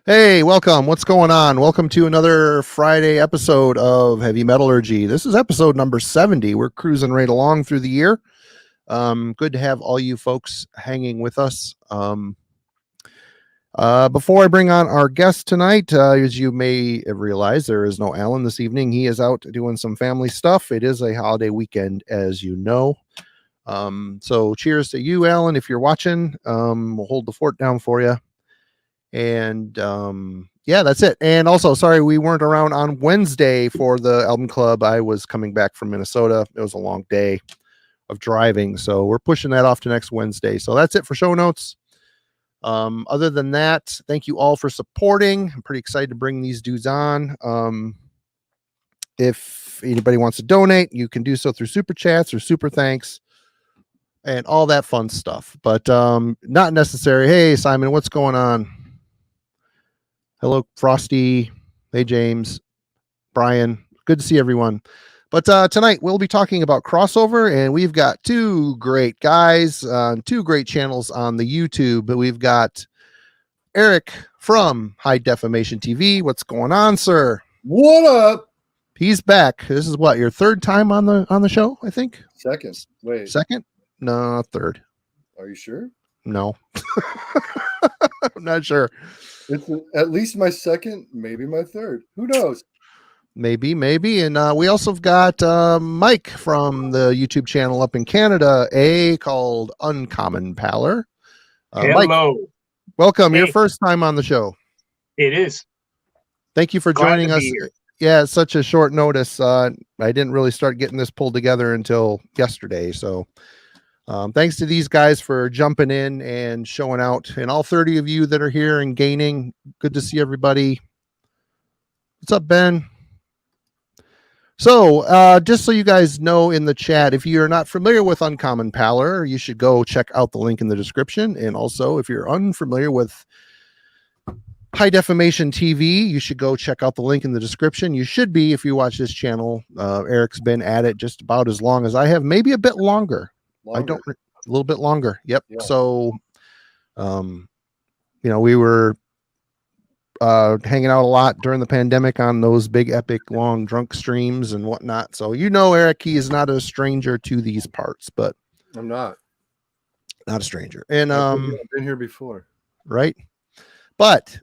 Hey, welcome. What's going on? Welcome to another Friday episode of Heavy Metallurgy. This is episode number 70. We're cruising right along through the year. Good to have all you folks hanging with us. Before I bring on our guest tonight, as you may realize, there is no Alan this evening. He is out doing some family stuff. It is a holiday weekend, as you know. So cheers to you, Alan, if you're watching. We'll hold the fort down for you. And yeah, that's it. And also, sorry we weren't around on Wednesday for the album club. I was coming back from Minnesota. It was a long day of driving, so we're pushing that off to next Wednesday. So that's it for show notes. Other than that, thank you all for supporting. I'm pretty excited to bring these dudes on. If anybody wants to donate, you can do so through super chats or super thanks and all that fun stuff, but not necessary. Hey, Simon, what's going on? Hello, Frosty. Hey, James, Brian. Good to see everyone. But tonight we'll be talking about crossover, and we've got two great guys, two great channels on the YouTube. But we've got Eric from Defamation TV. What's going on, sir? What up? He's back. This is what, your third time on the show, I think. Second. Wait. Second? No, third. Are you sure? No. I'm not sure. It's at least my second, maybe my third. Who knows? Maybe. And we also have got Mike from the YouTube channel up in Canada, called Uncommon Pallor. Hello. Mike, welcome. Hey. Your first time on the show. It is. Thank you for joining us. Yeah, it's such a short notice. I didn't really start getting this pulled together until yesterday. So thanks to these guys for jumping in and showing out. And all 30 of you that are here and gaining, good to see everybody. What's up, Ben? So just so you guys know in the chat, if you're not familiar with Uncommon Pallor, you should go check out the link in the description. And also, if you're unfamiliar with Defamation TV, you should go check out the link in the description. You should be if you watch this channel. Eric's been at it just about as long as I have, maybe a bit longer. A little bit longer. Yep. Yeah. So, we were hanging out a lot during the pandemic on those big, epic, long drunk streams and whatnot. So, Eric, he is not a stranger to these parts, but I'm not a stranger. And I've been here before, right? But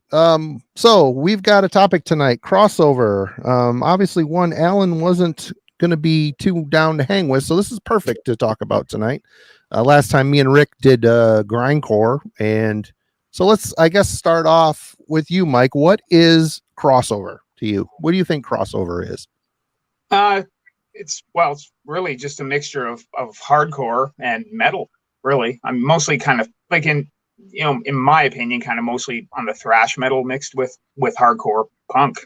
so we've got a topic tonight: crossover. Obviously, one Alan wasn't going to be too down to hang with, so this is perfect to talk about tonight. Last time me and Rick did grindcore, and so let's, I guess, start off with you, Mike. What is crossover to you? What do you think crossover is? It's really just a mixture of hardcore and metal. Really, I'm mostly kind of like in my opinion, kind of mostly on the thrash metal mixed with hardcore punk.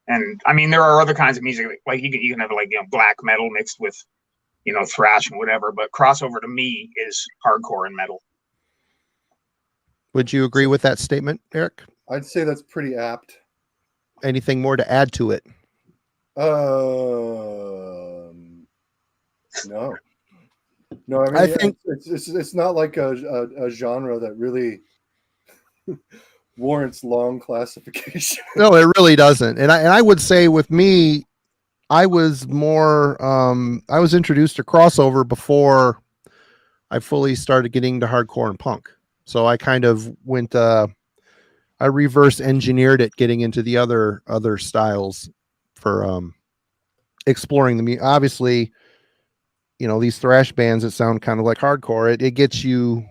And I mean, there are other kinds of music, like you can have like black metal mixed with thrash and whatever. But crossover to me is hardcore and metal. Would you agree with that statement, Eric? I'd say that's pretty apt. Anything more to add to it? No. I mean, I think it's not like a genre that really warrants long classification. No, it really doesn't. And I would say with me, I was more I was introduced to crossover before I fully started getting to hardcore and punk. So I kind of went I reverse engineered it, getting into the other styles for exploring the music. Obviously, these thrash bands that sound kind of like hardcore, it gets you,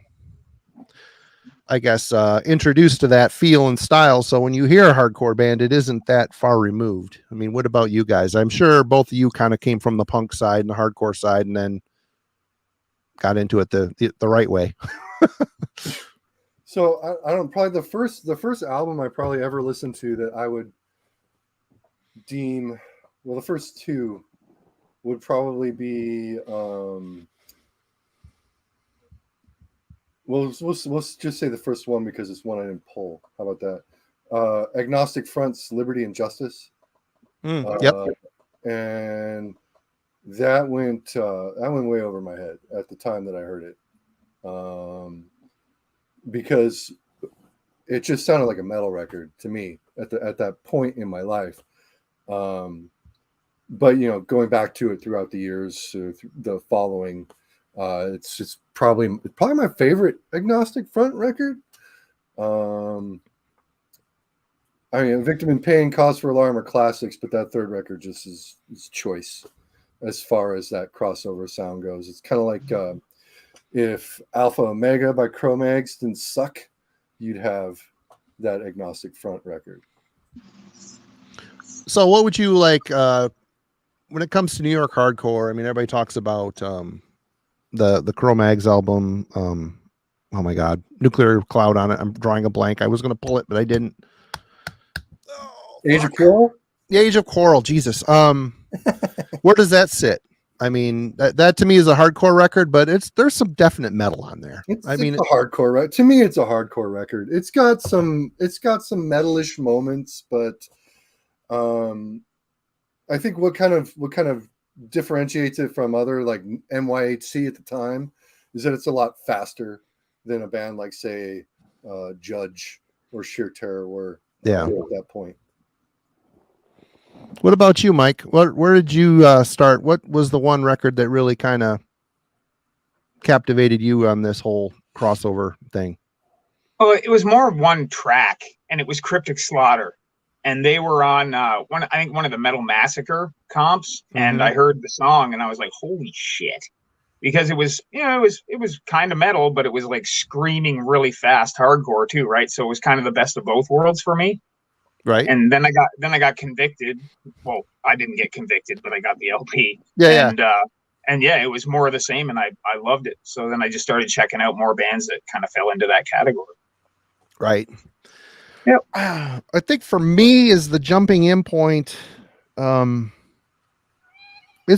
I guess, introduced to that feel and style. So when you hear a hardcore band, it isn't that far removed. I mean, what about you guys? I'm sure both of you kind of came from the punk side and the hardcore side and then got into it the right way. So I don't, probably the first album I probably ever listened to that I would deem, well, the first two would probably be let's just say the first one because it's one I didn't pull. How about that? Agnostic Front's Liberty and Justice. Yep. And that went way over my head at the time that I heard it. Because it just sounded like a metal record to me at that point in my life. But going back to it throughout the years, the following, it's just probably my favorite Agnostic Front record. I mean, Victim in Pain, Cause for Alarm are classics, but that third record just is choice as far as that crossover sound goes. It's kind of like if Alpha Omega by Cro-Mags didn't suck, you'd have that Agnostic Front record. So what would you like when it comes to New York hardcore? I mean, everybody talks about the Cro-Mags album. Oh my God, Nuclear Cloud on it. I'm drawing a blank. I was going to pull it, but I didn't. Age of Coral? The Age of Coral, Jesus. Where does that sit? I mean, that to me is a hardcore record, but there's some definite metal on there. It's a hardcore record. To me, it's a hardcore record. It's got some metalish moments, but I think what kind of differentiates it from other like NYHC at the time is that it's a lot faster than a band like, say, Judge or Sheer Terror were at that point. What about you, Mike? Where did you start? What was the one record that really kind of captivated you on this whole crossover thing? Well, it was more of one track, and it was Cryptic Slaughter, and they were on one of the Metal Massacre comps, and I heard the song, and I was like, "Holy shit!" Because it was, it was kind of metal, but it was like screaming really fast hardcore too, right? So it was kind of the best of both worlds for me. Right. And then I got convicted. Well, I didn't get convicted, but I got the LP. Yeah. And yeah, it was more of the same, and I loved it. So then I just started checking out more bands that kind of fell into that category. Right. Yep. I think for me is the jumping in point. It's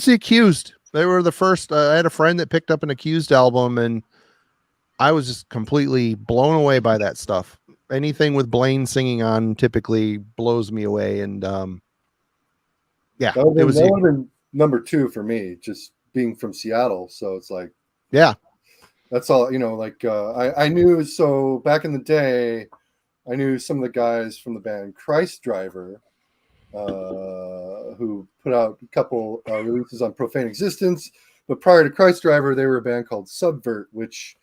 the Accused. They were the first. I had a friend that picked up an Accused album, and I was just completely blown away by that stuff. Anything with Blaine singing on typically blows me away. And yeah, that would have been number 2 for me, just being from Seattle. So it's like, yeah, that's all, like I knew. So back in the day, I knew some of the guys from the band Christ Driver, who put out a couple releases on Profane Existence. But prior to Christ Driver, they were a band called Subvert, which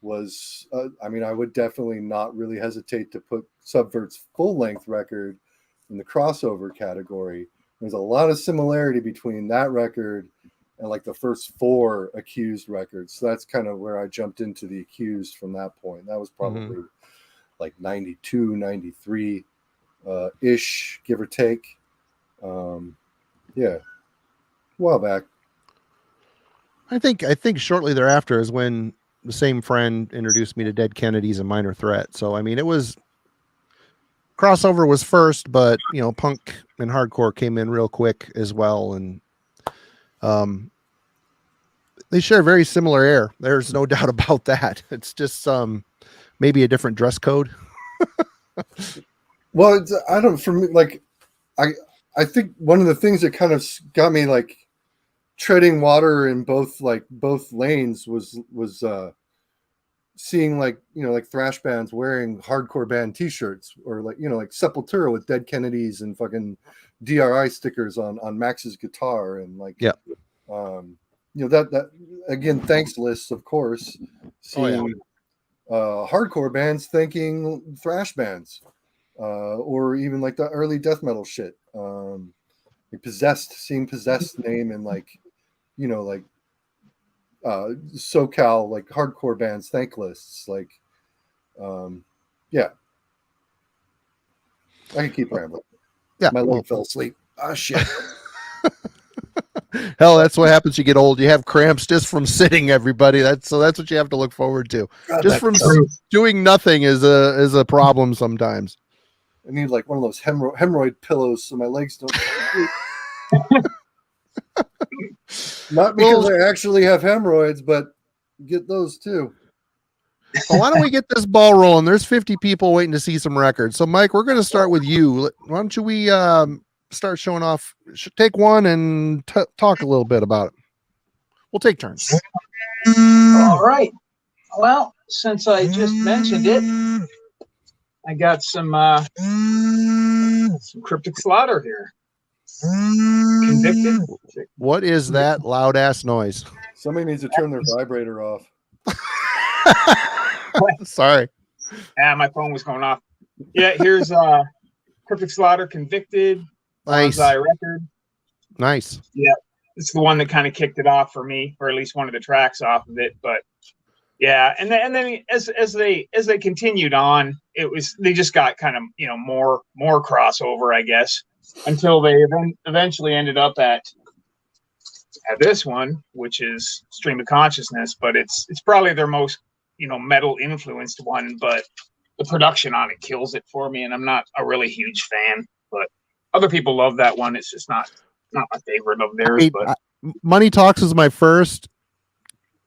was, I would definitely not really hesitate to put Subvert's full-length record in the crossover category. There's a lot of similarity between that record and like the first 4 Accused records. So that's kind of where I jumped into the Accused from that point. That was probably like 92, 93 ish, give or take. Yeah, a while back. I think shortly thereafter is when the same friend introduced me to Dead Kennedys and Minor Threat. So, I mean, it was crossover was first, but punk and hardcore came in real quick as well. And, they share very similar air. There's no doubt about that. It's just, maybe a different dress code. Well, for me, like, I think one of the things that kind of got me like treading water in both lanes was seeing like thrash bands wearing hardcore band t-shirts, or like Sepultura with Dead Kennedys and fucking DRI stickers on Max's guitar, and like that again, thanks lists, of course, seeing hardcore bands thanking thrash bands, or even like the early death metal shit, seeing Possessed name in like SoCal like hardcore bands thank lists, like yeah, I can keep rambling. My leg fell asleep. Oh shit. Hell, that's what happens. You get old. You have cramps just from sitting. Everybody. That's what you have to look forward to. God, just from doing nothing is a problem sometimes. I need like one of those hemorrhoid pillows so my legs don't. Not because I actually have hemorrhoids, but get those too. Well, why don't we get this ball rolling? There's 50 people waiting to see some records. So, Mike, we're going to start with you. Why don't we start showing off? Take one and talk a little bit about it. We'll take turns. All right. Well, since I just mentioned it, I got some cryptic slaughter here. Convicted. What is that loud ass noise? Somebody needs to turn their vibrator off. Sorry. My phone was going off. Yeah, here's cryptic slaughter, convicted. Nice. Bonsai record. Nice. Yeah, it's the one that kind of kicked it off for me, or at least one of the tracks off of it. But yeah, and then as they continued on, they just got kind of more crossover, I guess, until they eventually ended up at this one, which is Stream of Consciousness. But it's probably their most metal influenced one, but the production on it kills it for me, and I'm not a really huge fan, but other people love that one. It's just not my favorite of theirs. But Money Talks is my first.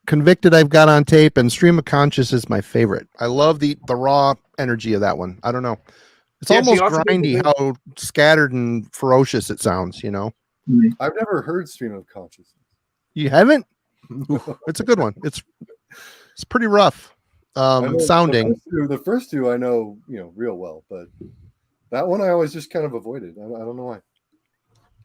Convicted I've got on tape, and Stream of Conscious is my favorite. I love the raw energy of that one. I don't know. It's almost grindy how scattered and ferocious it sounds, I've never heard Stream of Consciousness. You haven't? It's a good one. It's pretty rough sounding. The first two I know, real well, but that one I always just kind of avoided. I don't know why.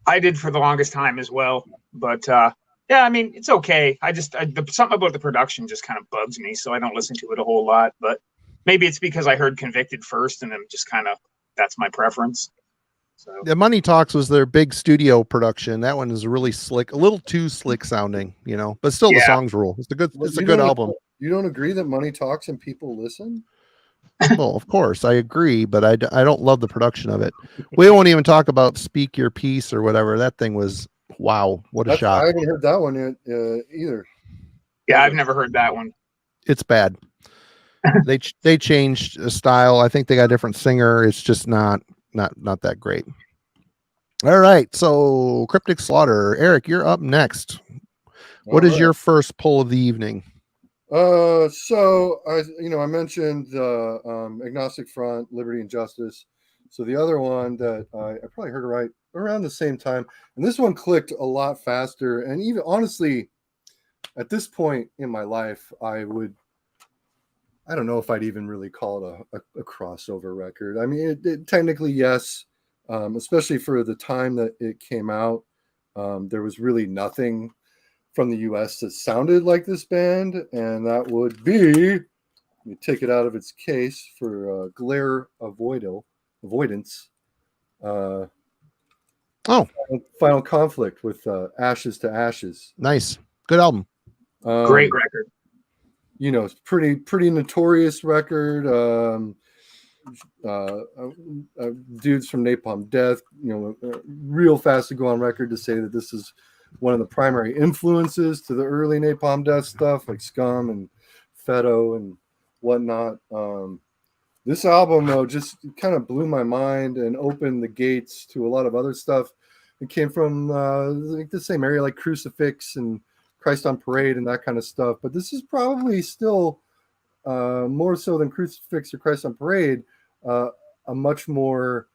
I did for the longest time as well, but yeah, I mean, it's okay. Something about the production just kind of bugs me, so I don't listen to it a whole lot. But maybe it's because I heard Convicted first, and I'm just kind of that's my preference. So the Money Talks was their big studio production. That one is really slick, a little too slick sounding, but still the songs rule. It's a good album. You don't agree that Money Talks and people listen? Well, of course I agree, but I don't love the production of it. We won't even talk about Speak Your Piece or whatever. That thing was wow, what a shock. I haven't heard that one yet either. Yeah, I've never heard that one. It's bad. They changed a style. I think they got a different singer. It's just not that great. All right, so Cryptic Slaughter. Eric, you're up next. What is your first pull of the evening? So I mentioned Agnostic Front, Liberty and Justice. So the other one that I probably heard right around the same time, and this one clicked a lot faster. And even honestly, at this point in my life, I don't know if I'd even really call it a crossover record. I mean, it technically, yes, especially for the time that it came out. There was really nothing from the US that sounded like this band, and that would be, let me take it out of its case for glare avoidance. Final Conflict with Ashes to Ashes. Nice, good album. Great record. It's pretty notorious record. Dudes from Napalm Death, real fast to go on record to say that this is one of the primary influences to the early Napalm Death stuff, like Scum and Feto and whatnot. This album, though, just kind of blew my mind and opened the gates to a lot of other stuff. It came from the same area, like Crucifix and Christ on Parade and that kind of stuff. But this is probably still more so than Crucifix or Christ on Parade, a much more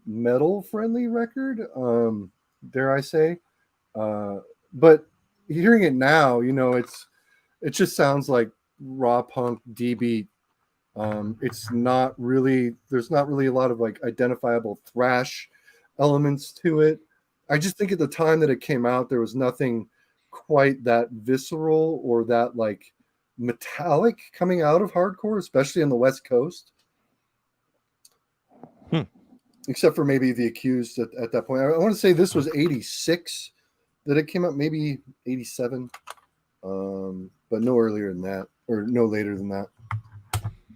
metal-friendly record, dare I say. But hearing it now, it just sounds like raw punk D-beat. There's not really a lot of like identifiable thrash elements to it. I just think at the time that it came out, there was nothing quite that visceral or that like metallic coming out of hardcore, especially on the West Coast. Except for maybe The Accused at that point. I want to say this was 86 that it came out, maybe 87, but no earlier than that, or no later than that.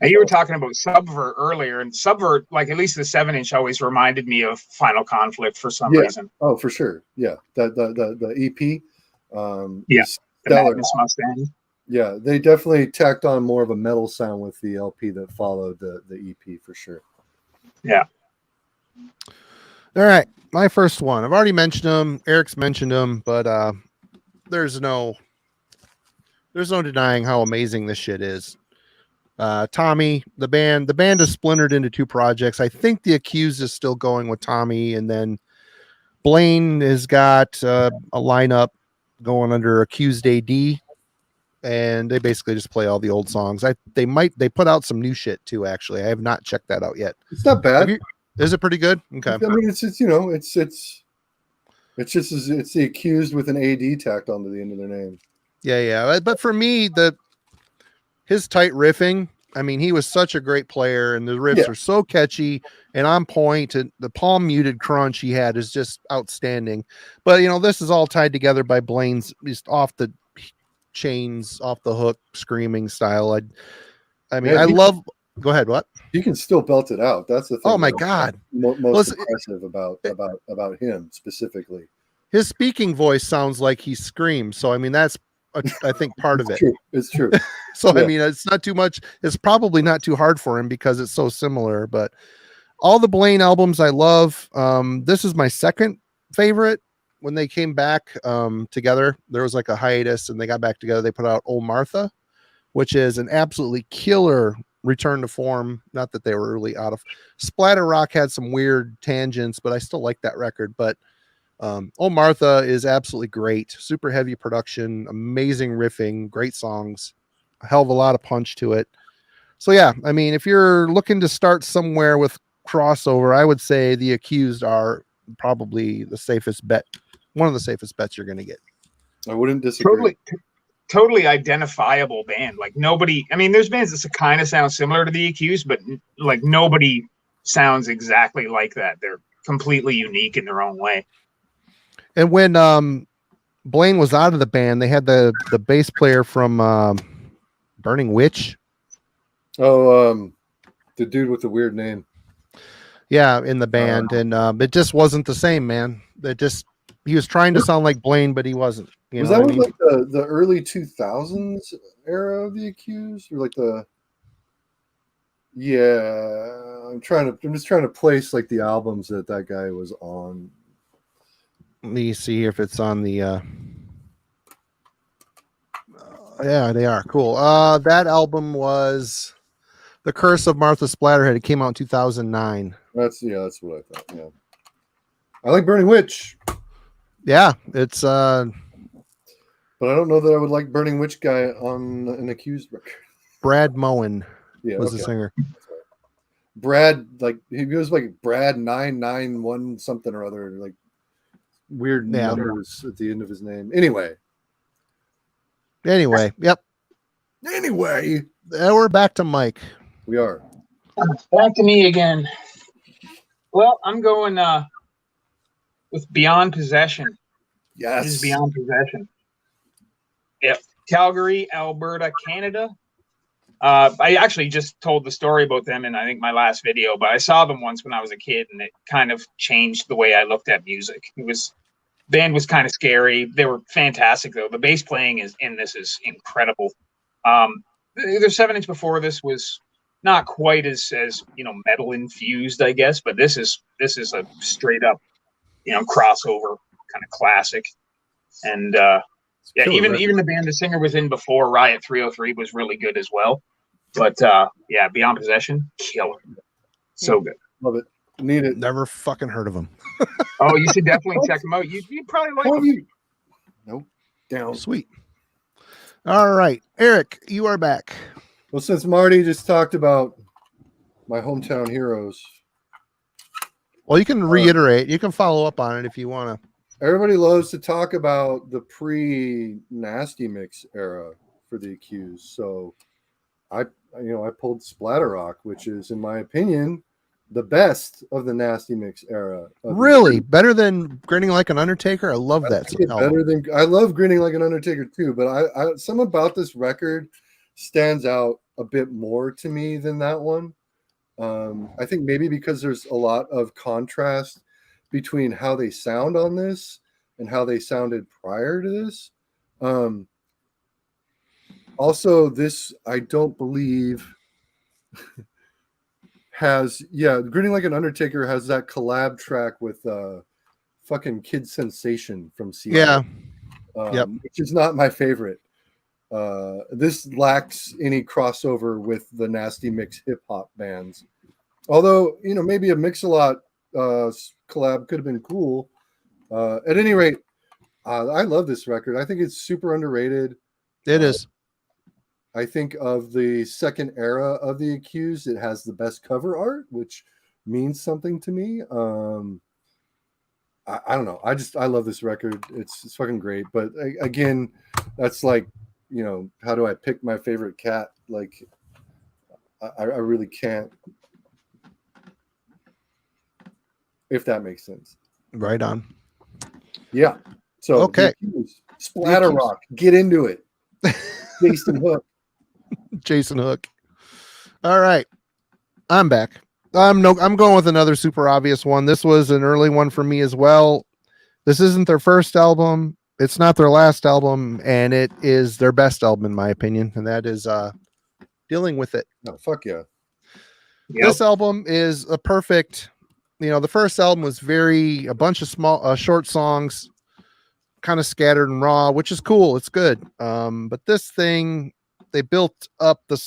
And you were talking about Subvert earlier, and Subvert, like at least the 7-inch, always reminded me of Final Conflict for some reason. Oh, for sure. Yeah, the EP. The Magnus Mustang. Yeah, they definitely tacked on more of a metal sound with the LP that followed the EP for sure. Yeah. All right, my first one. I've already mentioned them. Eric's mentioned them, but there's no denying how amazing this shit is. Tommy, the band is splintered into two projects. I think The Accused is still going with Tommy, and then Blaine has got a lineup going under Accused AD, and they basically just play all the old songs. They put out some new shit too. Actually, I have not checked that out yet. It's not bad. Is it pretty good? Okay. I mean, it's you know, it's the Accused with an AD tacked onto the end of their name. Yeah. But for me, his tight riffing. I mean, he was such a great player, and the riffs are so catchy and on point. And the palm muted crunch he had is just outstanding. But you know, this is all tied together by Blaine's just off the chains, off the hook, screaming style. I mean, I love. Go ahead. What? He can still belt it out. That's the thing. Oh my God! Most impressive about him specifically. His speaking voice sounds like he screams. So I mean, that's I think part of it. It's true. So I mean, it's not too much. It's probably not too hard for him because it's so similar. But all the Blaine albums I love. This is my second favorite. When they came back together, there was like a hiatus, and they got back together. They put out Old Martha, which is an absolutely killer return to form. Not that they were really out of. Splatter Rock had some weird tangents, but I still like that record. But Old Martha is absolutely great. Super heavy production, amazing riffing, great songs, a hell of a lot of punch to it. So yeah, I mean, if you're looking to start somewhere with crossover, I would say the Accused are probably the safest bet. One of the safest bets you're going to get. I wouldn't disagree. Totally identifiable band. Like nobody, I mean, there's bands that kind of sound similar to the Accused, but like nobody sounds exactly like that. They're completely unique in their own way. And when Blaine was out of the band, they had the bass player from Burning Witch. Oh, the dude with the weird name. Yeah, in the band, and it just wasn't the same, man. He was trying to sound like Blaine, but he wasn't. Was that like the early 2000s era of the Accused, or like the? Yeah, I'm just trying to place like the albums that guy was on. Let me see if it's on the. Yeah, they are cool. That album was The Curse of Martha Splatterhead. It came out in 2009. That's what I thought. Yeah, I like Burning Witch. Yeah, it's but I don't know that I would like Burning Witch guy on an Accused record. Brad Moen was the okay. singer. Brad, like he goes like Brad 991 something or other, like weird numbers at the end of his name. Anyway, yep. Anyway, we're back to Mike. We are back to me again. Well, I'm going with Beyond Possession. Yes. This is Beyond Possession. Yep. Calgary, Alberta, Canada. I actually just told the story about them in, I think, my last video, but I saw them once when I was a kid, and it kind of changed the way I looked at music. Band was kind of scary. They were fantastic, though. The bass playing in this is incredible. Their 7-inch before this was not quite as metal infused, I guess, but this is a straight up crossover kind of classic. And even the band the singer was in before, Riot 303, was really good as well. But Beyond Possession, killer. So good. Love it. Need it. Never fucking heard of them. Oh, you should definitely check them out. You'd probably like them. Nope. Down. Sweet. All right, Eric, you are back. Well, since Marty just talked about my hometown heroes. Well, you can reiterate. You can follow up on it if you want to. Everybody loves to talk about the pre-Nasty Mix era for the Accused. So I pulled Splatter Rock, which is, in my opinion, the best of the Nasty Mix era. Really? Better than Grinning Like an Undertaker? I love that. I love Grinning Like an Undertaker too, but I something about this record stands out a bit more to me than that one. I think maybe because there's a lot of contrast between how they sound on this and how they sounded prior to this. Also, this, I don't believe has, Grinning Like an Undertaker has that collab track with fucking Kid Sensation from Seattle. Yeah. Which is not my favorite. This lacks any crossover with the Nasty Mix hip hop bands. Although, maybe a Mix-a-Lot collab could have been cool. At any rate, I love this record. I think it's super underrated. It is. I think of the second era of The Accused, it has the best cover art, which means something to me. I don't know. I love this record. It's fucking great. But again, that's like, you know, how do I pick my favorite cat? Like, I really can't. If that makes sense. Right on. Yeah. So okay. Splatter Rock. Get into it. Jason Hook. Jason Hook. All right. I'm back. I'm going with another super obvious one. This was an early one for me as well. This isn't their first album. It's not their last album, and it is their best album in my opinion, and that is Dealing With It. Oh, fuck yeah. Yep. This album is a perfect, you know, the first album was a bunch of small short songs, kind of scattered and raw, which is cool. It's good. But this thing, they built up the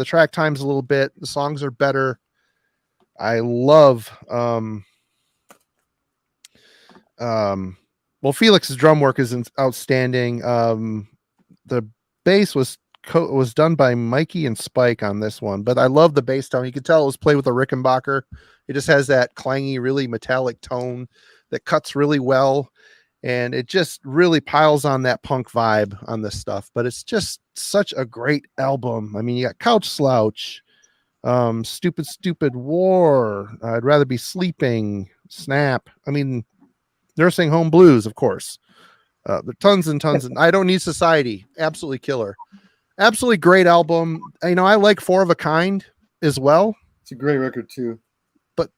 track times a little bit. The songs are better. I love well, Felix's drum work is outstanding. The bass was done by Mikey and Spike on this one, but I love the bass tone. You can tell it was played with a Rickenbacker. It just has that clangy, really metallic tone that cuts really well, and it just really piles on that punk vibe on this stuff. But it's just such a great album. I mean, you got Couch Slouch, Stupid War, I'd Rather Be Sleeping, Snap. I mean, Nursing Home Blues, of course. There are tons and tons. And I Don't Need Society, absolutely killer. Absolutely great album. You know, I like Four of a Kind as well. It's a great record too. But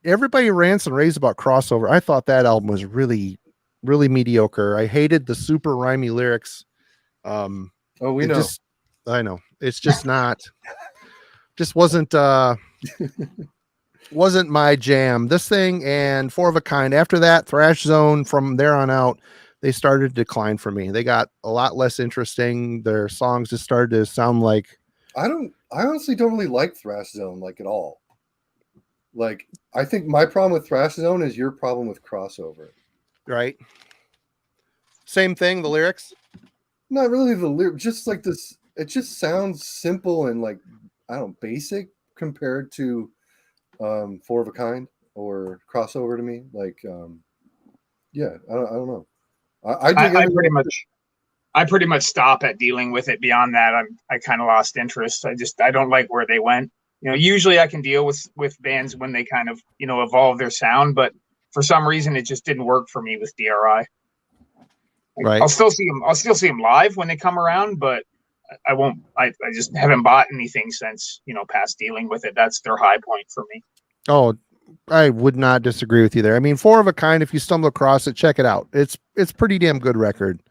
everybody rants and raves about Crossover. I thought that album was really, really mediocre. I hated the super rhymey lyrics. Oh, we know. I know. It's just not. Just wasn't my jam. This thing and Four of a Kind. After that, Thrash Zone, from there on out, they started to decline for me. They got a lot less interesting. Their songs just started to sound like. I honestly don't really like Thrash Zone like at all. Like, I think my problem with Thrash Zone is your problem with Crossover. Right. Same thing. The lyrics. Not really the lyrics. Just like this. It just sounds simple and like, I don't know, basic compared to Four of a Kind or Crossover to me. Like, yeah, I don't know. I pretty much stop at Dealing With It. Beyond that, I kind of lost interest. I don't like where they went. You know, usually I can deal with bands when they kind of, you know, evolve their sound, but for some reason it just didn't work for me with DRI. Right. I'll still see them live when they come around, but I won't. I just haven't bought anything since, you know, past Dealing With It. That's their high point for me. Oh, I would not disagree with you there. I mean, Four of a Kind, if you stumble across it, check it out. It's pretty damn good record.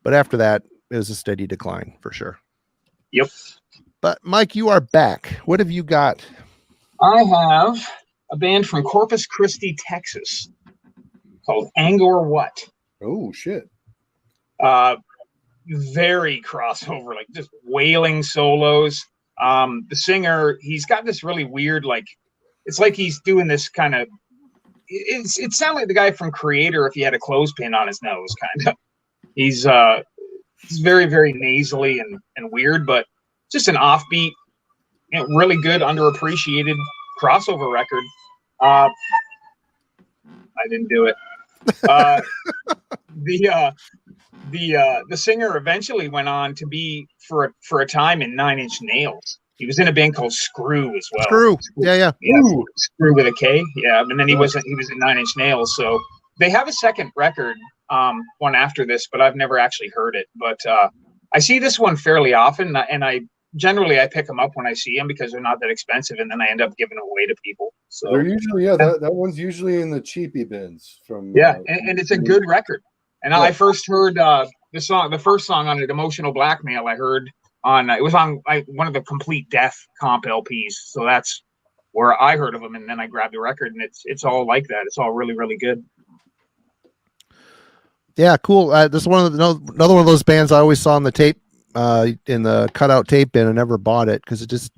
But after that, it was a steady decline for sure. Yep. But Mike, you are back. What have you got? I have a band from Corpus Christi, Texas, called Angor What. Oh shit. Very crossover, like just wailing solos. The singer, he's got this really weird, like, it's like he's doing this kind of, it sounded like the guy from Creator if he had a clothespin on his nose, kind of. He's very, very nasally and weird, but just an offbeat, you know, really good, underappreciated crossover record. I didn't do it. The singer eventually went on to be for a time in Nine Inch Nails. He was in a band called Screw as well. Screw. Yeah. Screw with a K. Yeah, and then he was in Nine Inch Nails. So they have a second record, one after this, but I've never actually heard it. But I see this one fairly often, and I generally pick them up when I see them because they're not that expensive, and then I end up giving them away to people. So they're usually that one's usually in the cheapy bins from and it's a good record. And I first heard the first song on it, Emotional Blackmail, I heard it was on one of the Complete Death comp LPs. So that's where I heard of them, and then I grabbed the record, and it's all like that. It's all really, really good. Yeah, cool. This is another one of those bands I always saw on the tape, in the cutout tape bin. I never bought it because it just,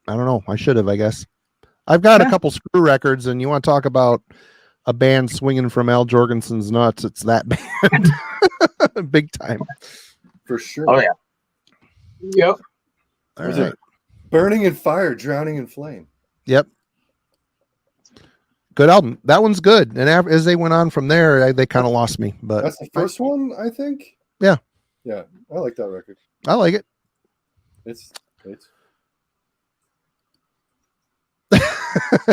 I don't know. I should have, I guess. I've got a couple Screw records, and you want to talk about a band swinging from Al Jorgensen's nuts? It's that band, big time, for sure. Oh yeah. Yep. All Was right. it Burning in Fire, Drowning in Flame? Yep. Good album. That one's good. And as they went on from there, they kind of lost me. But That's the first one, I think. Yeah. Yeah, I like that record. I like it. It's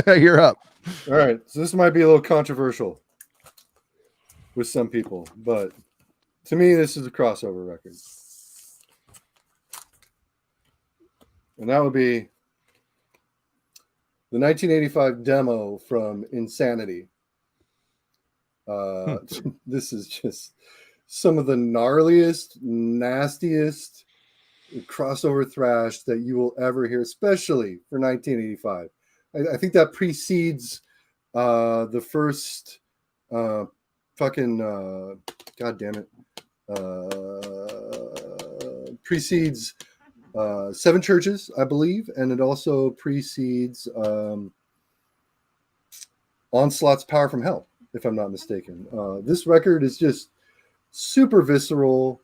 You're up. all right. So this might be a little controversial with some people, but to me, this is a crossover record. And that would be the 1985 demo from Insanity. This is just some of the gnarliest, nastiest crossover thrash that you will ever hear, especially for 1985. I think that precedes the first fucking god damn it precedes Seven Churches, I believe, and it also precedes Onslaught's Power from Hell, if I'm not mistaken. This record is just super visceral,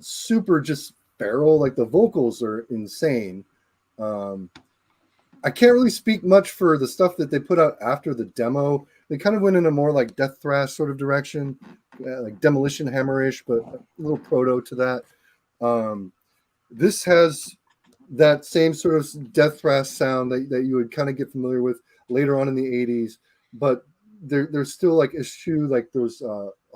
super just feral. Like the vocals are insane. I can't really speak much for the stuff that they put out after the demo. They kind of went in a more like death thrash sort of direction, like Demolition Hammerish, but a little proto to that. This has that same sort of death thrash sound that you would kind of get familiar with later on in the 80s, but there's still like eschew like those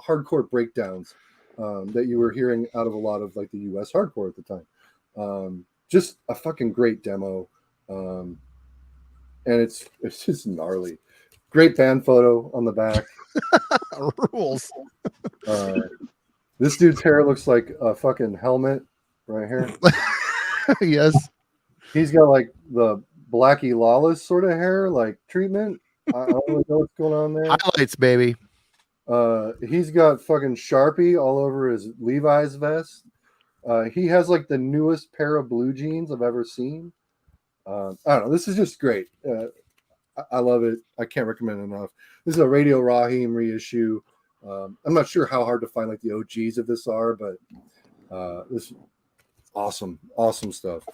hardcore breakdowns that you were hearing out of a lot of like the US hardcore at the time. Just a fucking great demo. And it's just gnarly. Great band photo on the back. Rules. This dude's hair looks like a fucking helmet right here. Yes. He's got like the Blackie Lawless sort of hair, like treatment. I don't really know what's going on there. Highlights, baby. He's got fucking Sharpie all over his Levi's vest. He has like the newest pair of blue jeans I've ever seen. I don't know. This is just great. I love it. I can't recommend it enough. This is a Radio Raheem reissue. I'm not sure how hard to find like the OGs of this are, but this is awesome stuff.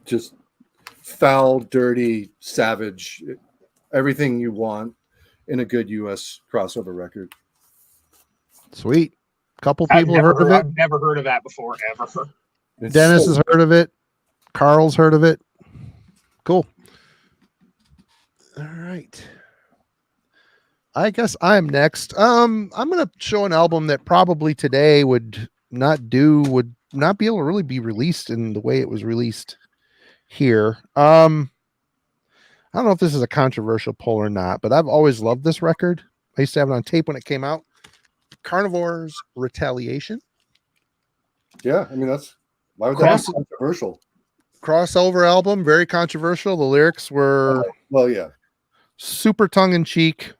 Just foul, dirty, savage, everything you want in a good US crossover record. Sweet. Couple people heard of it. I've never heard of that before, ever. Dennis has heard of it. Carl's heard of it. Cool. All right. I guess I'm next. I'm gonna show an album that probably today would not be able to really be released in the way it was released here. I don't know if this is a controversial poll or not, but I've always loved this record. I used to have it on tape when it came out. Carnivore's Retaliation. Yeah, I mean why would that be controversial? Crossover album, very controversial. The lyrics were well, yeah, super tongue-in-cheek.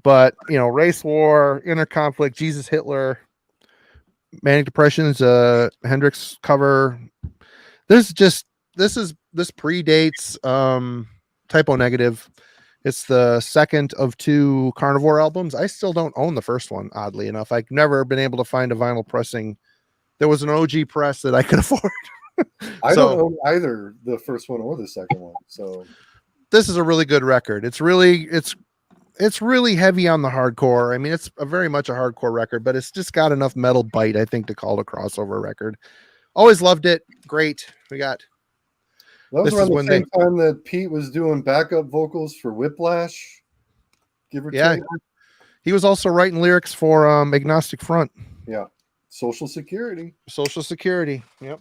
But race war, inner conflict, Jesus Hitler, manic depression is a Hendrix cover. This predates Typo Negative. It's the second of two Carnivore albums. I still don't own the first one, oddly enough. I've never been able to find a vinyl pressing. There was an OG press that I could afford. I don't own either the first one or the second one. So this is a really good record. It's really heavy on the hardcore. I mean, it's very much a hardcore record, but it's just got enough metal bite, I think, to call it a crossover record. Always loved it. Great. That was around the same time that Pete was doing backup vocals for Whiplash, give or take. He was also writing lyrics for Agnostic Front. Yeah. Social Security. Yep.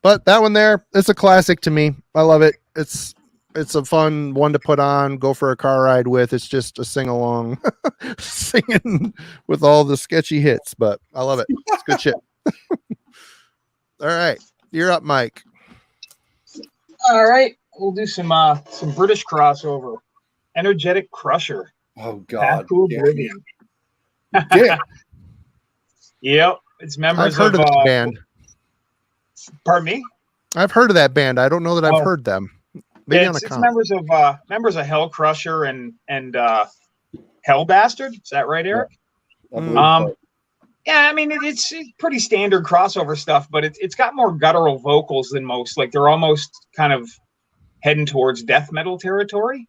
But that one there, it's a classic to me. I love it. It's a fun one to put on, go for a car ride with. It's just a sing-along, singing with all the sketchy hits, but I love it. It's good shit. All right. You're up, Mike. All right. We'll do some British crossover. Energetic Crusher. Oh, God. Oblivion. Yeah. Yep. It's members I've heard of that band. Pardon me? I've heard of that band. I don't know that I've heard them. Maybe it's members of Hell Crusher and Hell Bastard. Is that right, Eric? Yeah, Yeah, I mean it's pretty standard crossover stuff, but it's got more guttural vocals than most. Like they're almost kind of heading towards death metal territory.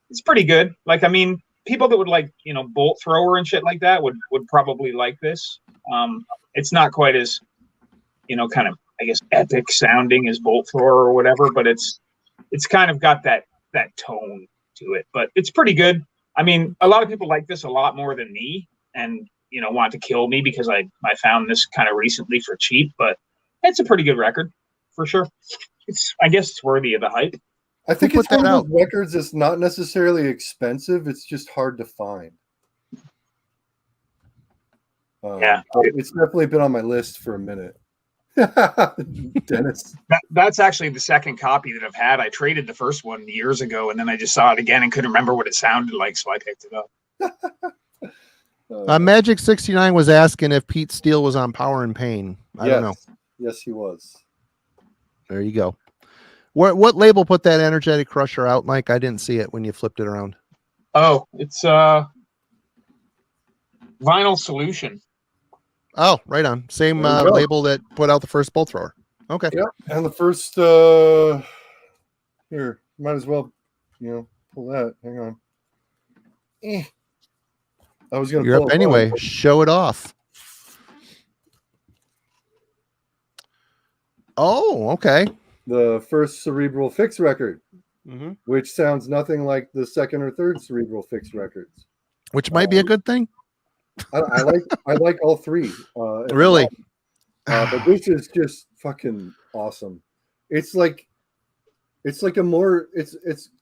It's pretty good. Like I mean, people that would like Bolt Thrower and shit like that would probably like this. It's not quite as kind of I guess epic sounding as Bolt Thrower or whatever, but it's kind of got that tone to it. But it's pretty good. I mean, a lot of people like this a lot more than me, and want to kill me because I found this kind of recently for cheap, but it's a pretty good record for sure. I guess it's worthy of the hype. I think it's one of those records that's not necessarily expensive. It's just hard to find. Yeah, it's definitely been on my list for a minute. Dennis, that's actually the second copy that I've had. I traded the first one years ago, and then I just saw it again and couldn't remember what it sounded like, so I picked it up. Magic 69 was asking if Pete Steele was on Power and Pain. I don't know. Yes, he was. There you go. What label put that Energetic Crusher out, Mike? I didn't see it when you flipped it around. Oh, it's Vinyl Solution. Oh, right on. Same label that put out the first Bolt Thrower. Okay. Yeah, and the first here, might as well, pull that. Hang on. I was gonna. You're up anyway. Show it off. Oh, okay. The first Cerebral Fix record, which sounds nothing like the second or third Cerebral Fix records. Which might be a good thing. I like all three. Really? But this is just fucking awesome. It's like a more. It's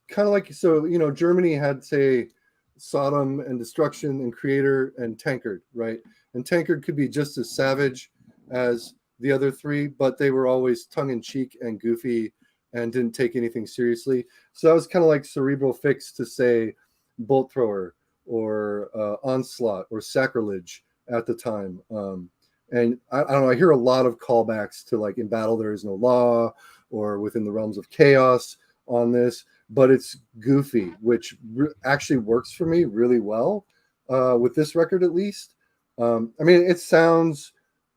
kind of like, so Germany had, say, Sodom and Destruction and Creator and Tankard, right? And Tankard could be just as savage as the other three, but they were always tongue-in-cheek and goofy and didn't take anything seriously. So that was kind of like Cerebral Fix to, say, Bolt Thrower or Onslaught or Sacrilege at the time. And I don't know, I hear a lot of callbacks to like In Battle There Is No Law or Within the Realms of Chaos on this, but it's goofy, which actually works for me really well with this record, at least. I mean, it sounds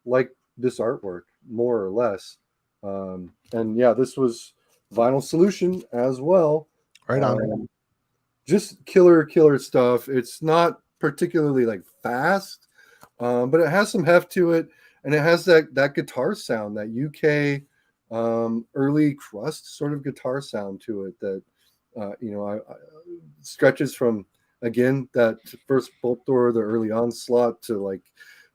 like this artwork, more or less. And yeah, this was Vinyl Solution as well. Right on. Just killer stuff. It's not particularly like fast, but it has some heft to it, and it has that guitar sound, that UK early crust sort of guitar sound to it that I stretches from, again, that first Bolt Thrower, the early Onslaught, to like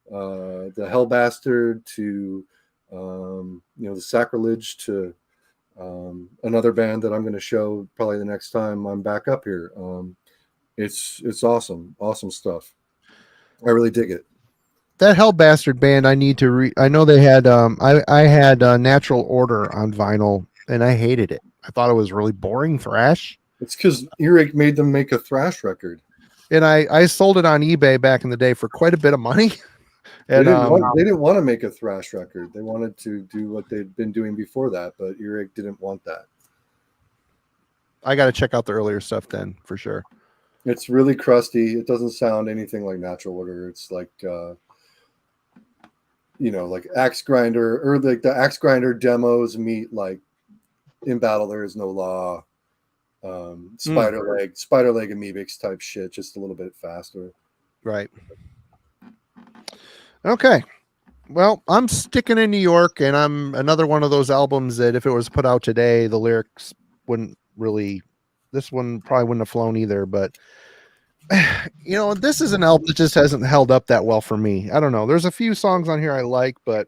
the Hellbastard, to the Sacrilege, to another band that I'm going to show probably the next time I'm back up here. It's awesome stuff. I really dig it. That Hellbastard band, I need to I know they had I had Natural Order on vinyl, and I hated it. I thought it was really boring thrash. It's because Earache made them make a thrash record, and I sold it on eBay back in the day for quite a bit of money. And they didn't want to make a thrash record. They wanted to do what they'd been doing before that, but Earache didn't want that. I got to check out the earlier stuff then, for sure. It's really crusty. It doesn't sound anything like Natural Order. It's like like Axe Grinder, or like the Axe Grinder demos meet like In Battle There Is No Law, Spider Leg Amoebics type shit, just a little bit faster. Right. Okay. Well, I'm sticking in New York, and I'm another one of those albums that if it was put out today, the lyrics wouldn't really, this one probably wouldn't have flown either, but this is an album that just hasn't held up that well for me. I don't know. There's a few songs on here I like, but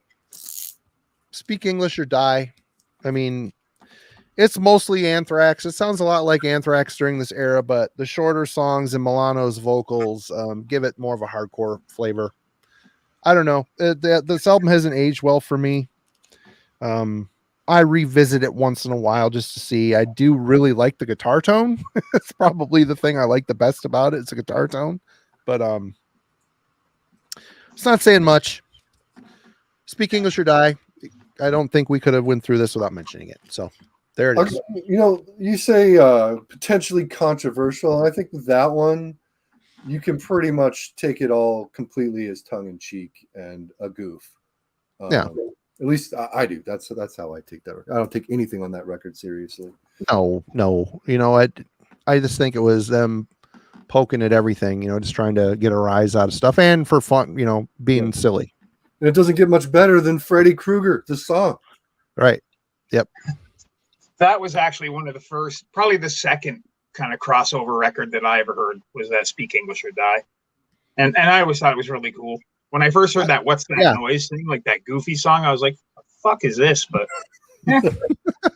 Speak English or Die, I mean, it's mostly Anthrax. It sounds a lot like Anthrax during this era, but the shorter songs and Milano's vocals give it more of a hardcore flavor. I don't know. This album hasn't aged well for me. I revisit it once in a while just to see. I do really like the guitar tone. It's probably the thing I like the best about it. It's a guitar tone, but it's not saying much. Speak English or Die. I don't think we could have went through this without mentioning it. So there it is. You say potentially controversial. I think that one you can pretty much take it all completely as tongue in cheek and a goof. Yeah. At least I do. That's how I take that. I don't take anything on that record seriously. No. I just think it was them poking at everything, just trying to get a rise out of stuff and for fun, being silly. And it doesn't get much better than Freddy Krueger, the song. Right. Yep. That was actually one of the first, probably the second kind of crossover record that I ever heard was that Speak English or Die. And I always thought it was really cool. When I first heard that What's That Noise thing, like that goofy song, I was like, what the fuck is this? But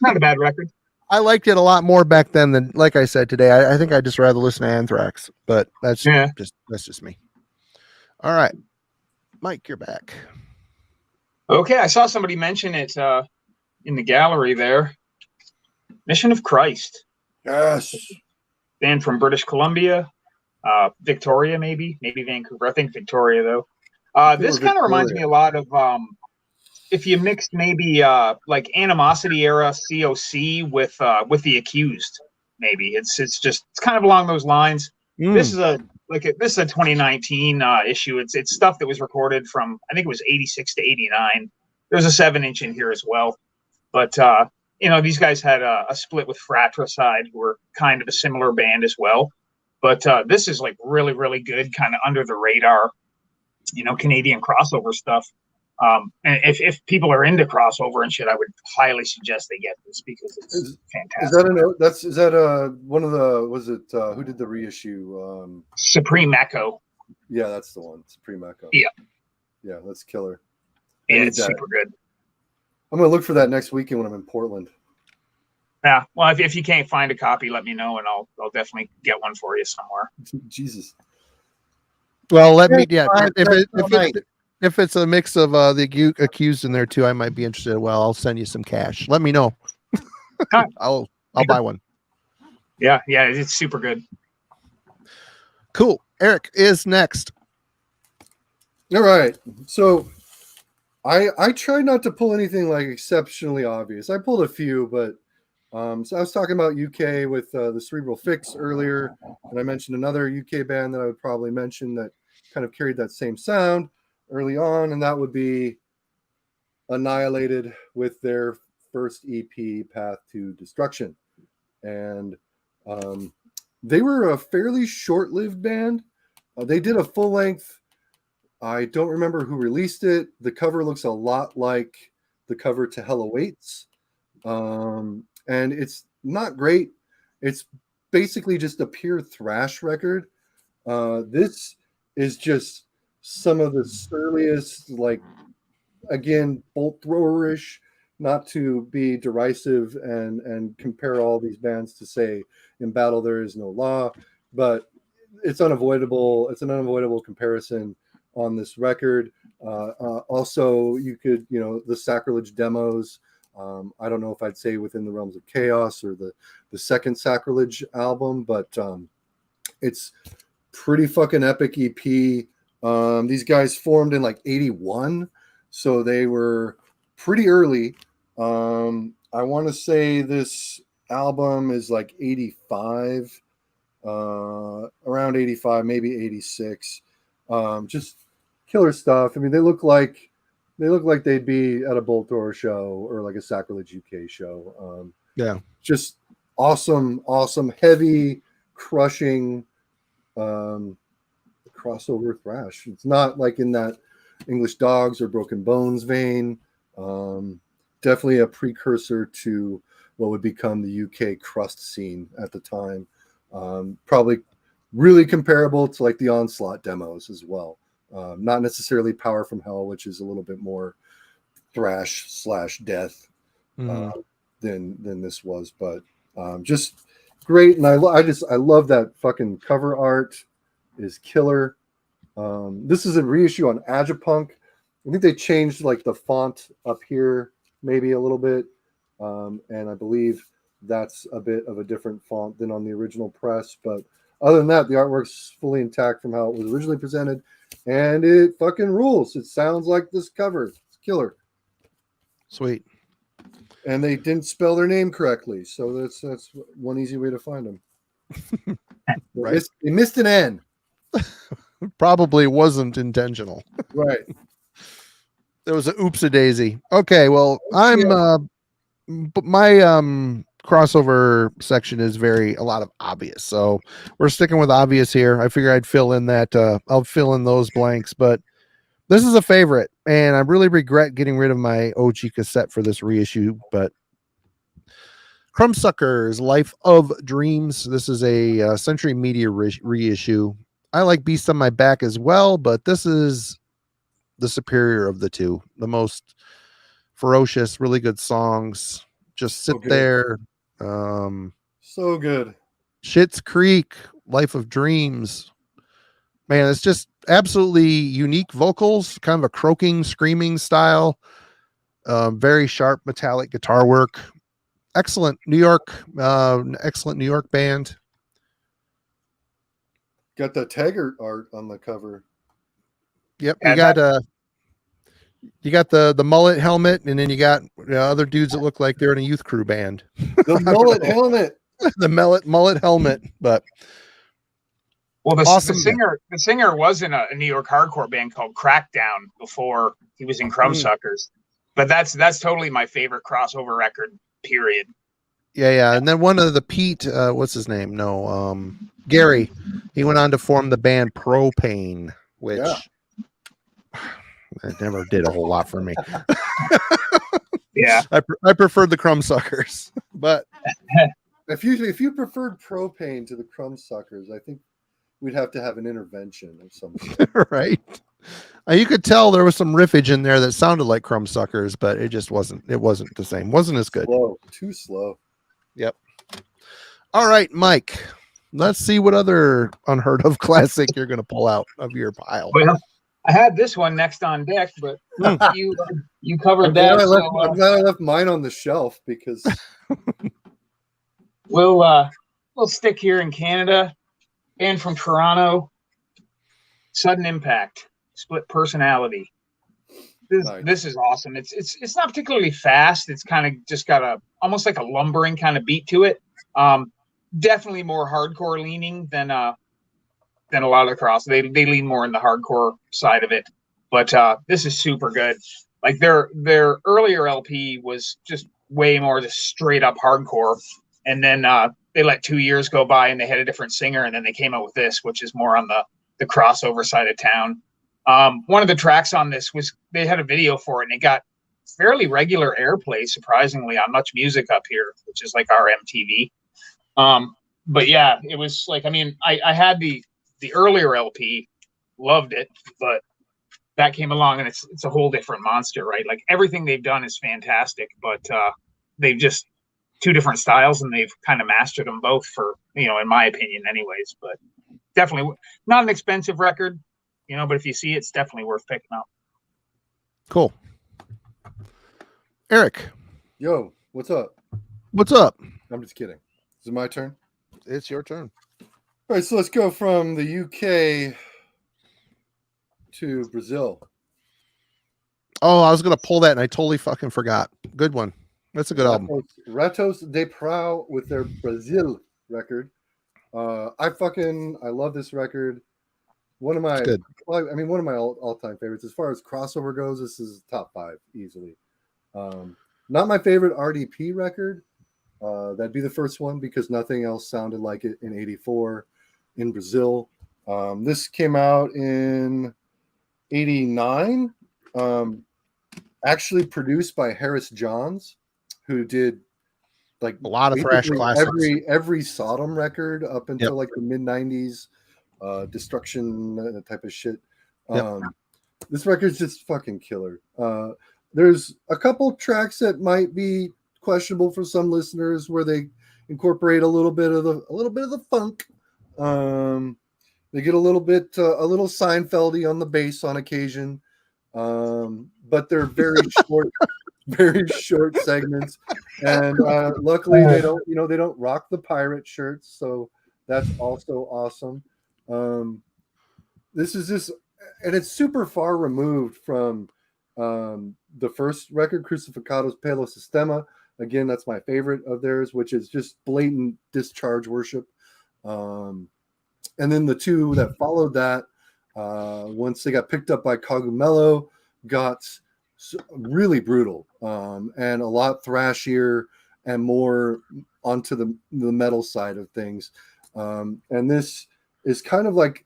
not a bad record. I liked it a lot more back then than, like I said today. I think I'd just rather listen to Anthrax, but that's just me. All right, Mike, you're back. Okay, I saw somebody mention it in the gallery there. Mission of Christ. Yes. Band from British Columbia, Victoria, maybe Vancouver. I think Victoria though. This kind of reminds me a lot of if you mixed maybe like Animosity era COC with The Accused. Maybe it's kind of along those lines. This is a 2019 issue. It's stuff that was recorded from, I think it was 86 to 89. There's a 7-inch in here as well, but these guys had a split with Fratricide, who were kind of a similar band as well. But this is like really, really good, kind of under the radar, Canadian crossover stuff. And if people are into crossover and shit, I would highly suggest they get this because it's fantastic. Is that one of the, was it who did the reissue? Supreme Echo. Yeah, that's the one. Supreme Echo. Yeah, that's killer. Yeah, it's super good. I'm gonna look for that next weekend when I'm in Portland. Yeah, well, if you can't find a copy, let me know and I'll definitely get one for you somewhere. Jesus. Well, let me. Yeah, if it's a mix of the Accused in there too, I might be interested. Well, I'll send you some cash. Let me know. I'll buy one. Yeah, it's super good. Cool. Eric is next. All right. So I try not to pull anything like exceptionally obvious. I pulled a few, but so I was talking about UK with the Cerebral Fix earlier, and I mentioned another UK band that I would probably mention that kind of carried that same sound early on, and that would be Annihilated with their first EP, Path to Destruction. And they were a fairly short-lived band. They did a full-length, I don't remember who released it. The cover looks a lot like the cover to Hell Awaits. And it's not great. It's basically just a pure thrash record. This is just some of the surliest, like, again, bolt thrower-ish, not to be derisive and compare all these bands to say In Battle There Is No Law, but it's unavoidable. It's an unavoidable comparison on this record. Also, you could, the Sacrilege demos, I don't know if I'd say Within the Realms of Chaos or the second Sacrilege album, but it's pretty fucking epic EP. These guys formed in like 81, so they were pretty early. I want to say this album is like 85, around 85, maybe 86. Just killer stuff. I mean, they look like they'd be at a Bolt Thrower show or like a Sacrilege UK show. Just awesome, heavy, crushing crossover thrash. It's not like in that English Dogs or Broken Bones vein. Definitely a precursor to what would become the UK crust scene at the time. Probably really comparable to like the Onslaught demos as well. Not necessarily Power from Hell, which is a little bit more thrash / death than this was, but just great. And I love that fucking cover art is killer. This is a reissue on Agipunk. I think they changed like the font up here maybe a little bit, and I believe that's a bit of a different font than on the original press. But other than that, the artwork's fully intact from how it was originally presented, and it fucking rules. It sounds like this cover. It's killer. Sweet. And they didn't spell their name correctly, so that's one easy way to find them. Right. They missed an N. Probably wasn't intentional. Right. It was an oopsie daisy. Okay, well, my crossover section is a lot of obvious. So we're sticking with obvious here. I figure I'd fill in that I'll fill in those blanks, but this is a favorite, and I really regret getting rid of my OG cassette for this reissue, but Crumbsuckers, Life of Dreams. This is a Century Media reissue. I like Beast on My Back as well, but this is the superior of the two. The most ferocious, really good songs. Just sit there. So good. Schitt's Creek, Life of Dreams. Man, it's just absolutely unique vocals, kind of a croaking, screaming style. Very sharp metallic guitar work. Excellent New York band. Got the Taggart art on the cover. Yep, you got the mullet helmet, and then you got other dudes that look like they're in a youth crew band. The mullet helmet. The mullet helmet, but well, the awesome. the singer was in a New York hardcore band called Crackdown before he was in Crumbsuckers. But that's totally my favorite crossover record, period. Yeah. And then one of the Pete, what's his name? No, Gary. He went on to form the band Propane, which it never did a whole lot for me. Yeah, I preferred the Crumbsuckers, but if you preferred Propane to the Crumbsuckers, I think we'd have to have an intervention of some sort. Right. You could tell there was some riffage in there that sounded like Crumbsuckers, but it just wasn't. It wasn't the same. Wasn't as good. Too slow. Yep. All right, Mike. Let's see what other unheard of classic you're going to pull out of your pile. Well, I had this one next on deck, but you covered that. I'm glad I left mine on the shelf because we'll stick here in Canada. Band from Toronto, Sudden Impact, Split Personality. This is awesome. It's not particularly fast. It's kind of just got almost like a lumbering kind of beat to it. Definitely more hardcore leaning than a lot of the cross. They lean more in the hardcore side of it. But this is super good. Like their earlier LP was just way more just straight up hardcore, and then they let 2 years go by and they had a different singer, and then they came out with this, which is more on the crossover side of town. One of the tracks on this was they had a video for it, and it got fairly regular airplay, surprisingly, on Much Music up here, which is like our MTV. But yeah, it was like, I mean, I had the earlier LP, loved it, but that came along and it's a whole different monster, right? Like everything they've done is fantastic, but they've just two different styles and they've kind of mastered them both for, in my opinion anyways. But definitely not an expensive record, but if you see it, it's definitely worth picking up. Cool. Eric. Yo, what's up? What's up? I'm just kidding. Is it my turn? It's your turn. All right, so let's go from the UK to Brazil. Oh, I was going to pull that and I totally fucking forgot. Good one. That's a good album. Ratos de Prau with their Brazil record. I love this record. One of my all-time favorites. As far as crossover goes, this is top 5 easily. Not my favorite RDP record. That'd be the first one because nothing else sounded like it in '84 in Brazil. This came out in '89. Actually produced by Harris Johns, who did like a lot of thrash classics. Every Sodom record up until like the mid '90s, Destruction type of shit. This record's just fucking killer. There's a couple tracks that might be questionable for some listeners where they incorporate a little bit of the funk. They get a little Seinfeldy on the bass on occasion. But they're very short segments, and luckily they don't rock the pirate shirts, so that's also awesome. This is just, and it's super far removed from the first record, Crucificados pelo Sistema. Again, that's my favorite of theirs, which is just blatant discharge worship. And then the two that followed that, once they got picked up by Cogumelo, got really brutal and a lot thrashier and more onto the metal side of things. And this is kind of like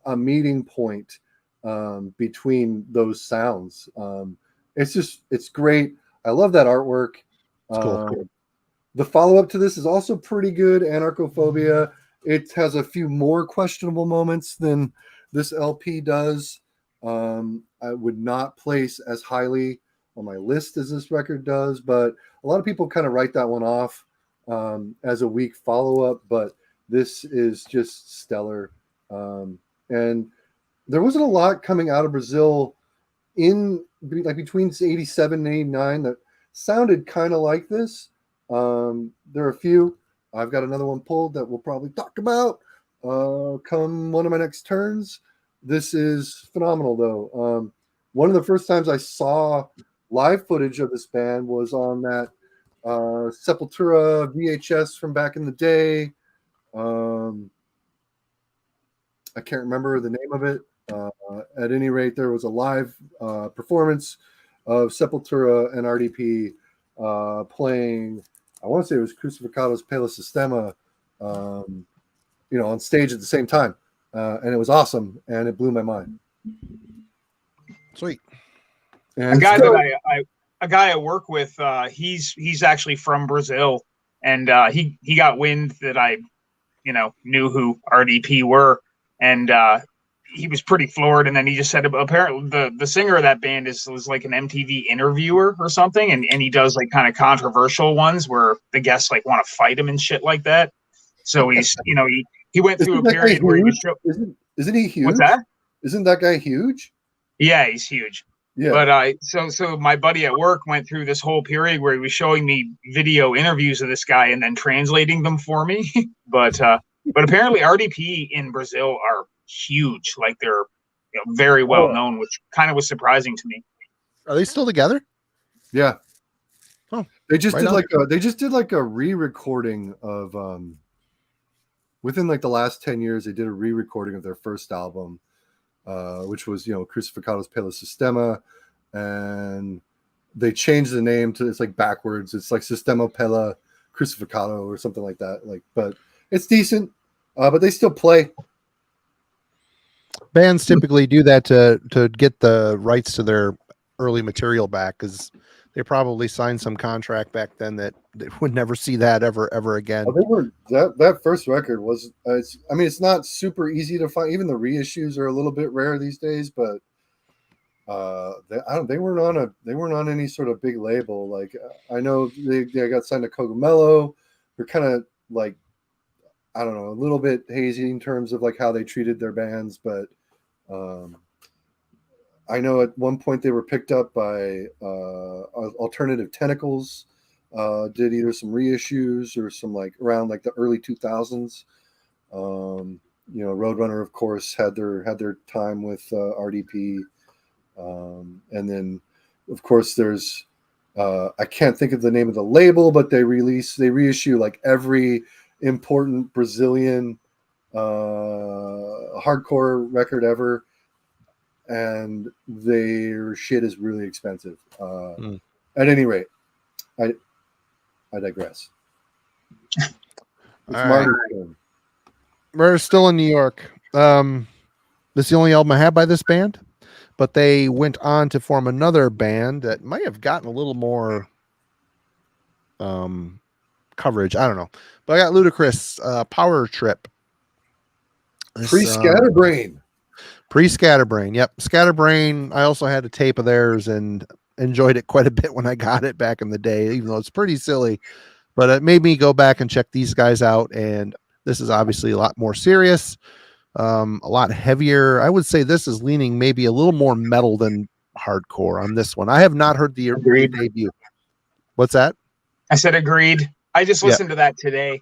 a meeting point between those sounds. It's great. I love that artwork. Cool. The follow-up to this is also pretty good, Anarchophobia. It has a few more questionable moments than this LP does. I would not place as highly on my list as this record does, but a lot of people kind of write that one off as a weak follow-up, but this is just stellar. And there wasn't a lot coming out of Brazil in like between 87 and 89 that sounded kind of like this. There are a few. I've got another one pulled that we'll probably talk about come one of my next turns. This is phenomenal, though. One of the first times I saw live footage of this band was on that Sepultura VHS from back in the day. I can't remember the name of it. At any rate, there was a live performance of Sepultura and RDP playing, I want to say it was Crucificado's Pela Sistema, on stage at the same time. And it was awesome, and it blew my mind. Sweet. And a guy I work with, he's actually from Brazil, and he got wind that I, knew who RDP were, and he was pretty floored. And then he just said apparently the singer of that band was like an MTV interviewer or something, and he does like kind of controversial ones where the guests like want to fight him and shit like that. So he's he went through a period where he was isn't he huge? What's that? Isn't that guy huge? Yeah, he's huge. Yeah. But so my buddy at work went through this whole period where he was showing me video interviews of this guy and then translating them for me. But apparently RDP in Brazil are huge. Like they're very well known, which kind of was surprising to me. Are they still together? Yeah. Oh, they just did like a re-recording of within like the last 10 years. They did a re-recording of their first album. Which was, Crucificado's Pela Sistema, and they changed the name to, it's like backwards. It's like Sistema Pela Crucificado or something like that. But it's decent, but they still play. Bands typically do that to get the rights to their early material back, because they probably signed some contract back then that they would never see that ever again. They were that first record was. It's not super easy to find. Even the reissues are a little bit rare these days. But they weren't on any sort of big label. Like I know they got signed to Cogumelo. They're kind of like, I don't know, a little bit hazy in terms of like how they treated their bands, but. I know at one point they were picked up by Alternative Tentacles, did either some reissues or some like around like the early 2000s. Roadrunner, of course, had their time with RDP, and then of course there's I can't think of the name of the label, but they reissue like every important Brazilian hardcore record ever. And their shit is really expensive. At any rate, I digress. It's Marty's turn. We're still in New York. This is the only album I have by this band, but they went on to form another band that might have gotten a little more coverage. I don't know. But I got Ludacris, Power Trip. Pre-Scatterbrain. Pre-Scatterbrain. Yep. Scatterbrain. I also had a tape of theirs and enjoyed it quite a bit when I got it back in the day, even though it's pretty silly, but it made me go back and check these guys out. And this is obviously a lot more serious, a lot heavier. I would say this is leaning maybe a little more metal than hardcore on this one. I have not heard the debut. What's that? I said agreed. I just listened to that today.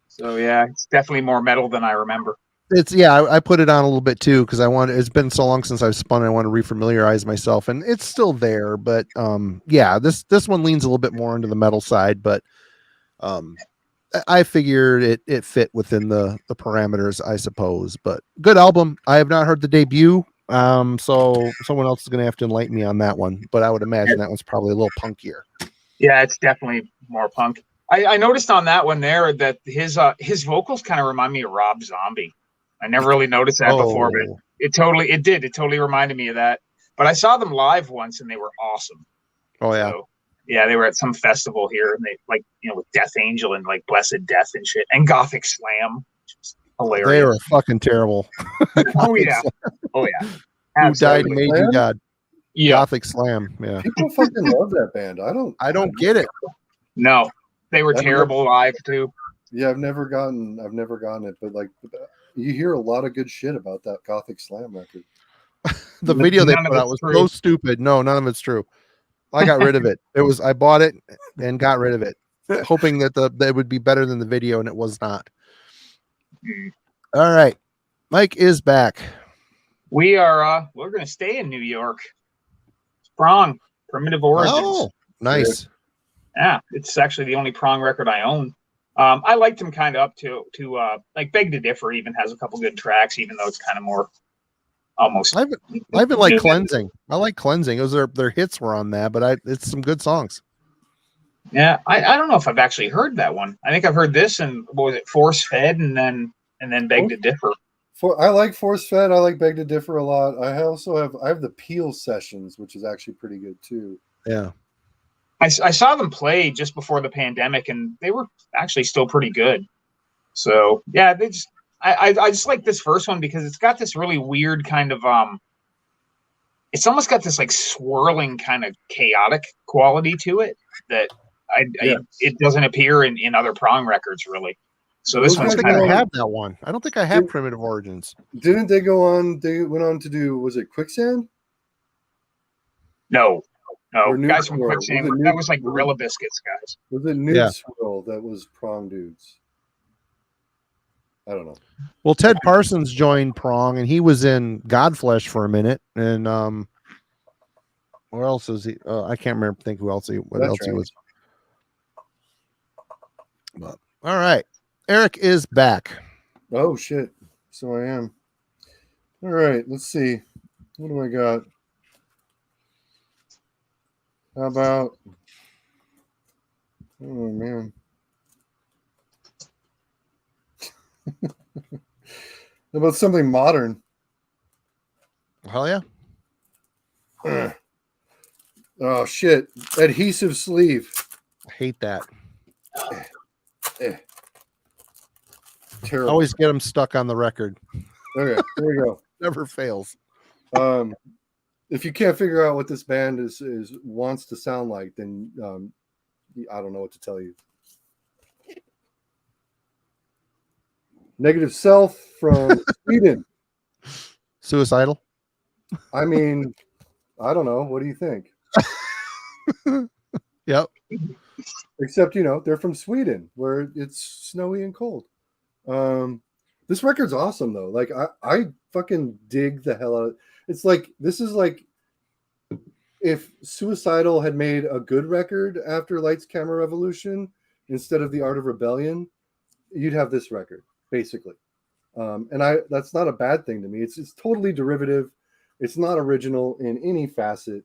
So yeah, it's definitely more metal than I remember. I put it on a little bit too because it's been so long since I've spun. I want to refamiliarize myself, and it's still there. But this one leans a little bit more into the metal side. But I figured it fit within the parameters, I suppose. But good album. I have not heard the debut. So someone else is gonna have to enlighten me on that one. But I would imagine that one's probably a little punkier. Yeah, it's definitely more punk. I noticed on that one there that his vocals kind of remind me of Rob Zombie. I never really noticed that before, but it totally reminded me of that. But I saw them live once and they were awesome. Oh yeah. So, yeah, they were at some festival here and they with Death Angel and like Blessed Death and shit and Gothic Slam, which is hilarious. They were fucking terrible. Oh yeah. Oh yeah. Who died and made you God? Yeah. Gothic Slam. Yeah. People fucking love that band. I don't get it. No. They were terrible live too. Yeah, I've never gotten it, but like you hear a lot of good shit about that Gothic Slam record. The video they put out was so stupid. No, none of it's true. I got rid of it. I bought it and got rid of it, hoping that it would be better than the video, and it was not. All right. Mike is back. We're gonna stay in New York. Prong, Primitive Origins. Oh, nice. Yeah, it's actually the only Prong record I own. I liked him kind of up to like Beg to Differ even has a couple good tracks, even though it's kind of more almost. I've been like Cleansing. I like Cleansing. It was their hits were on that, but it's some good songs. Yeah, I don't know if I've actually heard that one. I think I've heard this and what was it, Force Fed and then Beg to Differ. I like Force Fed. I like Beg to Differ a lot. I have the Peel Sessions, which is actually pretty good too. Yeah. I saw them play just before the pandemic, and they were actually still pretty good. So yeah, I just like this first one because it's got this really weird kind of it's almost got this like swirling kind of chaotic quality to it that it doesn't appear in other Prong records really. So this one's kind of. I have that one. I don't think I have Primitive Origins. Didn't they go on? They went on to do. Was it Quicksand? No, guys from Quicksand. That was like Gorilla Biscuits guys. Was it Nude Swirl that was Prong dudes? I don't know. Well, Ted Parsons joined Prong, and he was in Godflesh for a minute. And where else is he? I can't remember. Think who else he? What else he was? But, all right, Eric is back. Oh shit! So I am. All right. Let's see. What do I got? How about? Oh man. How about something modern? Hell yeah. Oh shit. Adhesive Sleeve. I hate that. Terrible. Always get them stuck on the record. Okay, there we go. Never fails. If you can't figure out what this band is wants to sound like, then I don't know what to tell you. Negative Self from Sweden. Suicidal. I mean, I don't know. What do you think? Yep. Except, they're from Sweden where it's snowy and cold. This record's awesome though. Like I fucking dig the hell out of it. It's like, this is like if Suicidal had made a good record after Lights Camera Revolution instead of The Art of Rebellion, you'd have this record basically. And that's not a bad thing to me. It's totally derivative. It's not original in any facet.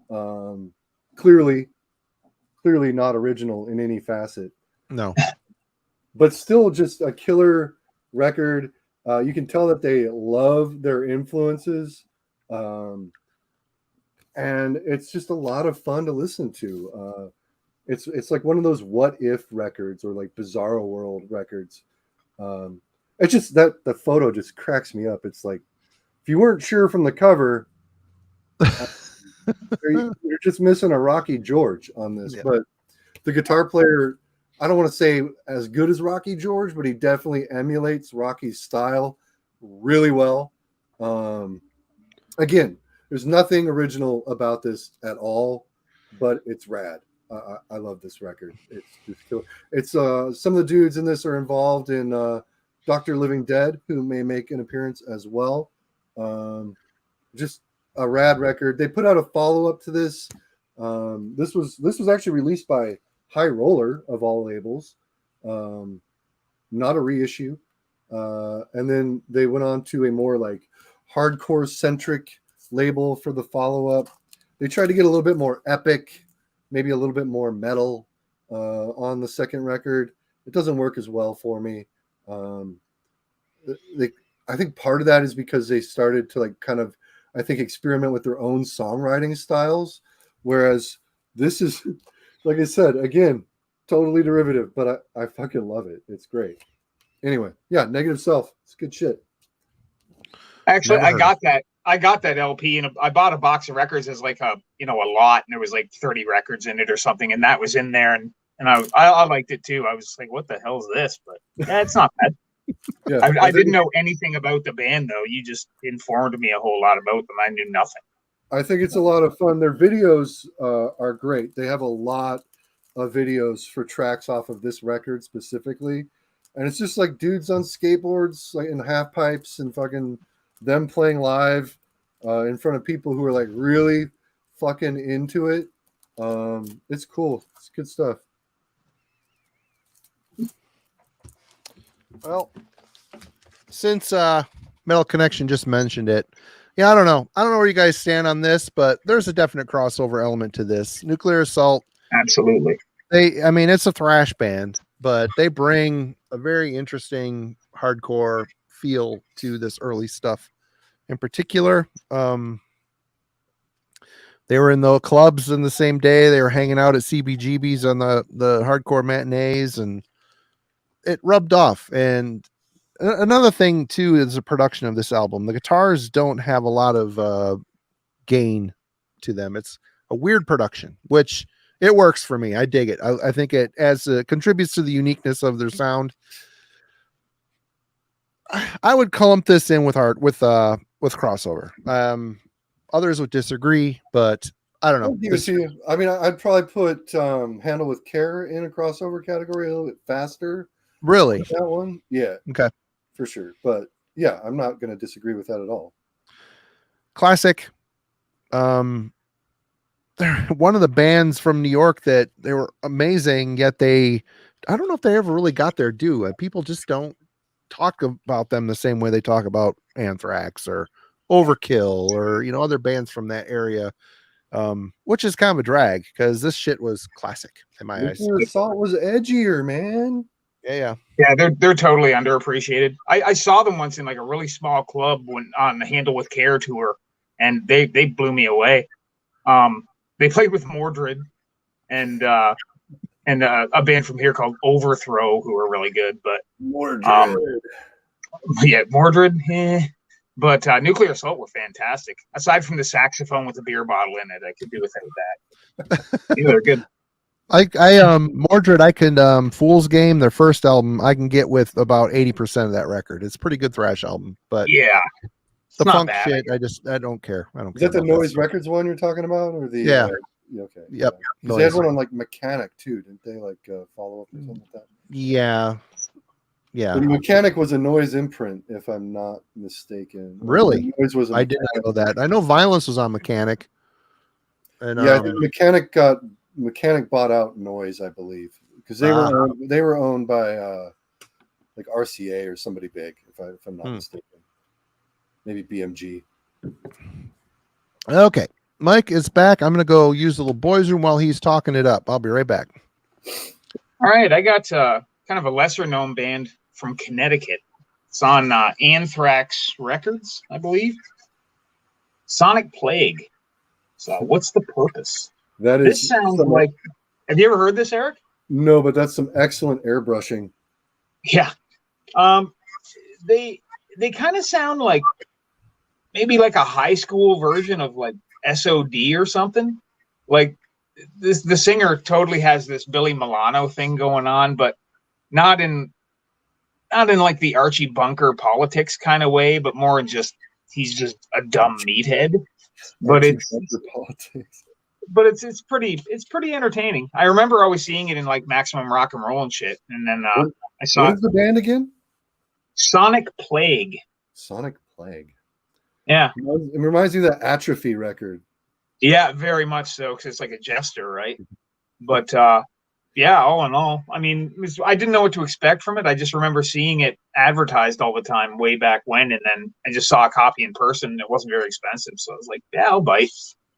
Clearly not original in any facet. No. But still just a killer record. You can tell that they love their influences. And it's just a lot of fun to listen to. It's like one of those what if records or like Bizarro World records. It's just that the photo just cracks me up. It's like, if you weren't sure from the cover, you're just missing a Rocky George on this. Yeah. But the guitar player, I don't want to say as good as Rocky George, but he definitely emulates Rocky's style really well. Again, there's nothing original about this at all, but it's rad. I love this record. It's just cool. It's some of the dudes in this are involved in Dr. Living Dead, who may make an appearance as well. Just a rad record. They put out a follow-up to this. This was actually released by High Roller of all labels. not a reissue. And then they went on to a more like hardcore centric label for the follow-up. They tried to get a little bit more epic, maybe a little bit more metal on the second record. It doesn't work as well for me. I think part of that is because they started to like kind of, I think, experiment with their own songwriting styles. Whereas this is, like I said, again, totally derivative, but I fucking love it. It's great. Anyway, yeah, Negative Self. It's good shit. Actually, I got that LP, and I bought a box of records as like a lot, and there was like 30 records in it or something, and that was in there, and I liked it too. I was like, what the hell is this? But yeah, it's not bad. Yeah, I didn't know anything about the band though. You just informed me a whole lot about them. I knew nothing. I think it's a lot of fun. Their videos are great. They have a lot of videos for tracks off of this record specifically, and it's just like dudes on skateboards, like in half pipes, and fucking them playing live in front of people who are like really fucking into it. It's cool. It's good stuff. Well, since Metal Connection just mentioned it, yeah, I don't know where you guys stand on this, but there's a definite crossover element to this. Nuclear Assault, absolutely. It's a thrash band, but they bring a very interesting hardcore feel to this early stuff. In particular, they were in the clubs in the same day. They were hanging out at CBGB's on the hardcore matinees, and it rubbed off. And another thing too is the production of this album. The guitars don't have a lot of gain to them. It's a weird production, which it works for me. I dig it. I think it contributes to the uniqueness of their sound. I would clump this in with crossover. Others would disagree, but I don't know. I mean, I'd probably put Handle with Care in a crossover category a little bit faster. Really? That one? Yeah. Okay. For sure. But yeah, I'm not going to disagree with that at all. Classic. They're one of the bands from New York that they were amazing, yet I don't know if they ever really got their due. People just don't talk about them the same way they talk about Anthrax or Overkill or other bands from that area, which is kind of a drag because this shit was classic in my eyes. Assault was edgier, man. Yeah. They're totally underappreciated. I saw them once in like a really small club on the Handle with Care tour, and they blew me away. They played with Mordred and a band from here called Overthrow, who are really good. But Mordred, Mordred. But Nuclear Assault were fantastic. Aside from the saxophone with the beer bottle in it, I could do without that. They're good. Mordred, I can Fool's Game, their first album, I can get with about 80% of that record. It's a pretty good thrash album, but yeah, the funk shit, I don't care. I don't care. Is that the Noise Records one you're talking about, or the? Yeah. Okay. Yep. Yeah. They had one on like Mechanic too, didn't they? Like follow up or something like that. Yeah. The Mechanic was a Noise imprint, if I'm not mistaken. Really? Noise was. I didn't know that. I know Violence was on Mechanic. And I think Mechanic bought out Noise, I believe, because they were owned by like RCA or somebody big, if I'm not mistaken. Maybe BMG. Okay, Mike is back. I'm gonna go use the little boys' room while he's talking it up. I'll be right back. All right, I got kind of a lesser known band from Connecticut. It's on Anthrax Records, I believe. Sonic Plague. So, what's the purpose? This sounds like. Have you ever heard this, Eric? No, but that's some excellent airbrushing. Yeah. They kind of sound like maybe like a high school version of like SOD or something. Like the singer totally has this Billy Milano thing going on, but not in like the Archie Bunker politics kind of way, but more in just he's just a dumb meathead. But it's pretty entertaining. I remember always seeing it in like Maximum Rock and Roll and shit. And then I saw what is the band again? Sonic Plague. Sonic Plague. Yeah. It reminds me of that Atrophy record. Yeah, very much so, because it's like a jester, right? But Yeah, all in all, I mean, I didn't know what to expect from it. I just remember seeing it advertised all the time way back when, and then I just saw a copy in person. And it wasn't very expensive, so I was like, "Yeah, I'll bite."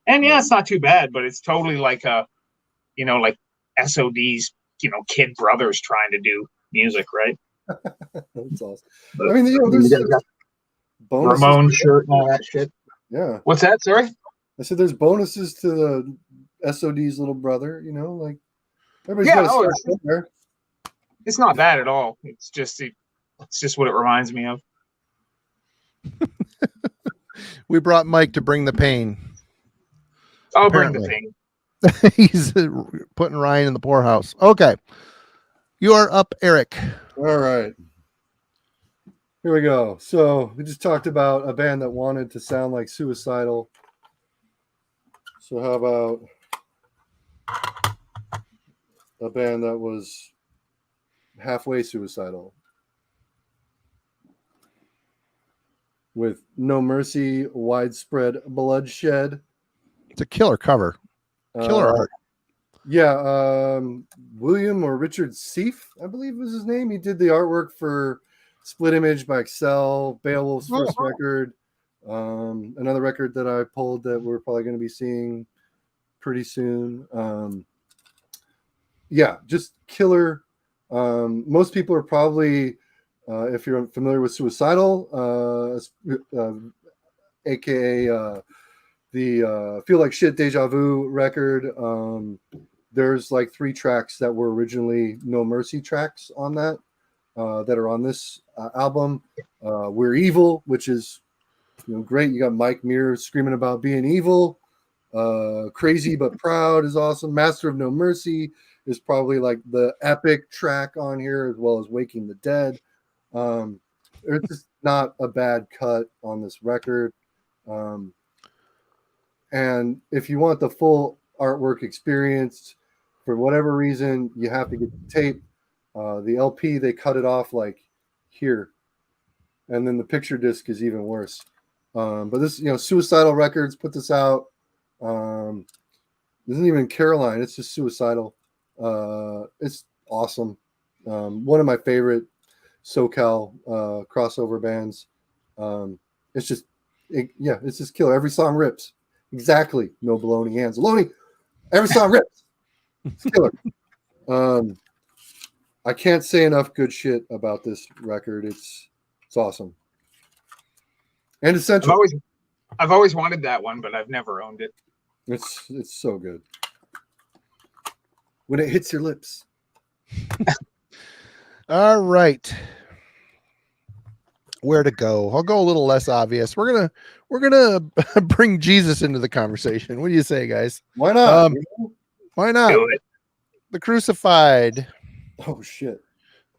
And yeah, it's not too bad, but it's totally like like SOD's, kid brothers trying to do music, right? That's awesome. But, I mean, there's bonuses. Ramon shirt and all that shit. Yeah. What's that? Sorry. I said there's bonuses to the SOD's little brother. Like everybody's got to start somewhere. It's not bad at all. It's just what it reminds me of. We brought Mike to bring the pain. I'll bring the pain. He's putting Ryan in the poorhouse. Okay. You are up, Eric. All right. Here we go. So we just talked about a band that wanted to sound like Suicidal. So how about a band that was halfway suicidal? With No Mercy, Widespread Bloodshed. It's a killer cover. Killer art. Yeah. William or Richard Seif, I believe was his name. He did the artwork for Split Image by Excel, Beowulf's first record. Another record that I pulled that we're probably going to be seeing pretty soon. Yeah, just killer. Most people are probably, if you're familiar with Suicidal, aka the Feel Like Shit Deja Vu record. There's like 3 tracks that were originally No Mercy tracks on that that are on this album. We're Evil, which is great. You got Mike Muir screaming about being evil. Crazy But Proud is awesome. Master of No Mercy is probably like the epic track on here, as well as Waking the Dead. It's just not a bad cut on this record. And if you want the full artwork experience, for whatever reason, you have to get the tape. The LP, they cut it off like here. And then the picture disc is even worse. But this, Suicidal Records put this out. Isn't even Caroline. It's just Suicidal. It's awesome. One of my favorite SoCal crossover bands. It's just killer. Every song rips. Exactly. No baloney hands. Baloney. Every song rips. It's killer. I can't say enough good shit about this record. It's awesome. And essential. I've always wanted that one, but I've never owned it. It's so good. When it hits your lips. All right. Where to go? I'll go a little less obvious. We're gonna bring Jesus into the conversation. What do you say, guys? Why not? Why not? Do it. The Crucified. Oh shit.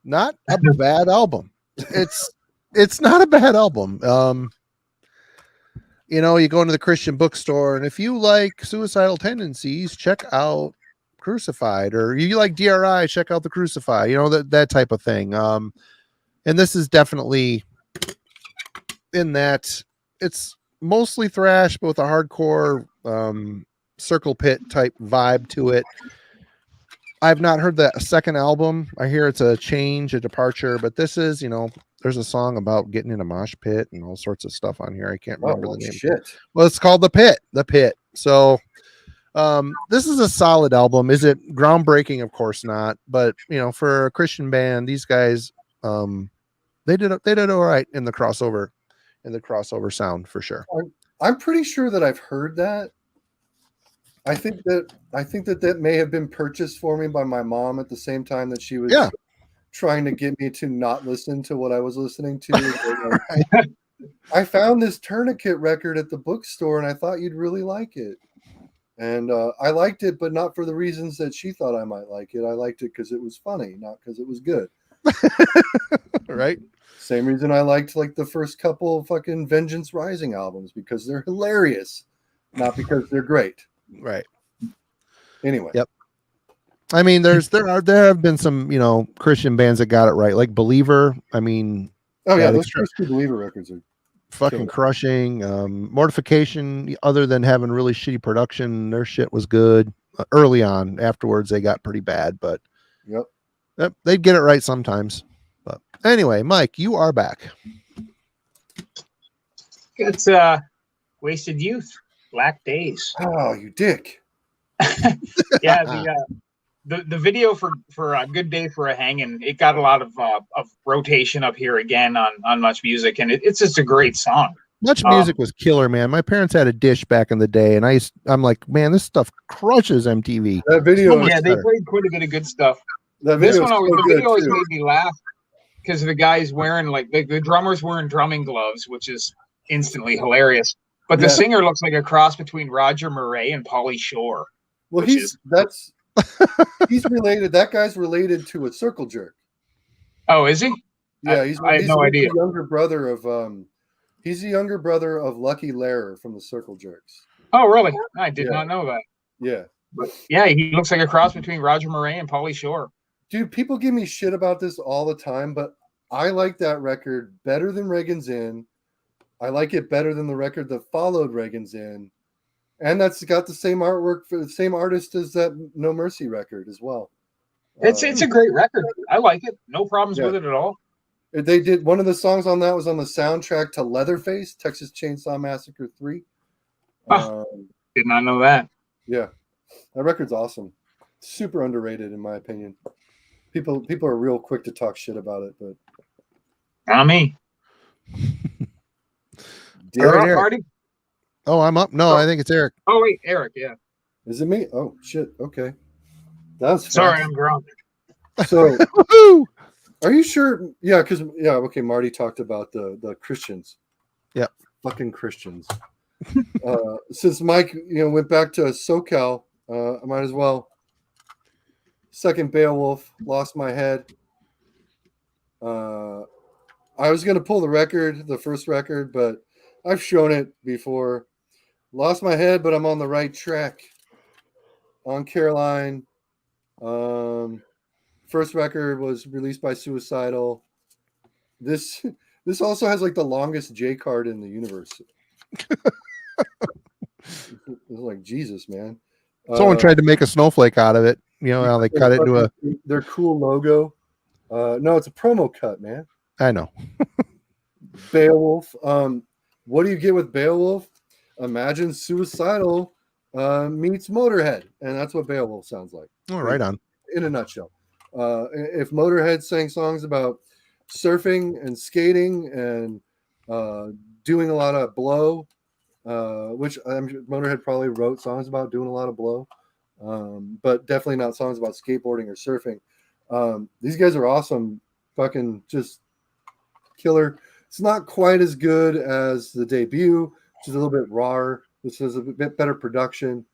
Not a bad album. It's not a bad album. You go into the Christian bookstore, and if you like suicidal tendencies, check out Crucified, or you like DRI, check out the Crucified, that type of thing. And this is definitely in that it's mostly thrash, but with a hardcore circle pit type vibe to it. I've not heard the second album. I hear it's a change, a departure, but this is, there's a song about getting in a mosh pit and all sorts of stuff on here. I can't remember the name. Shit. Well, it's called The Pit. So this is a solid album. Is it groundbreaking? Of course not. But for a Christian band, these guys, they did all right in the crossover sound for sure. I'm pretty sure that I've heard that. I think that may have been purchased for me by my mom at the same time that she was trying to get me to not listen to what I was listening to. I found this Tourniquet record at the bookstore, and I thought you'd really like it. And I liked it, but not for the reasons that she thought I might like it. I liked it because it was funny, not because it was good. Right? Same reason I liked like the first couple of fucking Vengeance Rising albums, because they're hilarious, not because they're great. Right. Anyway. Yep. I mean, there have been some, Christian bands that got it right, like Believer. I mean, those first 2 Believer records are fucking crushing. Mortification, other than having really shitty production, their shit was good. early on. Afterwards, they got pretty bad, but Yep. they'd get it right sometimes. But anyway, Mike, you are back. It's Wasted Youth, Black Days. Oh, you dick. Yeah, the video for a Good Day for a Hangin', it got a lot of rotation up here again on Much Music, and it's just a great song. Much Music was killer, man. My parents had a dish back in the day, and I'm like, man, this stuff crushes MTV. That video, Yeah, they played quite a bit of good stuff. that This video, one, is so the good, video always too. made me laugh because the guy's wearing the drummer's wearing drumming gloves, which is instantly hilarious. But the Yeah. singer looks like a cross between Roger Murray and Pauly Shore. Well, which he's related. That guy's related to a circle jerk. Oh, is he? Yeah, I had no idea. The younger brother of he's the younger brother of Lucky Lehrer from the Circle Jerks. Oh, really? I did Yeah. not know that. Yeah. But yeah, he looks like a cross between Roger Murray and Pauly Shore. Dude, people give me shit about this all the time, but I like that record better than Reagan's In. I like it better than the record that followed Reagan's In. And that's got the same artwork for the same artist as that No Mercy record as well. It's a great record. I like it. No problems Yeah. with it at all. They did one of the songs on that was on the soundtrack to Leatherface, Texas Chainsaw Massacre 3. Did not know that. Yeah, that record's awesome. Super underrated in my opinion. People are real quick to talk shit about it, but Not me. All right, You're up, Eric. Marty? Oh, I'm up. No, Oh. I think it's Eric. Oh, wait, Eric, yeah. Is it me? Oh shit. Okay. That's Sorry, I'm drunk. So Woohoo! are you sure? Yeah, because okay, Marty talked about the Christians. Yep. Fucking Christians. Since Mike, went back to SoCal, I might as well. Second Beowulf, Lost My Head. I was gonna pull the first record, but I've shown it before. Lost My Head, but I'm on the right track. On Caroline. First record was released by Suicidal. This also has like the longest J card in the universe. It's like Jesus, man. Someone tried to make a snowflake out of it. You know how they cut it into their cool logo. No, it's a promo cut, man. I know. Beowulf. What do you get with Beowulf? Imagine Suicidal meets Motorhead, and that's what Beowulf sounds like. Oh, right on. In a nutshell. If Motorhead sang songs about surfing and skating and doing a lot of blow, which I'm sure Motorhead probably wrote songs about doing a lot of blow, but definitely not songs about skateboarding or surfing. These guys are awesome. Fucking just killer. It's not quite as good as the debut, which is a little bit rawer. This is a bit better production.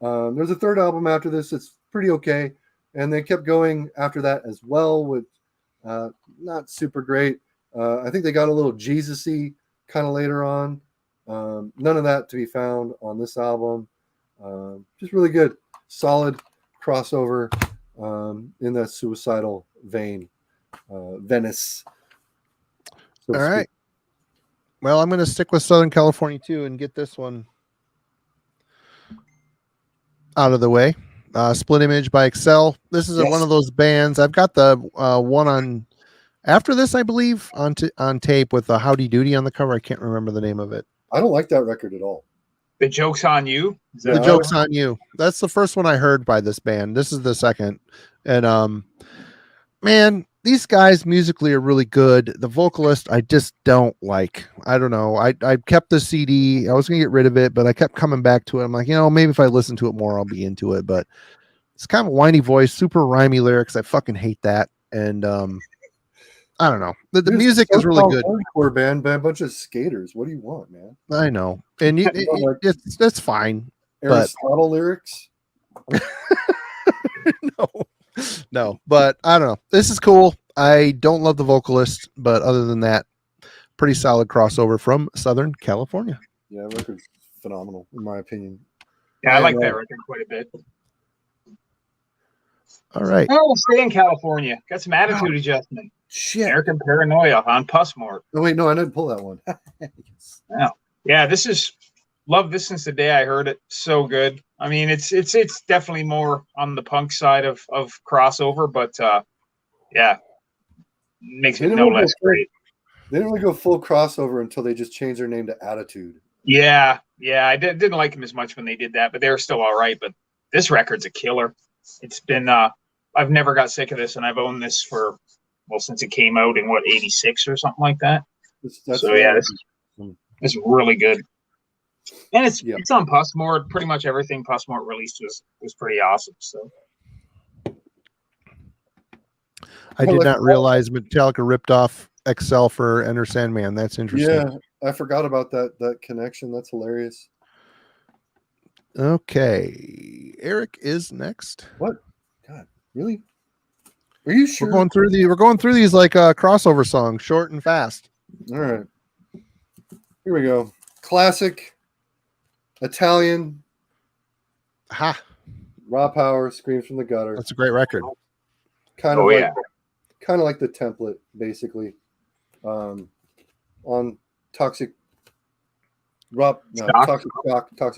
There's a third album after this. It's pretty okay. And they kept going after that as well with not super great. I think they got a little Jesus-y kind of later on. None of that to be found on this album. Just really good. Solid crossover in that Suicidal vein. Venice. So All right. Well, I'm going to stick with Southern California too and get this one out of the way. Split Image by Excel. This is one of those bands. I've got the one on after this, I believe, on tape with the Howdy Doody on the cover. I can't remember the name of it. I don't like that record at all. The Joke's on You. The Joke's on You. That's the first one I heard by this band. This is the second. And man, these guys musically are really good. The vocalist I just don't like. I don't know. I kept the CD. I was gonna get rid of it, but I kept coming back to it. I'm like, maybe if I listen to it more, I'll be into it. But it's kind of a whiny voice, super rhymey lyrics. I fucking hate that. And I don't know. The music is really good. Hardcore band by a bunch of skaters. What do you want, man? I know. And that's fine. Aristotle lyrics. No, but I don't know. This is cool. I don't love the vocalist, but other than that, pretty solid crossover from Southern California. Yeah, record's phenomenal in my opinion. Yeah, I like that record quite a bit. All right. Oh, we'll stay in California. Got some attitude adjustment. Shit. American Paranoia on Pussmort. Oh wait, no, I didn't pull that one. Yeah, this is love this since the day I heard it. So good. I mean, it's definitely more on the punk side of crossover, but yeah, makes it no less great. They didn't really go full crossover until they just changed their name to Attitude. Yeah, I didn't like them as much when they did that, but they were still all right. But this record's a killer. It's been I've never got sick of this, and I've owned this for since it came out in 86 or something like that. So yeah, this is really good. And it's on Pussmore. Pretty much everything Pussmore released was pretty awesome. So I did not realize Metallica ripped off XL for Enter Sandman. That's interesting. Yeah, I forgot about that connection. That's hilarious. Okay, Eric is next. What? God, really? Are you sure? We're going through these like crossover songs, short and fast. All right. Here we go. Classic Italian. Ha. Raw Power, Screams from the Gutter. That's a great record. Kind of like the template, basically. On Toxic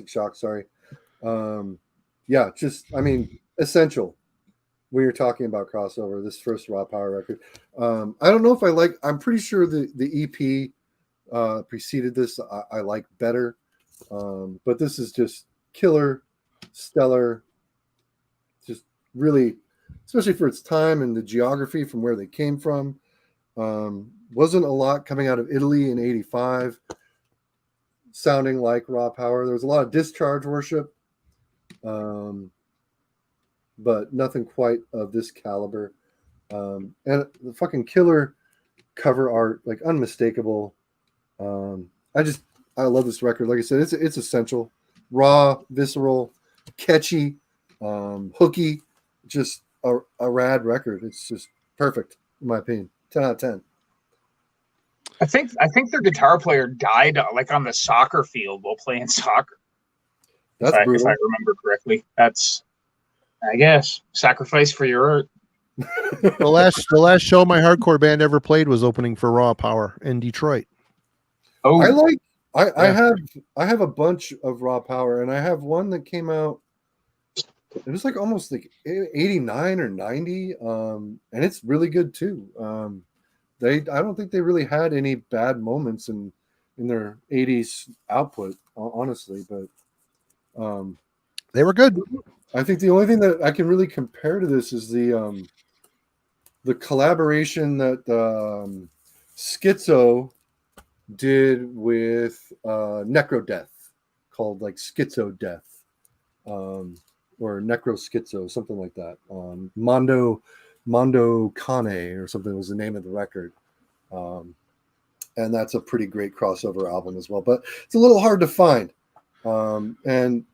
Shock, sorry. Yeah, just essential when you're talking about crossover, this first Raw Power record. I don't know if I'm pretty sure the EP preceded this I like better. But this is just killer, stellar, just really, especially for its time and the geography from where they came from. Wasn't a lot coming out of Italy in 85 sounding like Raw Power. There was a lot of Discharge worship, but nothing quite of this caliber. And the fucking killer cover art, like unmistakable. I love this record. Like I said, it's essential, raw, visceral, catchy, hooky, just a rad record. It's just perfect in my opinion. 10 out of 10. I think their guitar player died like on the soccer field while playing soccer. That's brutal. If I remember correctly. That's, I guess, sacrifice for your art. The last show my hardcore band ever played was opening for Raw Power in Detroit. Oh, I have a bunch of Raw Power, and I have one that came out. It was like almost like 89 or 90, and it's really good too. I don't think they really had any bad moments in their 80s output, honestly, but they were good. I think the only thing that I can really compare to this is the collaboration that Schizo did with Necrodeath, called like Schizo Death, or Necro Schizo, something like that. Mondo Cane or something was the name of the record. And that's a pretty great crossover album as well, but it's a little hard to find. And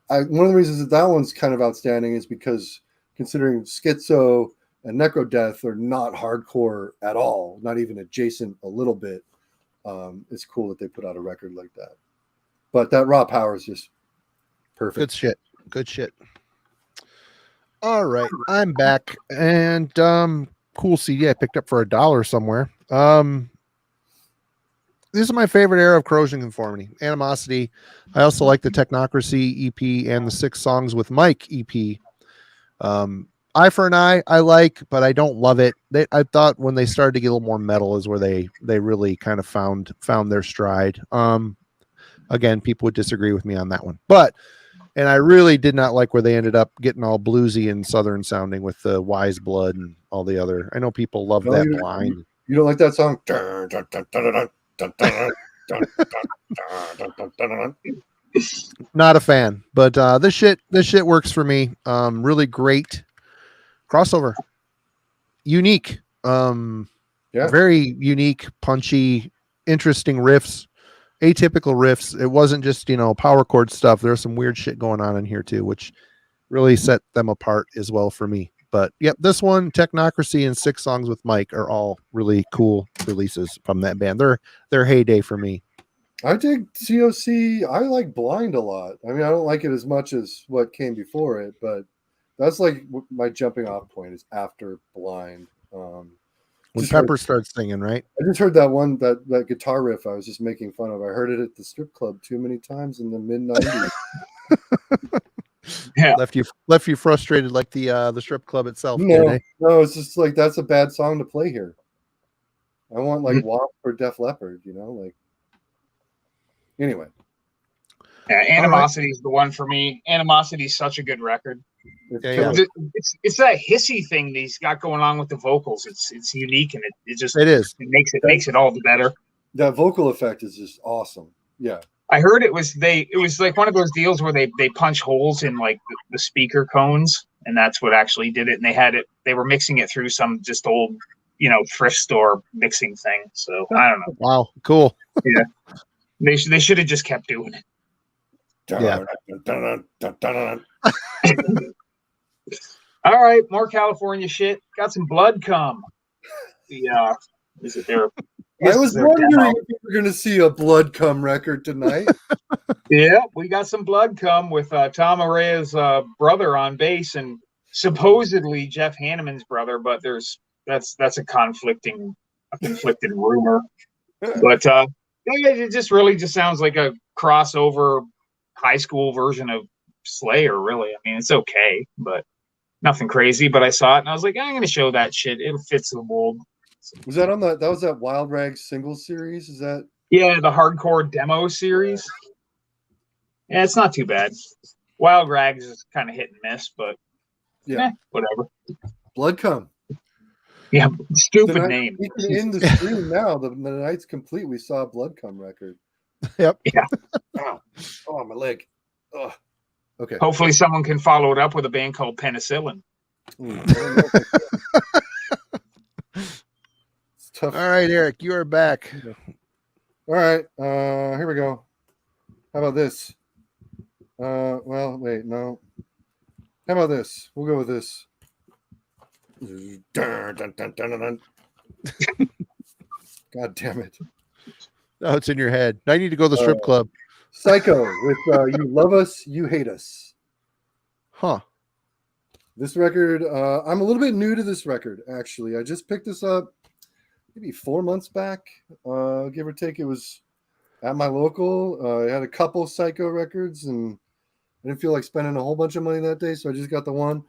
one of the reasons that one's kind of outstanding is because considering Schizo and Necrodeath are not hardcore at all, not even adjacent a little bit. It's cool that they put out a record like that. But that Raw Power is just perfect. Good shit. All right, I'm back, and cool CD I picked up for $1 somewhere. This is my favorite era of Corrosion Conformity, Animosity. I also like the Technocracy EP and the 6 Songs with Mike EP. Eye for an Eye, I like, but I don't love it. I thought when they started to get a little more metal is where they really kind of found their stride. Again, people would disagree with me on that one, and I really did not like where they ended up getting all bluesy and southern sounding with the Wise Blood and all the other. I know people love that Blind. You don't like that song? Not a fan, but this shit works for me. Really great crossover, unique, very unique, punchy, interesting riffs, atypical riffs. It wasn't just power chord stuff. There's some weird shit going on in here too, which really set them apart as well for me. But yep, this one, Technocracy and 6 Songs with Mike are all really cool releases from that band. They're heyday for me. I dig COC. I like Blind a lot. I mean, I don't like it as much as what came before it, but that's like my jumping off point is after Blind. When Pepper starts singing, right? I just heard that guitar riff I was just making fun of. I heard it at the strip club too many times in the mid-90s. Yeah. left you frustrated like the strip club itself. No, it's just like that's a bad song to play here. I want like WAP or Def Leppard, like. Anyway. Yeah, Animosity is the one for me. Animosity is such a good record. It's that hissy thing that he's got going on with the vocals. It's unique and it makes it all the better. That vocal effect is just awesome. Yeah. I heard it was like one of those deals where they punch holes in like the speaker cones, and that's what actually did it. And they were mixing it through some just old, thrift store mixing thing. So I don't know. Wow, cool. Yeah. They should have just kept doing it. Yeah. All right, more California shit. Got some Blood Cum. Is it there? I was wondering if we were going to see a Blood Cum record tonight. Yeah, we got some Blood Cum with Tom Araya's brother on bass and supposedly Jeff Hanneman's brother, but that's a conflicted rumor. But it just sounds like a crossover high school version of Slayer, really. I mean, it's okay, but nothing crazy. But I saw it and I was like, I'm going to show that shit. It fits the mold. Was that that was that Wild Rags single series? Is that? Yeah, the hardcore demo series. Yeah, it's not too bad. Wild Rags is kind of hit and miss, but whatever. Blood Cum. Yeah, stupid name. In the stream now, the night's complete. We saw a Blood Cum record. Yep. Yeah. Oh, my leg. Oh. Okay. Hopefully, someone can follow it up with a band called Penicillin. It's tough. All right, Eric, you are back. All right. Here we go. How about this? Well, wait, no. How about this? We'll go with this. Dun, dun, dun, dun, dun. God damn it. Oh, it's in your head. I need to go to the strip club. Psycho with You Love Us, You Hate Us. Huh. This record, I'm a little bit new to this record, actually. I just picked this up maybe 4 months back, give or take. It was at my local. I had a couple Psycho records, and I didn't feel like spending a whole bunch of money that day, so I just got the one.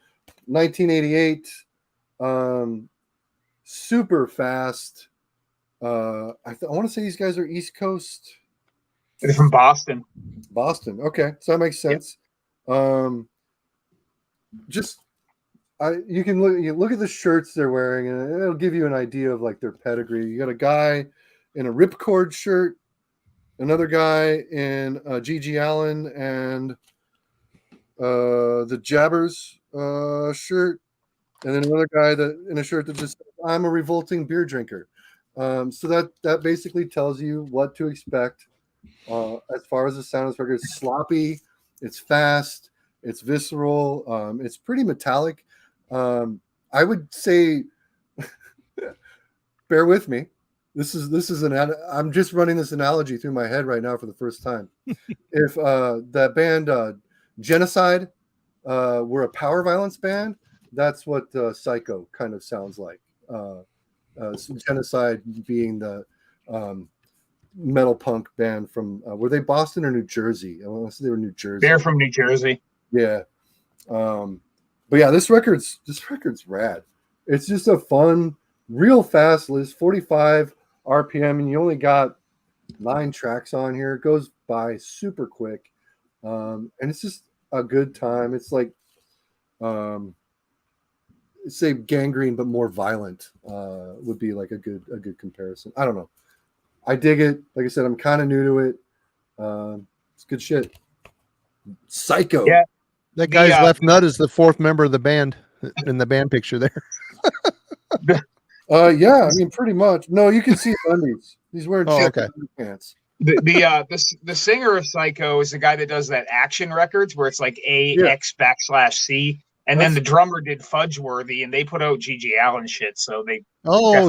1988. Super fast. I want to say these guys are East Coast. They're from Boston. Boston. Okay, so that makes sense. Yeah. You can look at the shirts they're wearing, and it'll give you an idea of like their pedigree. You got a guy in a Ripcord shirt, another guy in a G.G. Allen and the Jabbers shirt, and then another guy in a shirt that just says, "I'm a revolting beer drinker." So that basically tells you what to expect as far as the sound of this record. It's sloppy, it's fast, it's visceral, it's pretty metallic. I would say, bear with me. This is I'm just running this analogy through my head right now for the first time. If that band Genocide were a power violence band, that's what Psycho kind of sounds like. Genocide being the metal punk band from were they Boston or New Jersey? I want to say they were New Jersey. They're from New Jersey. Yeah. But yeah, this record's rad. It's just a fun, real fast list, 45 RPM, and you only got 9 tracks on here. It goes by super quick. And it's just a good time. It's like say Gangrene, but more violent would be like a good comparison. I don't know. I dig it. Like I said, I'm kind of new to it. It's good shit. Psycho. Yeah. That guy's left nut is the 4th member of the band in the band picture there. Yeah, I mean, pretty much. No, you can see undies. He's wearing pants. The singer of Psycho is the guy that does that Action Records where it's like AX/C. And then the drummer did Fudgeworthy, and they put out G.G. Allen shit. So they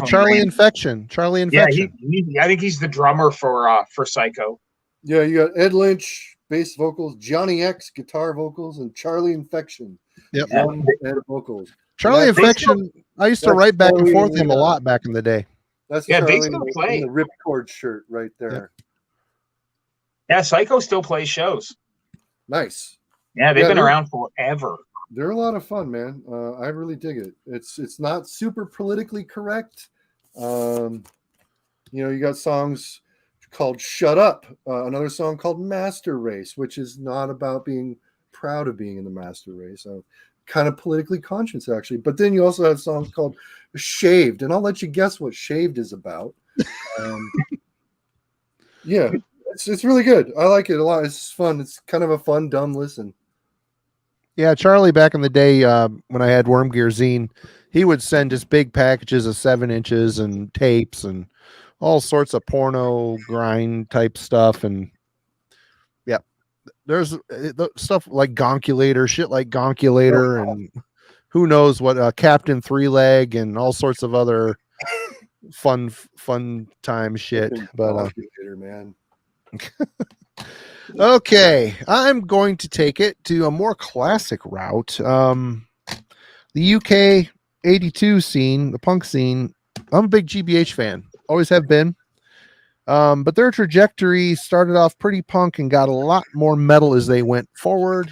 Charlie Infection. Yeah, I think he's the drummer for Psycho. Yeah, you got Ed Lynch bass vocals, Johnny X guitar vocals, and Charlie Infection. Yep. Vocals. Charlie Infection. I used to write back and forth him a lot back in the day. That's they Charlie still play in the Ripcord shirt right there. Yeah, Psycho still plays shows. Nice. Yeah, they've Yeah, been they're- around forever. They're a lot of fun, man. I really dig it. It's not super politically correct. You know, you got songs called "Shut Up," another song called "Master Race," which is not about being proud of being in the master race. Kind of politically conscious, actually. But then you also have songs called "Shaved," and I'll let you guess what "Shaved" is about. Yeah, it's really good. I like it a lot. It's fun. It's kind of a fun, dumb listen. Yeah, Charlie, back in the day, when I had Worm Gear Zine, he would send just big packages of 7 inches and tapes and all sorts of porno grind type stuff. And yeah, there's the stuff like Gonkulator, shit like Gonkulator, and who knows what, Captain Three Leg and all sorts of other fun time shit. But Later, man. okay, I'm going to take it to a more classic route. The UK 82 scene, the punk scene, I'm a big GBH fan, always have been. But their trajectory started off pretty punk and got a lot more metal as they went forward.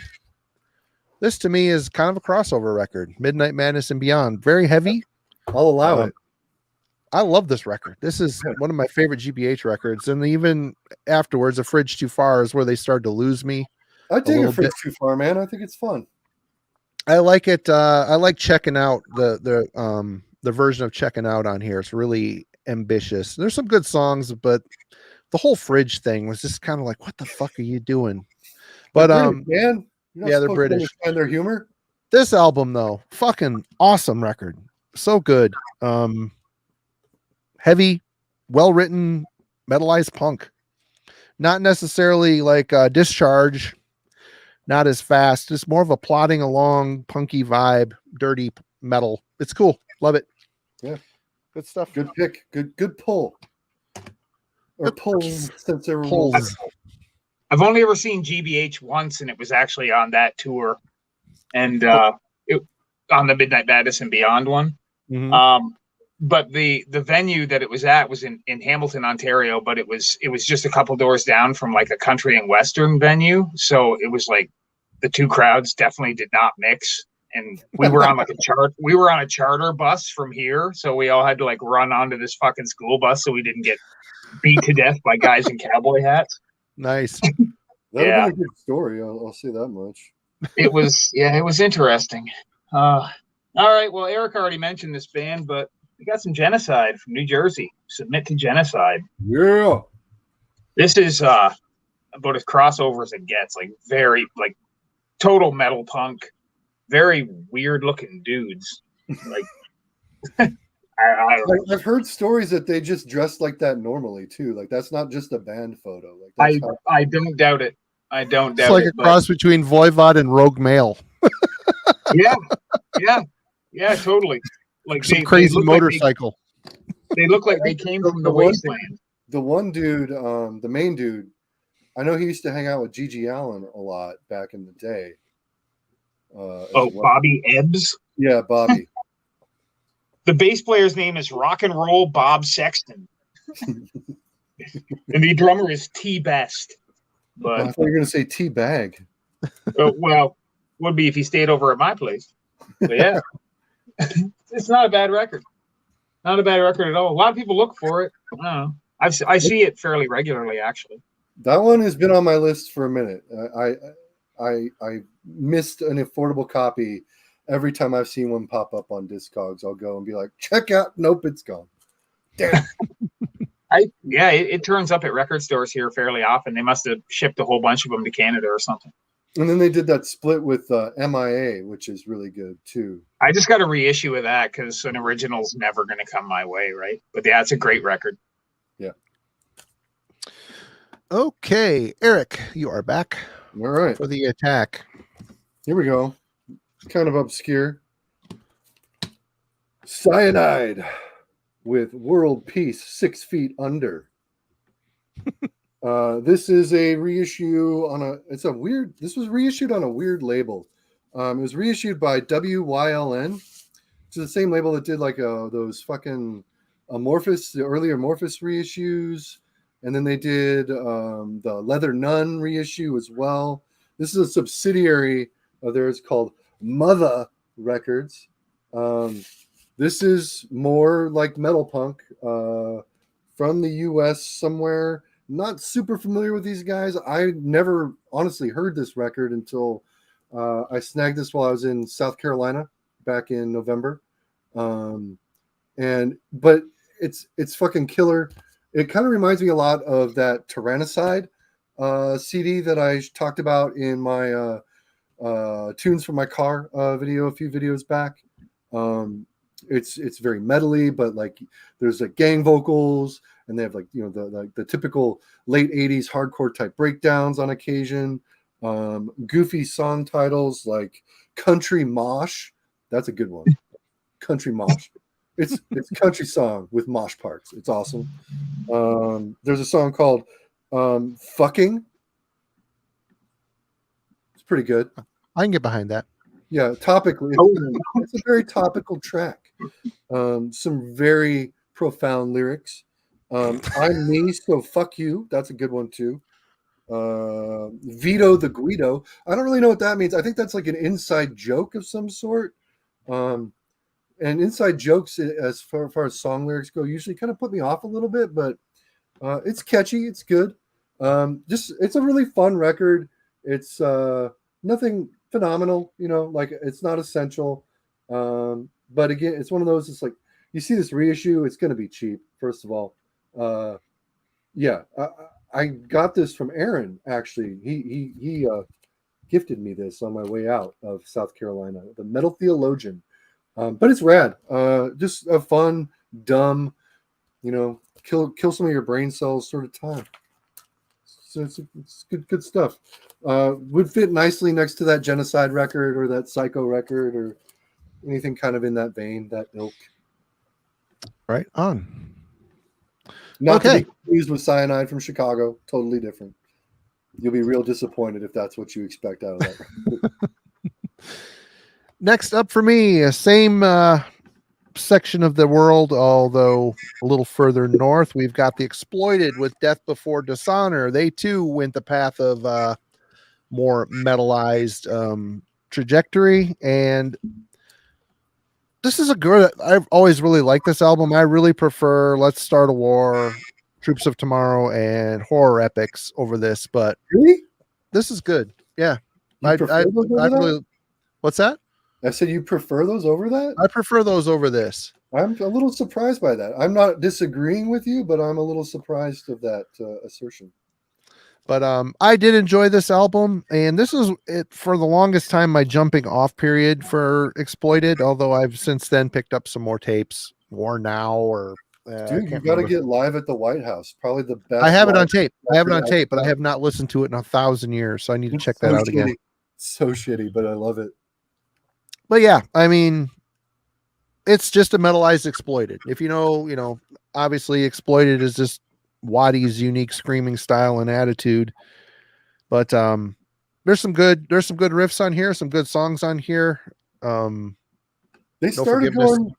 This to me is kind of a crossover record, Midnight Madness and Beyond. Very heavy. I'll allow it. I love this record. This is one of my favorite GBH records. And even afterwards, A Fridge Too Far is where they started to lose me. I dig little it. Fridge bit. Too Far, man. I think it's fun. I like it. I like checking out the version of Checking Out on here. It's really ambitious. There's some good songs, but the whole Fridge thing was just kind of like, what the fuck are you doing? But British, man. You're not yeah, they're supposed to British. understand their humor. This album though, fucking awesome record. So good. Heavy, well written, metalized punk. Not necessarily like Discharge, not as fast, just more of a plodding along, punky vibe, dirty metal. It's cool. Love it. Yeah. Good stuff. Good pick. Good pull. Or Good pulls since they were pulls. I've only ever seen GBH once, and it was actually on that tour, and on the Midnight Madness and Beyond one. Mhm. But the venue that it was at was in Hamilton, Ontario, but it was just a couple doors down from like a country and western venue. So it was like the two crowds definitely did not mix. And we were on a charter bus from here. So we all had to like run onto this fucking school bus so we didn't get beat to death by guys in cowboy hats. Nice. That'd have been a good story. I'll say that much. It was interesting. All right. Well, Eric already mentioned this band, but we got some Genocide from New Jersey. Submit to Genocide. Yeah. This is about as crossover as it gets. Like very like total metal punk. Very weird looking dudes. Like I don't know. I've heard stories that they just dress like that normally too. Like that's not just a band photo. Like that's I don't doubt it. I don't doubt It's like it. a cross between Voivod and Rogue Male. Yeah, totally. Like Some crazy look motorcycle. they look like they came from the wasteland. The one dude, the main dude, I know he used to hang out with Gigi Allen a lot back in the day. Bobby Ebbs. Yeah, Bobby. The bass player's name is Rock and Roll Bob Sexton. And the drummer is T Best. But I thought you were going to say T-Bag. well, would be if he stayed over at my place. But yeah, it's not a bad record. Not a bad record at all. A lot of people look for it. I don't know. I see it fairly regularly, actually. That one has been on my list for a minute. I missed an affordable copy. Every time I've seen one pop up on Discogs, I'll go and be like, check out. Nope, it's gone. Damn. It turns up at record stores here fairly often. They must have shipped a whole bunch of them to Canada or something. And then they did that split with MIA, which is really good too. I just got a reissue of that because an original's never going to come my way, right? But yeah, it's a great record. Yeah. Okay, Eric, you are back. All right. For the attack. Here we go. Kind of obscure. Cyanide with World Peace 6 Feet Under. This is a reissue on this was reissued on a weird label. It was reissued by WYLN, which is the same label that did like those fucking Amorphous, the earlier Amorphous reissues. And then they did the Leather Nun reissue as well. This is a subsidiary of theirs called Mother Records. This is more like metal punk from the U.S. somewhere. Not super familiar with these guys. I never honestly heard this record until I snagged this while I was in South Carolina back in November. But it's fucking killer. It kind of reminds me a lot of that Tyrannicide CD that I talked about in my Tunes from My Car video a few videos back. It's very metally, but like there's like gang vocals, and they have like, you know, the typical late 80s hardcore type breakdowns on occasion. Goofy song titles like Country Mosh. That's a good one. Country Mosh. It's country song with mosh parts. It's awesome. There's a song called Fucking. It's pretty good. I can get behind that. Yeah, topically, it's a very topical track. Some very profound lyrics. I'm me, so fuck you. That's a good one too. Vito the Guido. I don't really know what that means. I think that's like an inside joke of some sort. And inside jokes, as far as song lyrics go, usually kind of put me off a little bit, but it's catchy. It's good. It's a really fun record. It's nothing phenomenal, you know, like it's not essential. But again, it's one of those, it's like, you see this reissue, it's going to be cheap, first of all. I got this from Aaron, actually. He gifted me this on my way out of South Carolina, the Metal Theologian. But it's rad. Just a fun, dumb, you know, kill some of your brain cells sort of time. So it's good stuff. Would fit nicely next to that Genocide record or that Psycho record or anything kind of in that vein, that ilk. Right on. Not to be confused with Cyanide from Chicago. Totally different. You'll be real disappointed if that's what you expect out of that. Next up for me, same section of the world, although a little further north, we've got the Exploited with Death Before Dishonor. They too went the path of more metallized trajectory, and this is a good. I've always really liked this album. I really prefer Let's Start a War, Troops of Tomorrow, and Horror Epics over this, but really, this is good. Yeah, I really. What's that? I said you prefer those over that? I prefer those over this. I'm a little surprised by that. I'm not disagreeing with you, but I'm a little surprised of that assertion. But I did enjoy this album, and this is it for the longest time my jumping off period for Exploited, although I've since then picked up some more tapes, War Now or dude, you got to get Live at the White House. Probably the best. I have it on tape. But I have not listened to it in 1,000 years, so I need to check that out again. So shitty, but I love it. But yeah, I mean, it's just a metallized Exploited. If you know, obviously Exploited is just Waddy's unique screaming style and attitude. But there's some good riffs on here, some good songs on here. They started going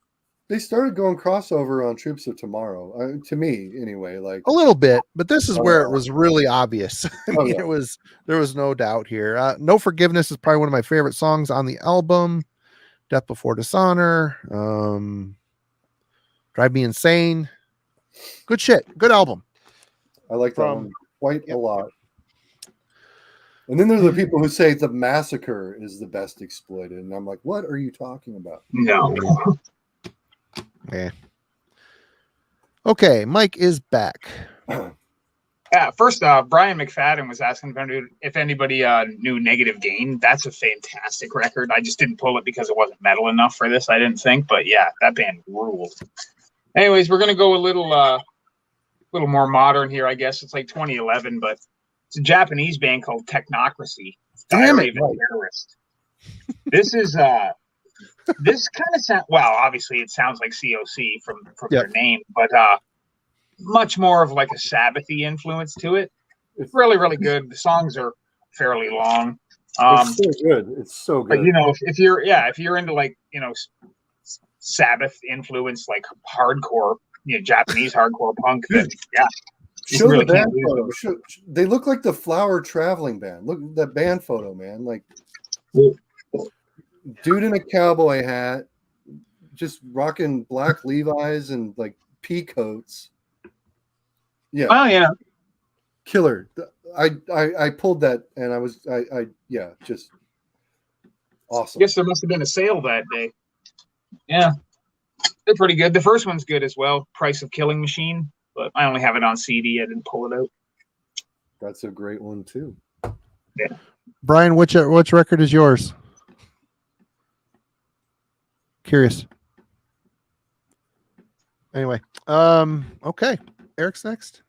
crossover on Troops of Tomorrow. To me, anyway, like a little bit, but this is where it was really obvious. I mean, yeah. there was no doubt here. No Forgiveness is probably one of my favorite songs on the album. Death Before Dishonor, Drive Me Insane. Good shit. Good album. I like that one quite a lot. And then there's the people who say The Massacre is the best Exploited, and I'm like, what are you talking about? No. Yeah. Okay, Mike is back. Yeah, first, Brian McFadden was asking if anybody knew Negative Gain. That's a fantastic record. I just didn't pull it because it wasn't metal enough for this, I didn't think. But yeah, that band ruled. Anyways, we're going to go a little more modern here, I guess. It's like 2011, but it's a Japanese band called Technocracy. Damn it. Terrorist. This is this kind of sound, well, obviously it sounds like COC from their name, but much more of like a Sabbathy influence to it. It's really, really good. The songs are fairly long. It's so good. It's so good. But you know, if you're into like, you know, Sabbath influence, like hardcore, you know, Japanese hardcore punk, then yeah, Show really the band can't lose photo. They look like the Flower traveling band. Look at that band photo, man. Like dude in a cowboy hat, just rocking black Levi's and like pea coats. Yeah. Oh yeah. Killer. I pulled that and I just awesome. Guess there must have been a sale that day. Yeah. They're pretty good. The first one's good as well. Price of Killing Machine, but I only have it on CD. I didn't pull it out. That's a great one too. Yeah. Brian, which record is yours? Curious. Anyway, okay. Eric's next.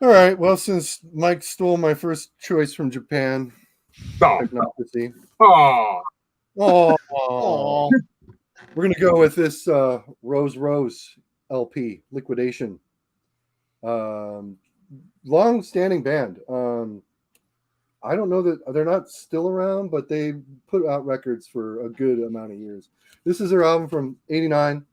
All right. Well, since Mike stole my first choice from Japan, Technocracy. Oh. Oh. We're gonna go with this Rose LP, Liquidation. Long-standing band. I don't know that they're not still around, but they put out records for a good amount of years. This is their album from '89.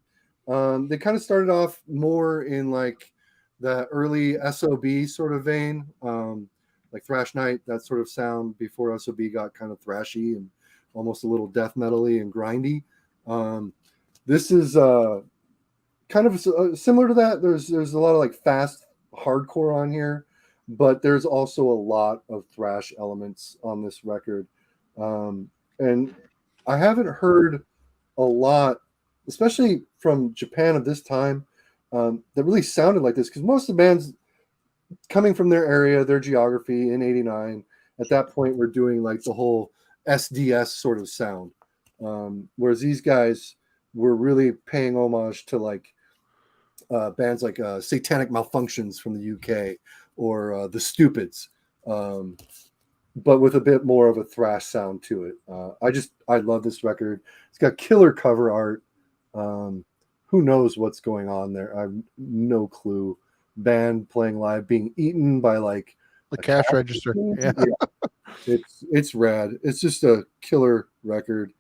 They kind of started off more in like the early SOB sort of vein, like Thrash Night, that sort of sound before SOB got kind of thrashy and almost a little death metal-y and grindy. This is kind of similar to that. There's a lot of like fast hardcore on here, but there's also a lot of thrash elements on this record. And I haven't heard a lot, especially from Japan at this time, that really sounded like this, because most of the bands coming from their area, their geography in '89, at that point were doing like the whole SDS sort of sound. Whereas these guys were really paying homage to like bands like Satanic Malfunctions from the UK or The Stupids, but with a bit more of a thrash sound to it. I love this record. It's got killer cover art. Who knows what's going on there? I have no clue. Band playing live, being eaten by like the cash register. Yeah. It's rad. It's just a killer record.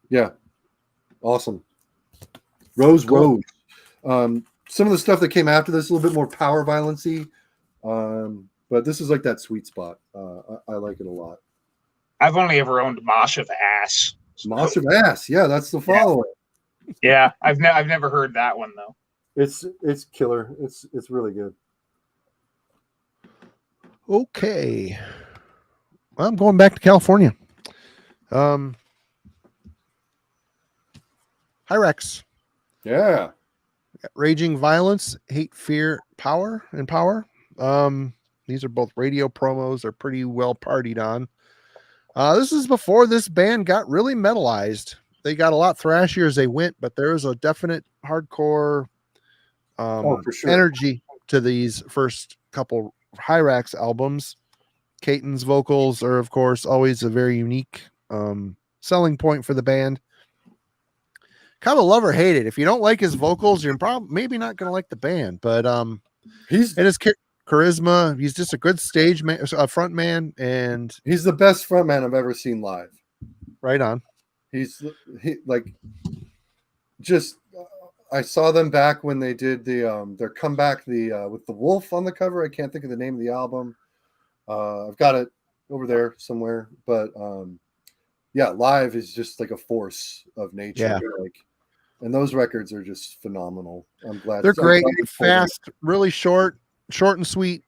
Yeah, awesome. Rose. Some of the stuff that came after this, a little bit more power violency, but this is like that sweet spot. I like it a lot. I've only ever owned Mosh of Ass. Mosh of Ass, yeah, that's the follow-up. Yeah, I've never heard that one though. It's killer. It's really good. Okay, well, I'm going back to California. Hyrax. Yeah. Raging Violence, Hate, Fear, Power. These are both radio promos. They're pretty well partied on. This is before this band got really metalized. They got a lot thrashier as they went, but there was a definite hardcore for sure. energy to these first couple Hyrax albums. Caton's vocals are, of course, always a very unique selling point for the band. Kind of love or hate it. If you don't like his vocals, you're maybe not going to like the band. But he's and his charisma. He's just a good stage front man, and he's the best front man I've ever seen live. Right on. I saw them back when they did their comeback with the wolf on the cover. I can't think of the name of the album. I've got it over there somewhere, but yeah, live is just like a force of nature. Yeah. And those records are just phenomenal. I'm glad they're great, fast, really short and sweet,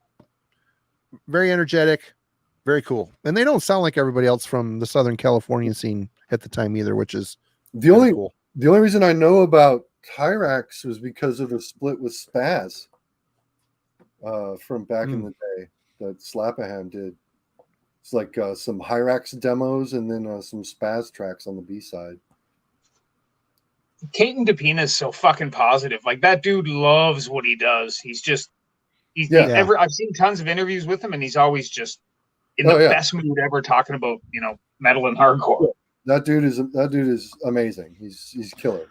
very energetic, very cool. And they don't sound like everybody else from the Southern California scene at the time either, which is the only cool. The only reason I know about Hyrax was because of the split with Spaz from back in the day that Slapahan did. It's like some Hyrax demos and then some Spaz tracks on the B-side. Caton DePina is so fucking positive. Like, that dude loves what he does. I've seen tons of interviews with him, and he's always just in the best mood ever, talking about, metal and hardcore. That dude is amazing. He's killer.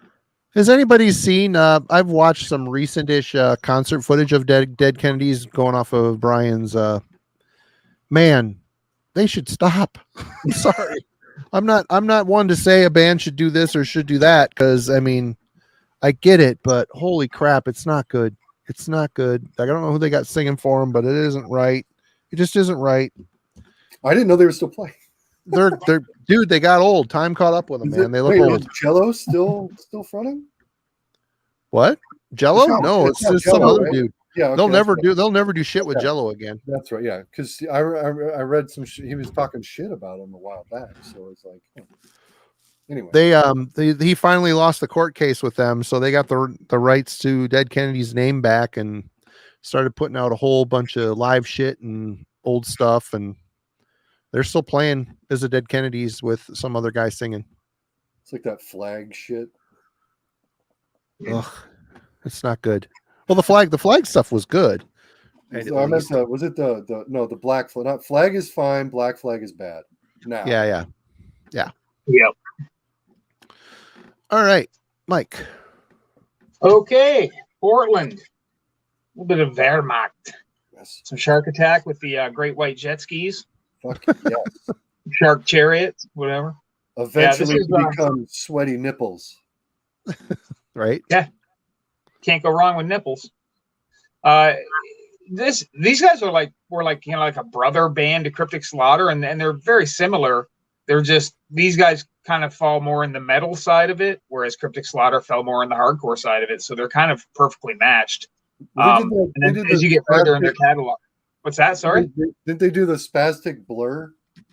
Has anybody seen? I've watched some recent-ish concert footage of Dead Kennedys going off of Brian's. Man, they should stop. I'm sorry. I'm not one to say a band should do this or should do that, because I mean, I get it, but holy crap, it's not good. It's not good. Like, I don't know who they got singing for them, but it isn't right. It just isn't right. I didn't know they were still playing. They're dude. They got old. Time caught up with them, man. They look old. Is Jello still fronting? What? Jello? It's No, not it's just Jell-O, some other right? dude. Yeah, okay, They'll never do shit with Okay. Jello again. That's right. Yeah, because I read some. He was talking shit about him a while back. So it's like, anyway. He finally lost the court case with them, so they got the rights to Dead Kennedy's name back and started putting out a whole bunch of live shit and old stuff, and they're still playing as a Dead Kennedys with some other guy singing. It's like that flag shit. Ugh, it's not good. Well, the flag stuff was good. So I meant was it the black flag? Not flag is fine. Black flag is bad. Now. Yeah. Yep. All right, Mike. Okay, Portland. A little bit of Wehrmacht. Yes. Some shark attack with the great white jet skis. Fuck yes. Shark chariots, whatever. Eventually become sweaty nipples. Right? Yeah. Can't go wrong with nipples. These guys were like a brother band to Cryptic Slaughter, and they're very similar. They're just, these guys kind of fall more in the metal side of it, whereas Cryptic Slaughter fell more in the hardcore side of it. So they're kind of perfectly matched. And then as you get further in their catalog, what's that? Sorry, did they do the Spastic Blur?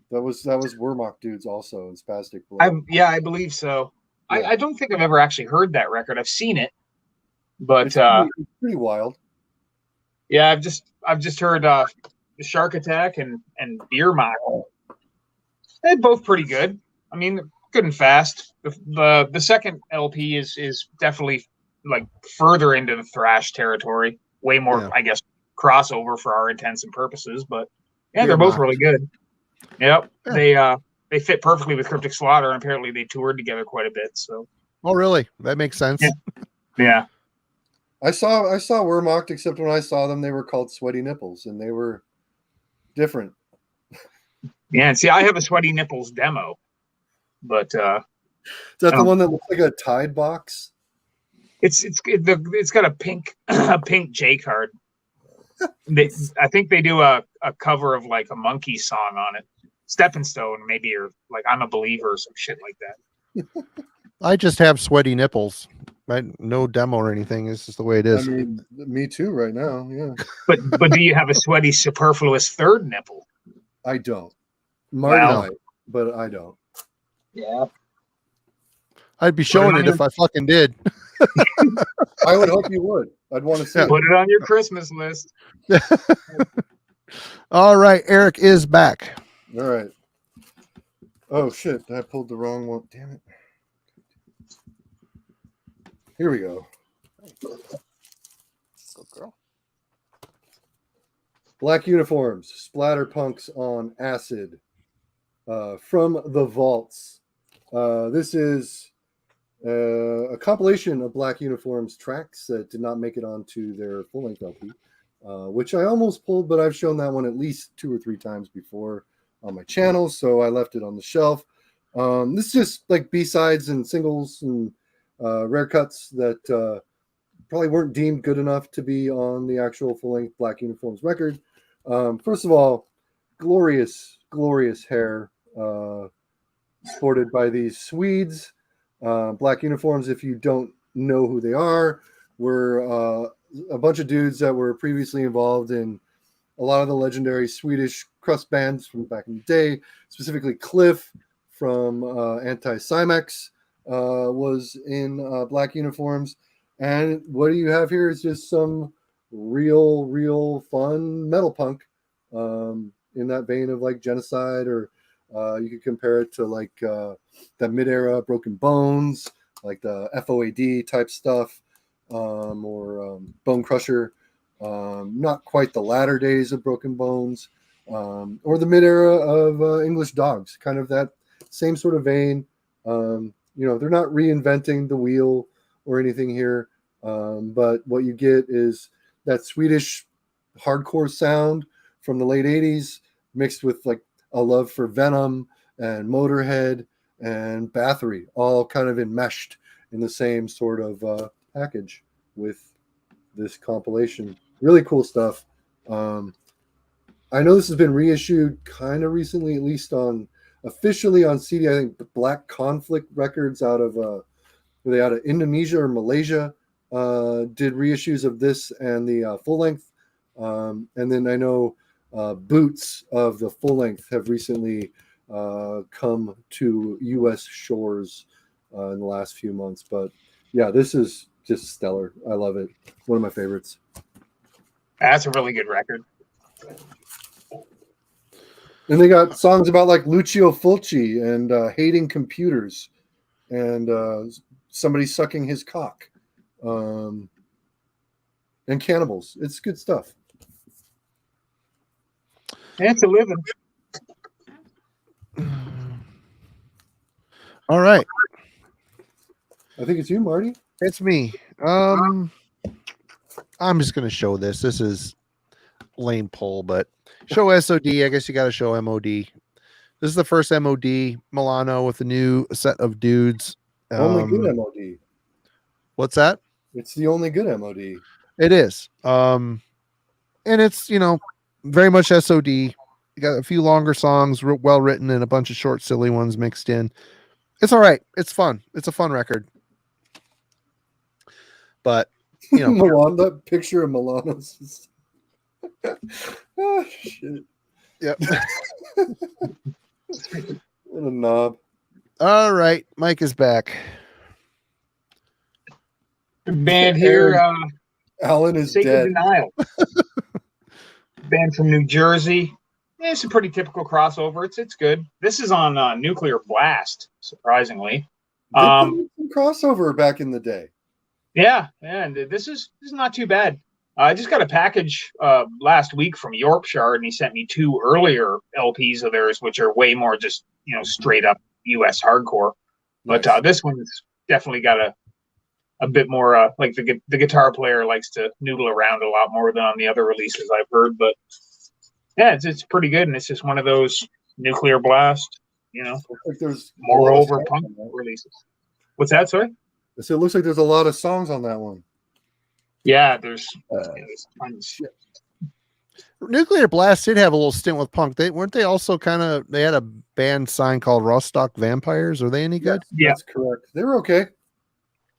That was Wehrmacht dudes also in Spastic Blur. I believe so. Yeah. I don't think I've ever actually heard that record. I've seen it, but it's pretty wild. Yeah, I've just heard the Shark Attack and Wehrmacht. They're both pretty good. I mean, good and fast. The second LP is definitely like further into the thrash territory. Way more, I guess, crossover for our intents and purposes. But yeah, they're both really good. Yep, yeah. They fit perfectly with Cryptic Slaughter, and apparently they toured together quite a bit. So. Oh, really? That makes sense. Yeah. I saw Wehrmacht, except when I saw them, they were called Sweaty Nipples, and they were different. Yeah, and see, I have a Sweaty Nipples demo, but is that the one that looks like a Tide box? It's got a pink J card. I think they do a cover of like a Monkey song on it, Stepping Stone maybe, or like I'm a Believer or some shit like that. I just have Sweaty Nipples. Right? No demo or anything. It's just the way it is. I mean, me too right now. Yeah. But do you have a sweaty superfluous third nipple? I don't. Marty might, but I don't. Yeah. I'd be showing it if I fucking did. I would hope you would. I'd want to see it. Put it on your Christmas list. All right. Eric is back. All right. Oh, shit. I pulled the wrong one. Damn it. Here we go. Go, girl. Black Uniforms, Splatter Punks on Acid, from the Vaults. This is a compilation of Black Uniforms tracks that did not make it onto their full-length LP, which I almost pulled, but I've shown that one at least 2 or 3 times before on my channel, so I left it on the shelf. This is just like B-sides and singles and rare cuts that probably weren't deemed good enough to be on the actual full-length Black Uniforms record. First of all, glorious hair sported by these Swedes. Black Uniforms, if you don't know who they are, were a bunch of dudes that were previously involved in a lot of the legendary Swedish crust bands from back in the day, specifically Cliff from Anti-Cymex. Was in Black Uniforms, and what you have here is just some real fun metal punk in that vein of like Genocide, or you could compare it to like that mid-era Broken Bones, like the FOAD type stuff, or Bone Crusher, not quite the latter days of Broken Bones, or the mid-era of English Dogs, kind of that same sort of vein. They're not reinventing the wheel or anything here, but what you get is that Swedish hardcore sound from the late 80s mixed with like a love for Venom and Motorhead and Bathory, all kind of enmeshed in the same sort of package with this compilation. Really cool stuff. I know this has been reissued kind of recently, at least officially on CD. I think the Black Conflict Records out of Indonesia or Malaysia did reissues of this and the full length. And then I know Boots of the full length have recently come to U.S. shores in the last few months. But yeah, this is just stellar. I love it. One of my favorites. That's a really good record. And they got songs about like Lucio Fulci and hating computers and somebody sucking his cock and cannibals. It's good stuff. It's a living. All right. I think it's you, Marty. It's me. I'm just going to show this. This is lame pull, but show SOD. I guess you got to show MOD. This is the first MOD Milano with a new set of dudes. Only good MOD. What's that? It's the only good MOD. It is. And it's, very much SOD. You got a few longer songs, well written, and a bunch of short, silly ones mixed in. It's all right. It's fun. It's a fun record. But, Milano, that picture of Milano's. Oh, shit. Yep. What a knob. All right. Mike is back. Band here. Alan is Sacred dead. Denial. Band from New Jersey. Yeah, it's a pretty typical crossover. It's good. This is on Nuclear Blast, surprisingly. They put some crossover back in the day. Yeah, and this is not too bad. I just got a package last week from Yorkshire, and he sent me 2 earlier LPs of theirs, which are way more just straight up US hardcore. But Nice. this one's definitely got a bit more like the guitar player likes to noodle around a lot more than on the other releases I've heard. But yeah, it's pretty good, and it's just one of those Nuclear Blast, Looks like there's more a lot of over songs punk on that. releases. What's that? Sorry. So it looks like there's a lot of songs on that one. Yeah, there's tons. Nuclear Blast did have a little stint with punk. Weren't they also they had a band sign called Rostock Vampires? Are they any good? Yeah. That's correct. They were okay.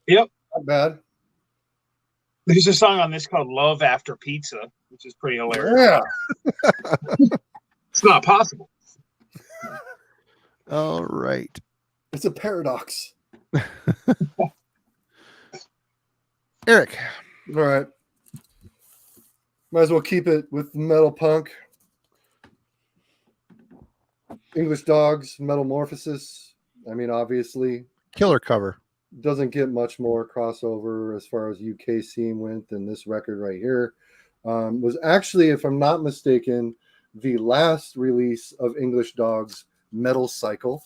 Yep. Not bad. There's a song on this called Love After Pizza, which is pretty hilarious. Yeah. It's not possible. All right. It's a paradox. Eric. All right. Might as well keep it with metal punk. English Dogs, Metamorphosis. I mean, obviously, Killer cover. doesn't get much more crossover as far as UK scene went than this record right here. Was actually, if I'm not mistaken, the last release of English Dogs, Metal Cycle.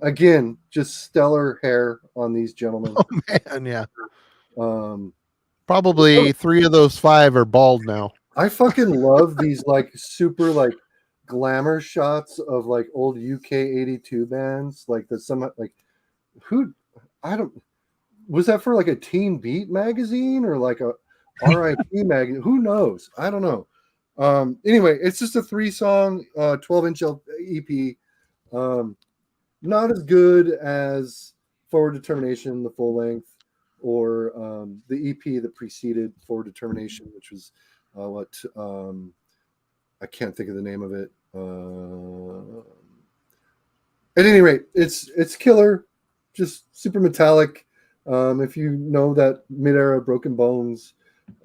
Again, just stellar hair on these gentlemen. Oh, man. Yeah. Um, Probably 3 of those 5 are bald now. I fucking love these like super like glamour shots of like old UK 82 bands. Like the some like who was that for like a Teen Beat magazine or like a RIP magazine? Who knows? I don't know. Anyway, it's just a 3-song 12-inch EP. Not as good as Forward Determination, the full length, or the EP that preceded Forward Determination, which was I can't think of the name of it. At any rate, it's killer, just super metallic. If you know that mid-era Broken Bones,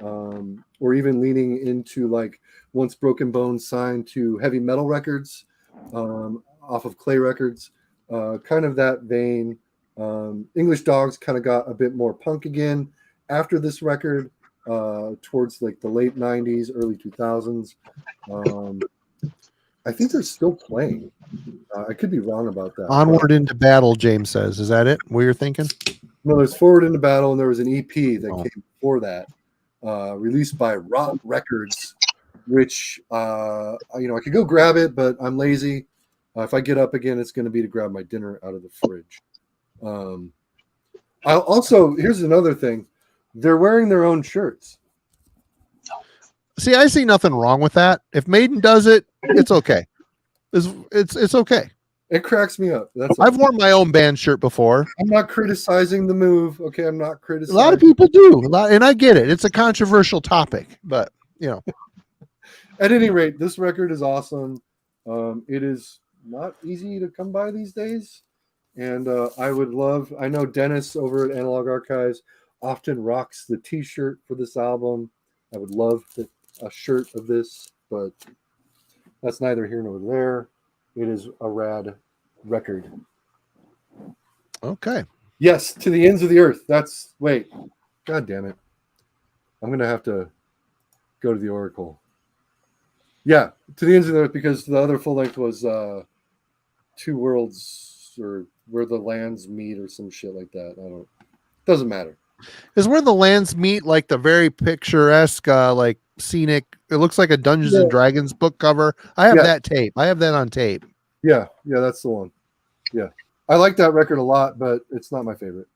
or even leaning into like once Broken Bones signed to Heavy Metal Records, off of Clay Records, kind of that vein. English Dogs kind of got a bit more punk again after this record, towards like the late 90s, early 2000s. I think they're still playing. I could be wrong about that. Onward into Battle, James says. Is that it? What you're thinking? No, there's Forward into Battle, and there was an EP that Oh. came before that, released by Rock Records, which I could go grab it, but I'm lazy. If I get up again, it's going to be to grab my dinner out of the fridge. I'll also, here's another thing. They're wearing their own shirts. See, I see nothing wrong with that. If Maiden does it, it's okay. It's okay. It cracks me up. That's I've worn my own band shirt before. I'm not criticizing the move. Okay, I'm not A criticizing. lot of people do, and I get it. It's a controversial topic, but you know. At any rate, this record is awesome. It is not easy to come by these days, and I know Dennis over at Analog Archives often rocks the T-shirt for this album. I would love a shirt of this, but that's neither here nor there. It is a rad record. Okay. Yes, To the Ends of the Earth. Wait. God damn it. I'm going to have to go to the Oracle. Yeah, To the Ends of the Earth, because the other full length was Two Worlds, or Where the Lands Meet, or some shit like that. Doesn't matter. Is Where the Lands Meet like the very picturesque, like scenic? It looks like a Dungeons and Dragons book cover. I have that tape. I have that on tape. Yeah, that's the one. Yeah, I like that record a lot, but it's not my favorite.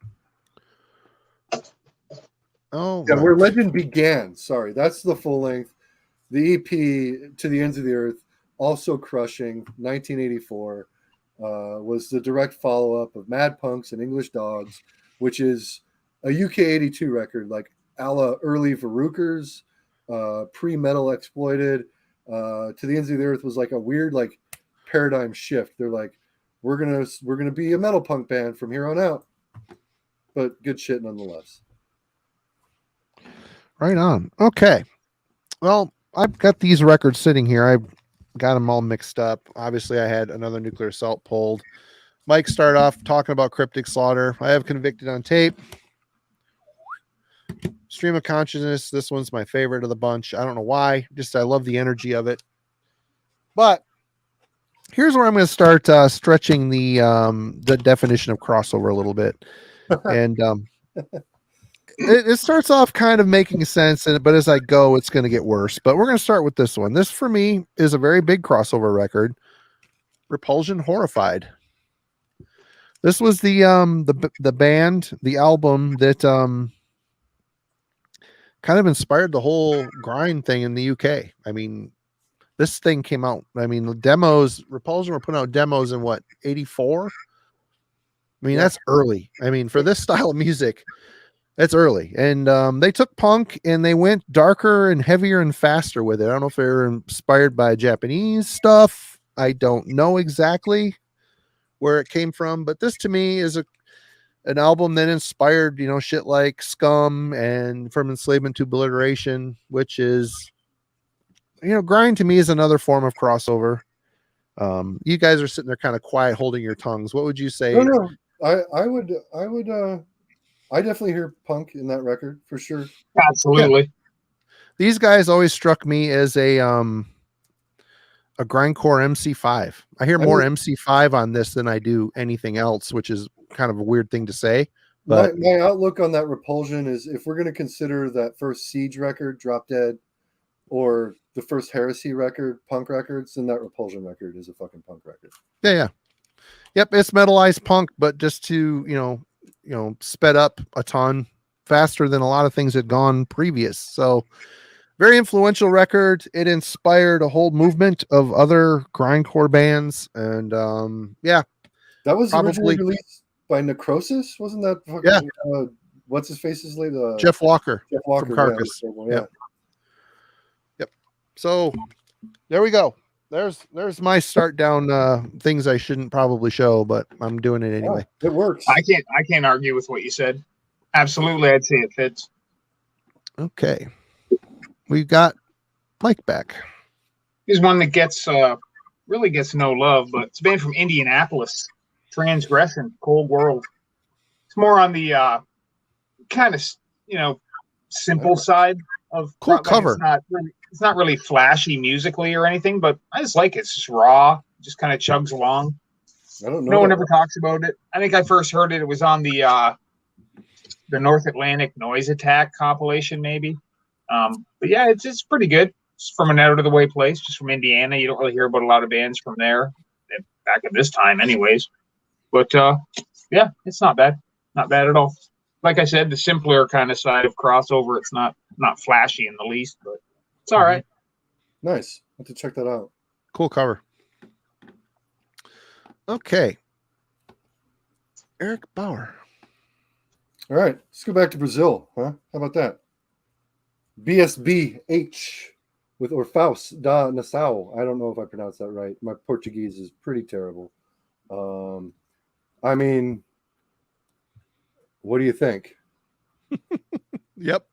Oh, yeah, right. Where Legend Began. Sorry, that's the full length. The EP, To the Ends of the Earth, also crushing. 1984 was the direct follow-up of Mad Punks and English Dogs, which is a UK 82 record, like a la early Verruchers, pre-metal exploited. To the Ends of the Earth was like a weird like paradigm shift. They're like, we're gonna be a metal punk band from here on out, but good shit nonetheless. Right on. Okay. Well, I've got these records sitting here. I've got them all mixed up. Obviously, I had Another Nuclear Assault pulled. Mike started off talking about Cryptic Slaughter. I have Convicted on tape. Stream of Consciousness. This one's my favorite of the bunch. I don't know why. Just I love the energy of it. But here's where I'm going to start stretching the definition of crossover a little bit. And it starts off kind of making sense, but as I go, it's going to get worse. But we're going to start with this one. This, for me, is a very big crossover record. Repulsion Horrified. This was the band, the album that kind of inspired the whole grind thing in the UK. I mean, this thing came out. I mean, the demos, Repulsion were putting out demos in what, 84? I mean, that's early. I mean, for this style of music, that's early. And they took punk and they went darker and heavier and faster with it. I don't know if they were inspired by Japanese stuff. I don't know exactly where it came from, but this to me is an album that inspired, shit like Scum and From Enslavement to Obliteration, which is, grind to me is another form of crossover. You guys are sitting there kind of quiet, holding your tongues. What would you say? No, I would I definitely hear punk in that record for sure. Absolutely. Yeah. These guys always struck me as a grindcore MC5. I hear more MC5 on this than I do anything else, which is kind of a weird thing to say. But my outlook on that Repulsion is, if we're going to consider that first Siege record, Drop Dead, or the first Heresy record, punk records, then that Repulsion record is a fucking punk record. Yeah. Yep, it's metalized punk, but just to, sped up a ton faster than a lot of things had gone previous. So very influential record. It inspired a whole movement of other grindcore bands. And that was originally released by Necrosis, wasn't that? Fucking, what's his face's late? Jeff Walker. Jeff Walker from Carcass. Yeah. Yep. So there we go. There's my start down things I shouldn't probably show, but I'm doing it anyway. Oh, it works. I can't argue with what you said. Absolutely, I'd say it fits. Okay. We got Mike back. He's one that really gets no love, but it's a band from Indianapolis, Transgression, Cold World. It's more on the kind of simple side of cool cover. It's not really flashy musically or anything, but I just like it. It's just raw, just kind of chugs along. I don't know. No one ever talks about it. I think I first heard it. It was on the North Atlantic Noise Attack compilation, maybe. But yeah, it's pretty good. It's from an out of the way place, just from Indiana. You don't really hear about a lot of bands from there back at this time, anyways. But yeah, it's not bad. Not bad at all. Like I said, the simpler kind of side of crossover. It's not flashy in the least, but It's all right. Nice. I have to check that out. Cool cover. Okay. Eric Bauer. All right, let's go back to Brazil, huh? How about that? BSBH with Orfaus da Nassau. I don't know if I pronounced that right. My Portuguese is pretty terrible. I mean, what do you think? Yep.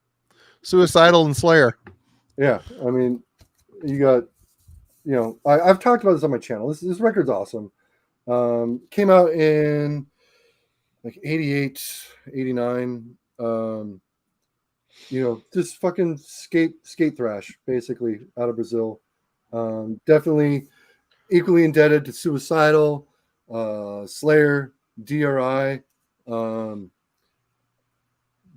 Suicidal and Slayer. Yeah, I mean, you got, I've talked about this on my channel. This record's awesome. Came out in like 88, 89. Just fucking skate thrash, basically, out of Brazil. Definitely equally indebted to Suicidal, Slayer, DRI.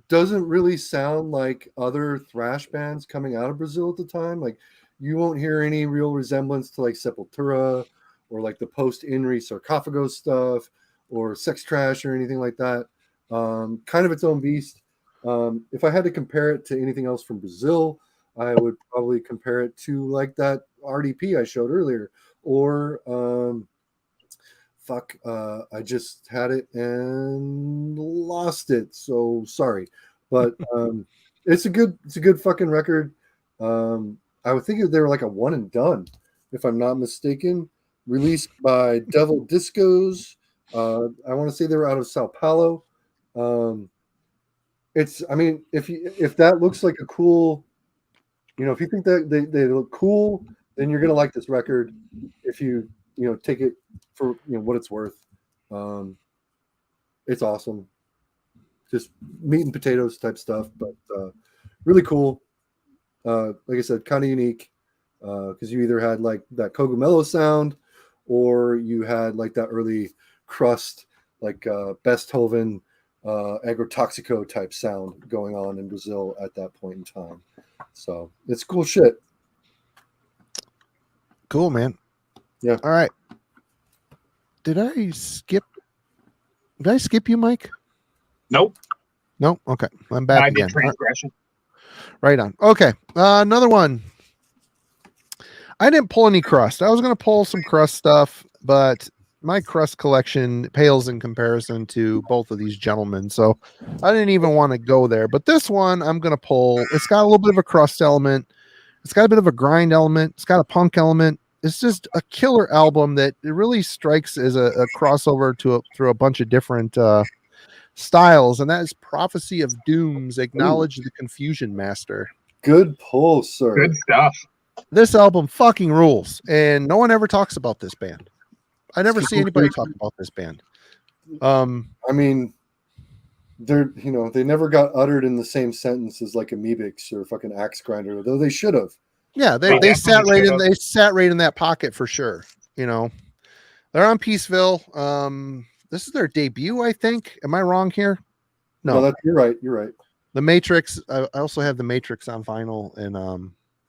Doesn't really sound like other thrash bands coming out of Brazil at the time. Like, you won't hear any real resemblance to like Sepultura or like the post-Inri Sarcophago stuff or Sex Trash or anything like that. Kind of its own beast. If I had to compare it to anything else from Brazil, I would probably compare it to like that RDP I showed earlier, or I just had it and lost it. So sorry, but it's a good fucking record. I would think they were like a one and done, if I'm not mistaken. Released by Devil Discos. I want to say they were out of Sao Paulo. If that looks like a cool, if you think that they look cool, then you're gonna like this record. If you take it for what it's worth, it's awesome. Just meat and potatoes type stuff, but really cool. Like I said, kind of unique because you either had like that Cogumelo sound, or you had like that early crust, like Besthoven, agrotoxico type sound going on in Brazil at that point in time. So it's cool shit. Cool, man. Yeah. All right. Did I skip you, Mike? Nope. No. Okay. I'm back I again. did transgression. Right on. Okay. Another one. I didn't pull any crust. I was going to pull some crust stuff, but my crust collection pales in comparison to both of these gentlemen. So I didn't even want to go there. But this one I'm going to pull. It's got a little bit of a crust element. It's got a bit of a grind element. It's got a punk element. It's just a killer album that it really strikes as a crossover through a bunch of different styles. And that is Prophecy of Dooms, Acknowledge the Confusion Master. Good pull, sir. Good stuff. This album fucking rules. And no one ever talks about this band. I never see anybody talk about this band. I mean, they never got uttered in the same sentence as like Amoebics or fucking Axe Grinder, though they should have. Yeah, they sat right in that pocket for sure. They're on Peaceville. This is their debut, I think. Am I wrong here? No, you're right. You're right. The Matrix. I also have the Matrix on vinyl, and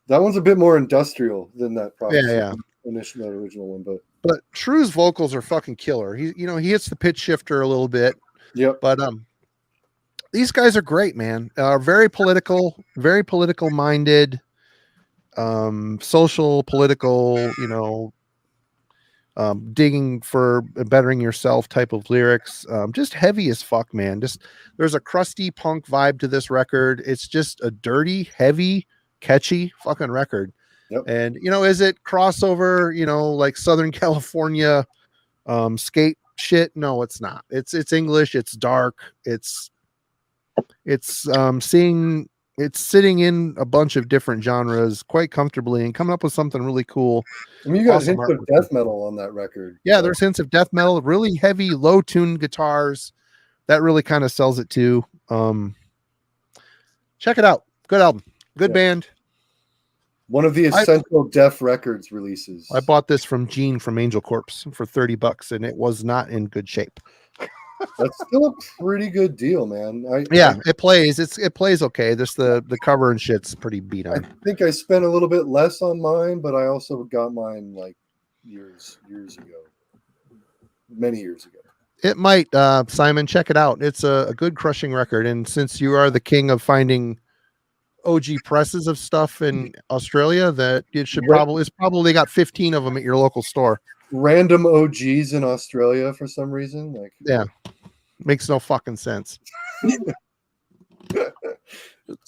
that one's a bit more industrial than that. Yeah. That original one, but True's vocals are fucking killer. He hits the pitch shifter a little bit. Yep. But these guys are great, man. Very political minded, social, political, digging for bettering yourself type of lyrics. Just heavy as fuck, man. There's a crusty punk vibe to this record. It's just a dirty, heavy, catchy fucking record. Yep. And is it crossover, like Southern California skate shit? No, it's not. It's English, it's dark, it's sitting in a bunch of different genres quite comfortably and coming up with something really cool. I mean, you got hints of death metal on that record. Yeah, there's hints of death metal, really heavy, low tuned guitars. That really kind of sells it too. Check it out. Good album. Good band. One of the essential Def Records releases. I bought this from Gene from Angel Corpse for $30, and it was not in good shape. That's still a pretty good deal, man. It plays. It plays okay. The cover and shit's pretty beat on. I think I spent a little bit less on mine, but I also got mine like years ago, many years ago. It might, Simon. Check it out. It's a good crushing record, and since you are the king of finding OG presses of stuff in Australia that it should Right. probably, it's probably got 15 of them at your local store. Random OGs in Australia for some reason. Like, Yeah. Makes no fucking sense. It's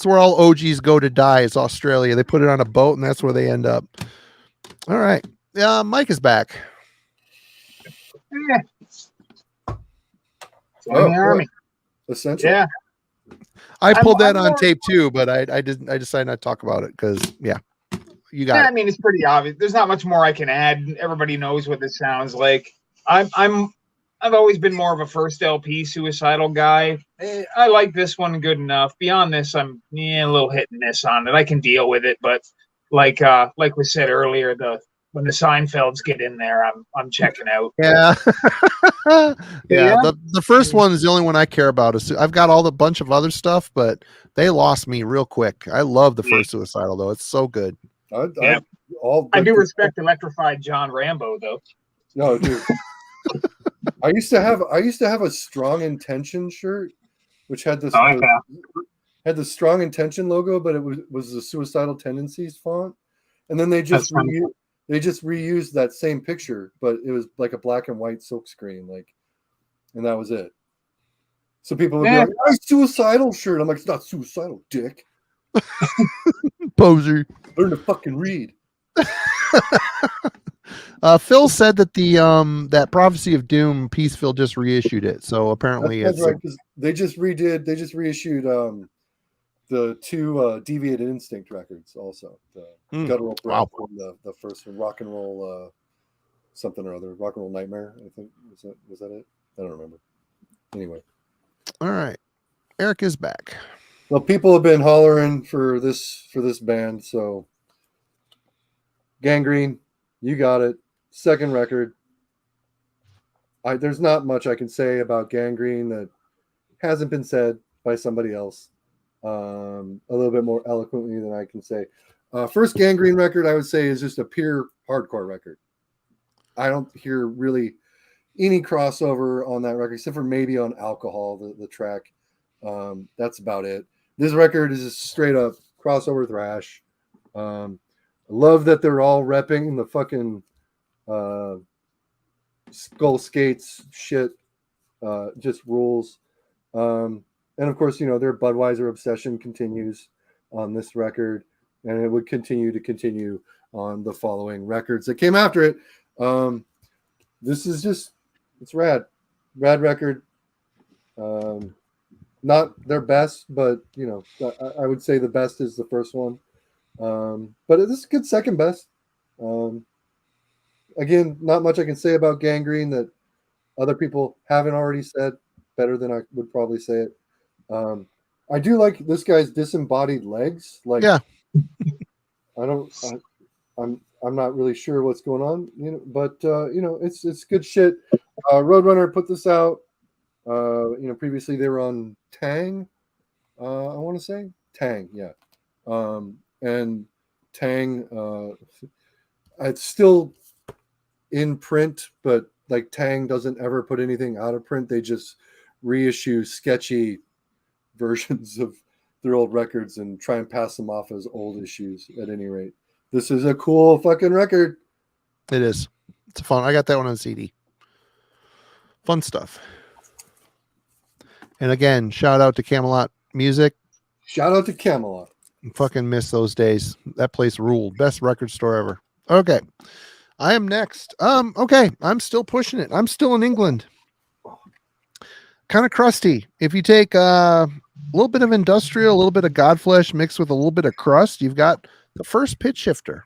where all OGs go to die. It's Australia. They put it on a boat and that's where they end up. All right. Yeah, Mike is back. Yeah. Join the army. Essential. Yeah. I pulled that I'm on more- tape too, but I decided not to talk about it because yeah, you got Yeah, it. I mean, it's pretty obvious. There's not much more I can add. Everybody knows what this sounds like. I've always been more of a first LP suicidal guy. I like this one good enough. Beyond this, I'm a little hit and miss on it. I can deal with it, but like was said earlier, when the Seinfelds get in there, I'm checking out. Yeah. yeah. Yeah. The first one is the only one I care about. I've got all the bunch of other stuff, but they lost me real quick. I love the first suicidal though. It's so good. Yeah. I do respect Electrified John Rambo though. No, dude. I used to have a Strong Intention shirt, which had this had the Strong Intention logo, but it was the Suicidal Tendencies font, and then they just reused that same picture, but it was like a black and white silkscreen, like, and that was it. So people would be like, "My suicidal shirt." I'm like, "It's not suicidal, dick." Poser. Learn to fucking read. Phil said that the that Prophecy of Doom Peaceville just reissued it, so apparently That's it's right, because they just reissued the two Deviated Instinct records also. The Guttural Breath and the first one, Rock and Roll something or other, Rock and Roll Nightmare, I think. Was that it? I don't remember. Anyway. All right. Eric is back. Well, people have been hollering for this band, so Gangrene, you got it. Second record. There's not much I can say about Gangrene that hasn't been said by somebody else a little bit more eloquently than I can say. First Gangrene record, I would say, is just a pure hardcore record. I don't hear really any crossover on that record, except for maybe on Alcohol, the track. That's about it. This record is just straight up crossover thrash. I love that they're all repping the fucking Skull Skates shit. Just rules. And of course, their Budweiser obsession continues on this record, and it would continue on the following records that came after it. This is just, it's rad record. Not their best, but I would say the best is the first one. But this is a good second best. Again, not much I can say about Gangrene that other people haven't already said better than I would probably say it. I do like this guy's disembodied legs. Like, yeah, I'm not really sure what's going on, but it's good shit. Roadrunner put this out. Previously they were on Tang. I want to say Tang, yeah. And Tang, it's still in print, but like Tang doesn't ever put anything out of print. They just reissue sketchy versions of their old records and try and pass them off as old issues. At any rate, this is a cool fucking record. it is. It's fun. I got that one on CD. Fun stuff. And again, shout out to Camelot Music. Shout out to Camelot. Fucking miss those days. That place ruled. Best record store ever. Okay. I am next. Okay. I'm still pushing it. I'm still in England. Kind of crusty. If you take a little bit of industrial, a little bit of Godflesh mixed with a little bit of crust, you've got the first Pitch Shifter.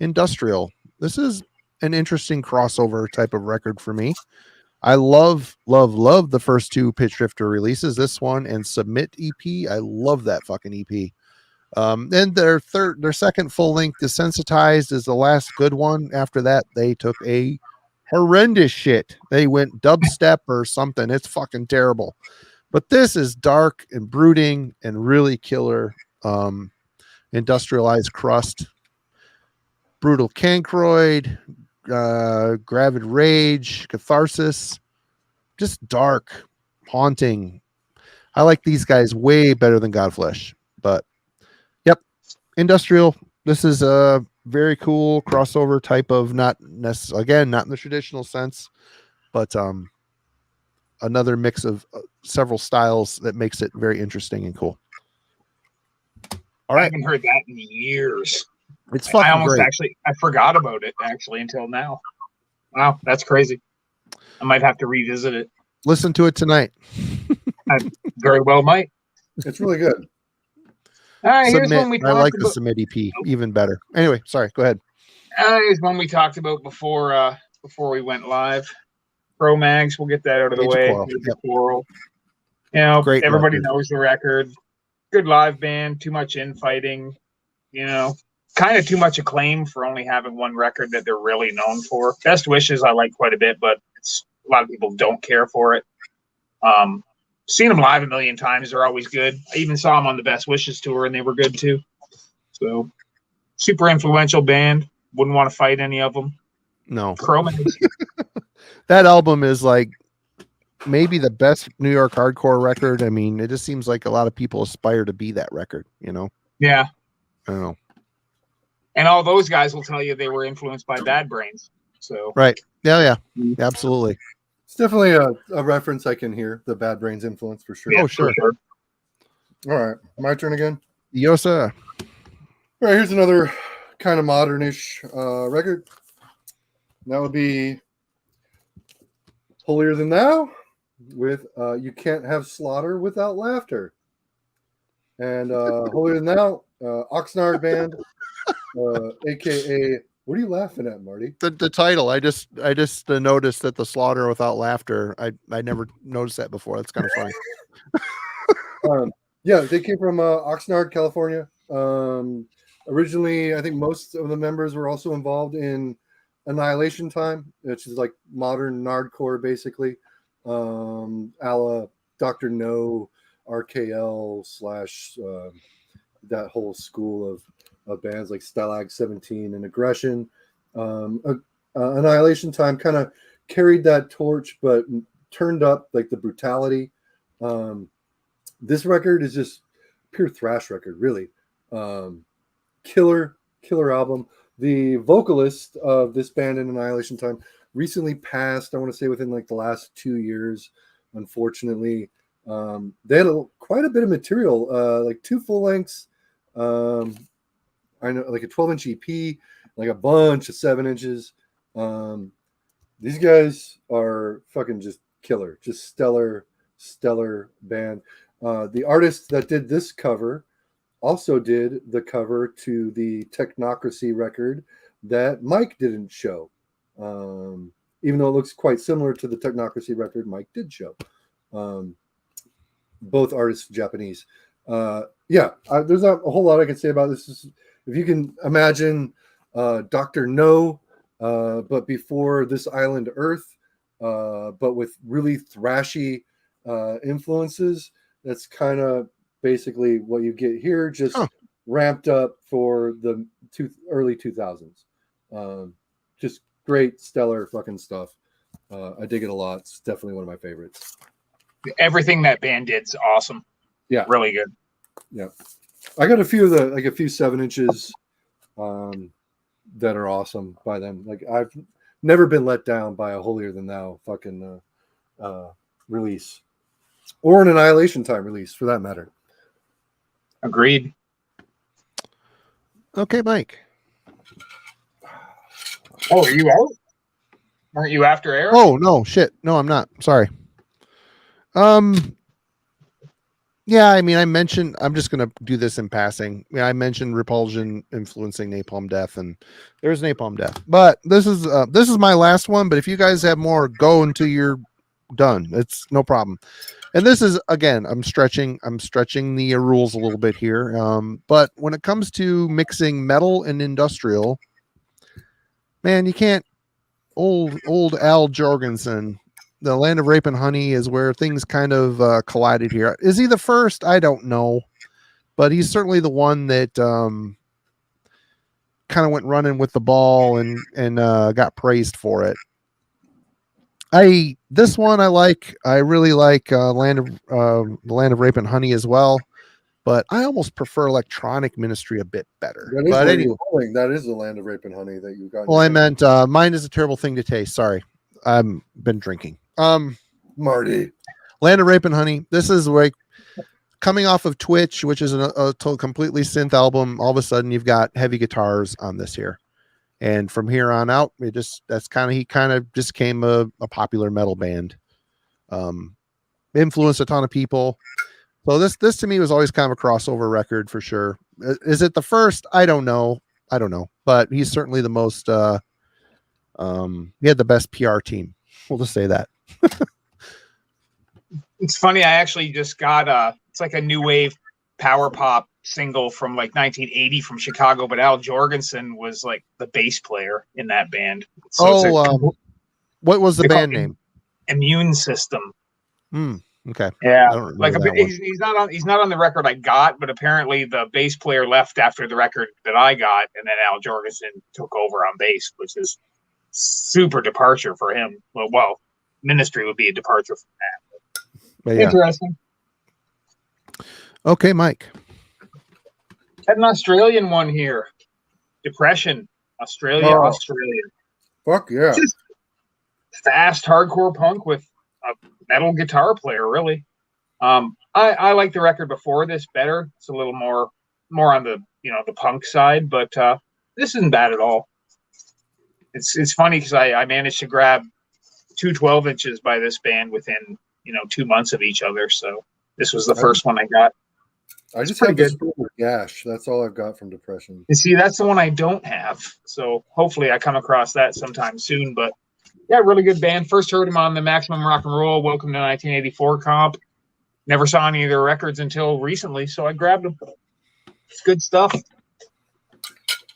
Industrial. This is an interesting crossover type of record for me. I love the first two Pitch Shifter releases, this one and Submit EP. I love that fucking EP. Then their second full length, Desensitized, is the last good one. After that, they took a horrendous shit. They went dubstep or something. It's fucking terrible. But this is dark and brooding and really killer. Industrialized crust, brutal cancroid, gravid rage, catharsis, just dark, haunting. I like these guys way better than Godflesh, but Industrial. This is a very cool crossover type of, not necessarily, again, not in the traditional sense, but another mix of several styles that makes it very interesting and cool. All I right, haven't heard that in years. it's I fucking almost great. I forgot about it actually until now. Wow, that's crazy. I might have to revisit it. Listen to it tonight. I very well might. It's really good. All right, here's Submit. one we I talked like the about. Submit EP even better. Anyway, sorry. Go ahead. Here's one we talked about before we went live. Pro Mags, we'll get that out of the Age of way. Quarrel. Age of Yep. Quarrel. You know, Great everybody record. knows the record. Good live band, too much infighting, you know, kind of too much acclaim for only having one record that they're really known for. Best Wishes I like quite a bit, but a lot of people don't care for it. Seen them live a million times. They're always good. I even saw them on the Best Wishes tour, and they were good too. So, super influential band. Wouldn't want to fight any of them. No. Chromax. That album is like maybe the best New York hardcore record. I mean, it just seems like a lot of people aspire to be that record, you know? Yeah. I don't know. And all those guys will tell you they were influenced by Bad Brains. So, Right. Yeah. Absolutely. It's definitely a reference I can hear, the Bad Brains influence for sure. yeah, Oh, sure. for sure. All right, my turn again. Yosa. All right, here's another kind of modernish record. That would be Holier Than Thou with You Can't Have Slaughter Without Laughter. And Holier Than Thou, Oxnard Band, a.k.a. What are you laughing at, Marty? The title. I just noticed that the Slaughter Without Laughter. I never noticed that before. That's kind of funny. Yeah, they came from Oxnard, California. Originally, I think most of the members were also involved in Annihilation Time, which is like modern nardcore, basically. A la Dr. No, RKL / that whole school of bands like Stalag 17 and Aggression. Annihilation Time kind of carried that torch, but turned up like the brutality. This record is just pure thrash record, really. Killer album. The vocalist of this band in Annihilation Time recently passed, I want to say within like the last 2 years, unfortunately. They had quite a bit of material, like 2 full lengths. I know, like a 12-inch EP, like a bunch of 7 inches. These guys are fucking just killer, just stellar band. The artist that did this cover also did the cover to the Technocracy record that Mike didn't show. Even though it looks quite similar to the Technocracy record Mike did show. Both artists Japanese. There's not a whole lot I can say about this. If you can imagine Dr. No, but before This Island Earth, but with really thrashy influences, that's kind of basically what you get here, just ramped up for the early 2000s. Just great, stellar fucking stuff. I dig it a lot. It's definitely one of my favorites. Everything that band did's awesome. Yeah. Really good. Yeah. I got a few of a few 7 inches that are awesome by them. Like, I've never been let down by a Holier Than Thou fucking release, or an Annihilation Time release for that matter. Agreed. Okay, Mike. Oh, are you out? Aren't you after Eric? Oh no, shit. No, I'm not. Sorry. Yeah, I mean, I'm just going to do this in passing. Yeah, I mentioned Repulsion influencing Napalm Death, and there's Napalm Death. But this is my last one. But if you guys have more, go until you're done. It's no problem. And this is, again, I'm stretching the rules a little bit here. But when it comes to mixing metal and industrial, man, you can't. Old Al Jorgensen. The Land of Rape and Honey is where things kind of collided here. Is he the first? I don't know, but he's certainly the one that kind of went running with the ball and got praised for it. This one I like. I really like the Land of Rape and Honey as well. but I almost prefer Electronic Ministry a bit better. That is But where anyway, you're going. That is the land of rape and honey that you've got. well, I meant mine is a terrible thing to taste. Sorry, I've been drinking. Marty. Land of Rape and Honey. This is like coming off of Twitch, which is a completely synth album. All of a sudden, you've got heavy guitars on this here, and from here on out, he kind of just came a popular metal band. Influenced a ton of people. So this to me was always kind of a crossover record for sure. Is it the first? I don't know, but he's certainly the most. He had the best PR team. We'll just say that. It's funny. I actually just got it's like a new wave power pop single from like 1980 from Chicago, but Al Jorgensen was like the bass player in that band. So what was the band name? Immune System. Okay. Yeah, like he's not on the record I got, but apparently the bass player left after the record that I got, and then Al Jorgensen took over on bass, which is super departure for him. Well, Ministry would be a departure from that. But yeah. Interesting. Okay, Mike. Had an Australian one here. Depression, Australia. Fuck yeah! Just fast hardcore punk with a metal guitar player, really. I like the record before this better. It's a little more on the the punk side, but this isn't bad at all. It's funny because I managed to grab 2 12-inches by this band within 2 months of each other. So this was the first one I got. I just have this Gash. That's all I've got from Depression. You see, that's the one I don't have. So hopefully I come across that sometime soon. But yeah, really good band. First heard him on the Maximum Rock and Roll Welcome to 1984 comp. Never saw any of their records until recently, so I grabbed them. It's good stuff.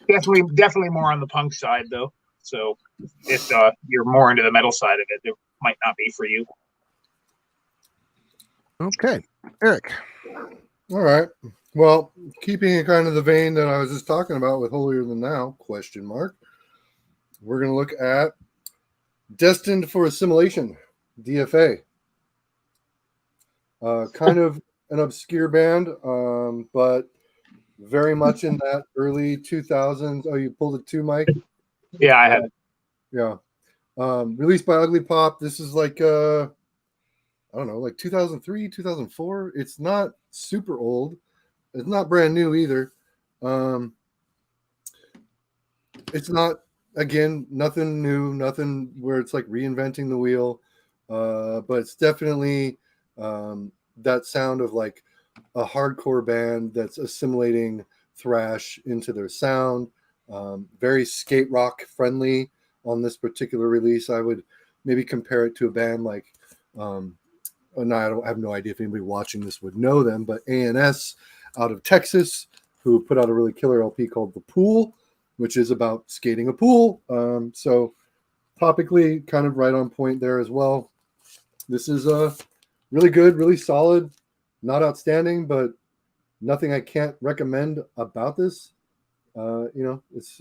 Definitely more on the punk side, though. So if you're more into the metal side of it, it might not be for you. Okay, Eric. All right. Well, keeping in kind of the vein that I was just talking about with Holier Than Thou, ? We're going to look at Destined for Assimilation, DFA. Kind of an obscure band, but very much in that early 2000s. Oh, you pulled it too, Mike? Yeah, I had. Yeah. Released by Ugly Pop. This is like, I don't know, like 2003, 2004. It's not super old. It's not brand new either. It's not, again, nothing new, nothing where it's like reinventing the wheel. But it's definitely that sound of like a hardcore band that's assimilating thrash into their sound. Very skate rock friendly on this particular release. I would maybe compare it to a band like, and I have no idea if anybody watching this would know them, but A&S out of Texas, who put out a really killer LP called The Pool, which is about skating a pool. So topically kind of right on point there as well. This is really good, really solid, not outstanding, but nothing I can't recommend about this. It's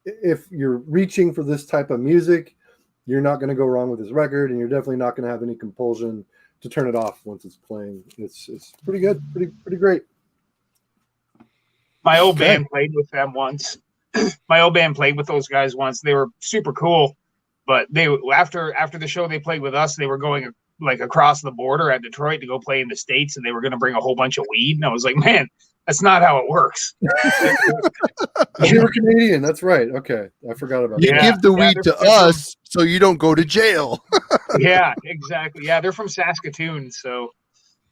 if you're reaching for this type of music, you're not going to go wrong with this record, and you're definitely not going to have any compulsion to turn it off once it's playing. It's pretty good, pretty great. My old band played with them once. My old band played with those guys once. They were super cool, but they after the show they played with us, they were going like across the border at Detroit to go play in the States, and they were going to bring a whole bunch of weed. And I was like, man, that's not how it works. You were Canadian. That's right. Okay. I forgot about that. You give the weed to us so you don't go to jail. Yeah, exactly. Yeah, they're from Saskatoon. So,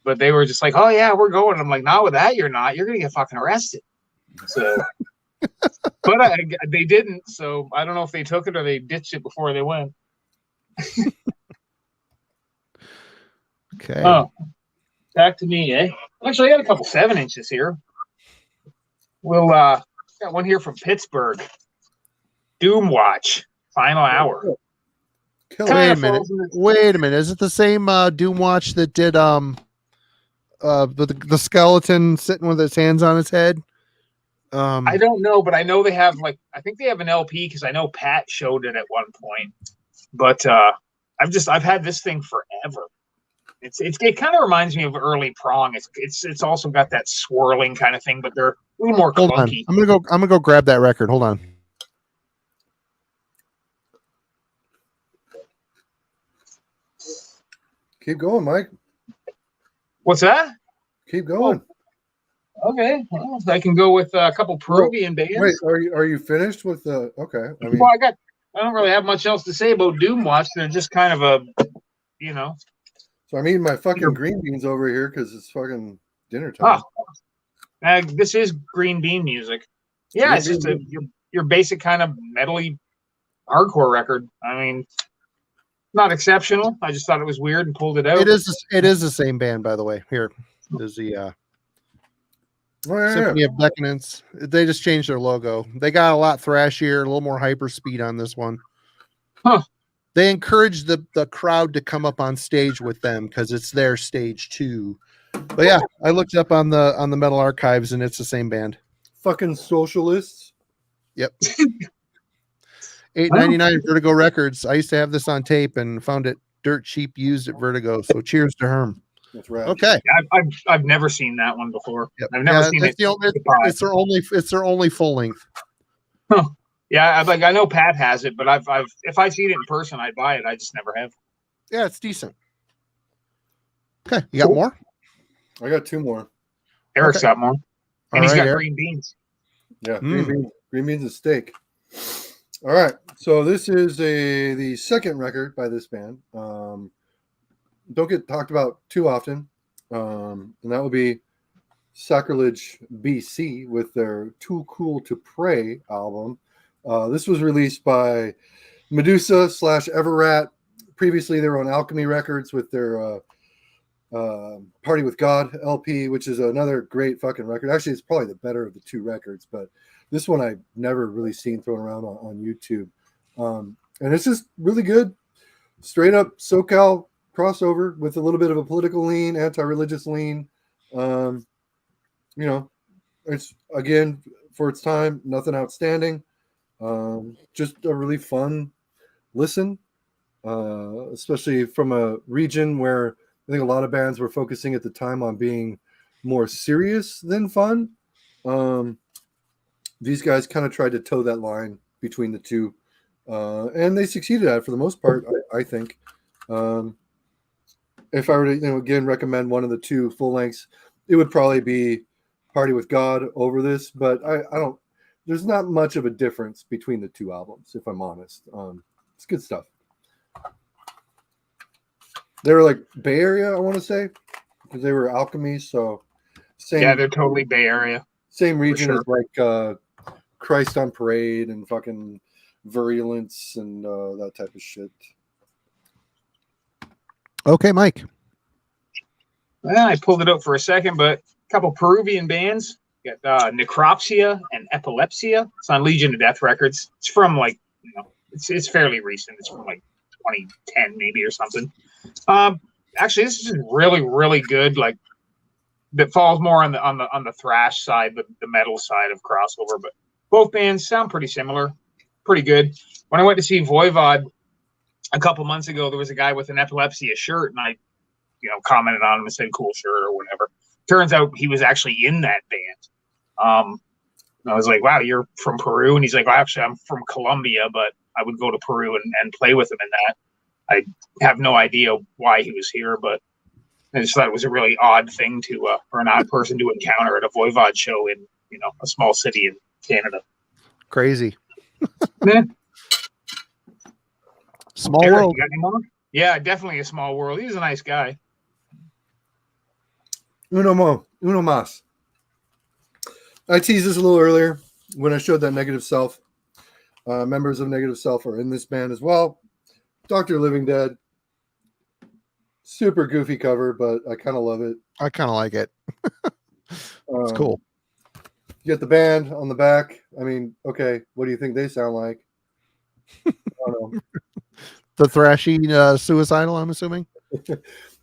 but they were just like, oh, yeah, we're going. I'm like, not with that. You're not. You're going to get fucking arrested. So, but they didn't. So I don't know if they took it or they ditched it before they went. Okay. Oh, back to me, eh? Actually, I got a couple 7-inches here. We'll got one here from Pittsburgh. Doom Watch, Final Hour. Wait a minute. Is it the same Doom Watch that did the skeleton sitting with his hands on his head? I don't know, but I know they have I think they have an LP because I know Pat showed it at one point. But I've had this thing forever. It kind of reminds me of early prong. It's also got that swirling kind of thing, but they're a little more Hold on. clunky. I'm gonna go grab that record. Hold on. Keep going, Mike. What's that? Keep going. Okay, well, I can go with a couple Peruvian bands. Wait, are you finished with the? Okay, I mean, Well, I don't really have much else to say about Doomwatch. They're just kind of a, you know. so I'm eating my fucking green beans over here because it's fucking dinner time. This is green bean music. Yeah, it's just your basic kind of metally hardcore record. I mean, not exceptional. I just thought it was weird and pulled it out. It is the same band, by the way. Here is the Symphony of Decadence. They just changed their logo. They got a lot thrashier, a little more hyper speed on this one. Huh. They encourage the crowd to come up on stage with them because it's their stage too. But yeah, I looked up on the Metal Archives and it's the same band. Fucking socialists. Yep. $8.99 Vertigo Records. I used to have this on tape and found it dirt cheap used at Vertigo. So cheers to Herm. That's right. Okay. Yeah, I've never seen that one before. Yep. I've never seen it. It's their only full length. Huh. Yeah, I know Pat has it, but if I see it in person, I'd buy it. I just never have. Yeah, it's decent. Okay, you got more? I got two more. Eric's got more, and he's got Eric. green beans. Yeah, green beans and steak. All right, so this is the second record by this band. Don't get talked about too often, and that would be Sacrilege BC with their Too Cool to Pray album. This was released by Medusa / Everrat. Previously, they were on Alchemy Records with their Party with God LP, which is another great fucking record. Actually, it's probably the better of the two records, but this one I've never really seen thrown around on YouTube. And it's just really good. Straight up SoCal crossover with a little bit of a political lean, anti-religious lean. It's, again, for its time, nothing outstanding. Just a really fun listen, especially from a region where I think a lot of bands were focusing at the time on being more serious than fun. These guys kind of tried to toe that line between the two, and they succeeded at it for the most part, I think. If I were to, again, recommend one of the two full lengths, it would probably be Party with God over this, but I don't. There's not much of a difference between the two albums, if I'm honest. It's good stuff. They were like Bay Area, I want to say, because they were Alchemy. So same. Yeah, they're totally Bay Area. Same region as like Christ on Parade and fucking Virulence and that type of shit. Okay, Mike. Well, I pulled it up for a second, but a couple Peruvian bands. You got Necropsia and Epilepsia. It's on Legion of Death Records. It's from it's fairly recent. It's from like 2010 maybe or something. Actually, this is just really, really good. Like, that falls more on the thrash side, the metal side of crossover. But both bands sound pretty similar, pretty good. When I went to see Voivod a couple months ago, there was a guy with an Epilepsia shirt, and I, commented on him and said "cool shirt" or whatever. Turns out he was actually in that band. And I was like, "Wow, you're from Peru?" And he's like, "Well, actually, I'm from Colombia, but I would go to Peru and play with him in that." I have no idea why he was here, but I just thought it was a really odd thing for an odd person to encounter at a Voivod show in, a small city in Canada. Crazy. Small Eric, world. you got any more? Yeah, definitely a small world. He's a nice guy. Uno mas. I teased this a little earlier when I showed that Negative Self. Members of Negative Self are in this band as well. Dr. Living Dead. Super goofy cover, but I kind of love it. I kind of like it. It's cool. You get the band on the back. I mean, okay, what do you think they sound like? I don't know. The thrashing suicidal, I'm assuming.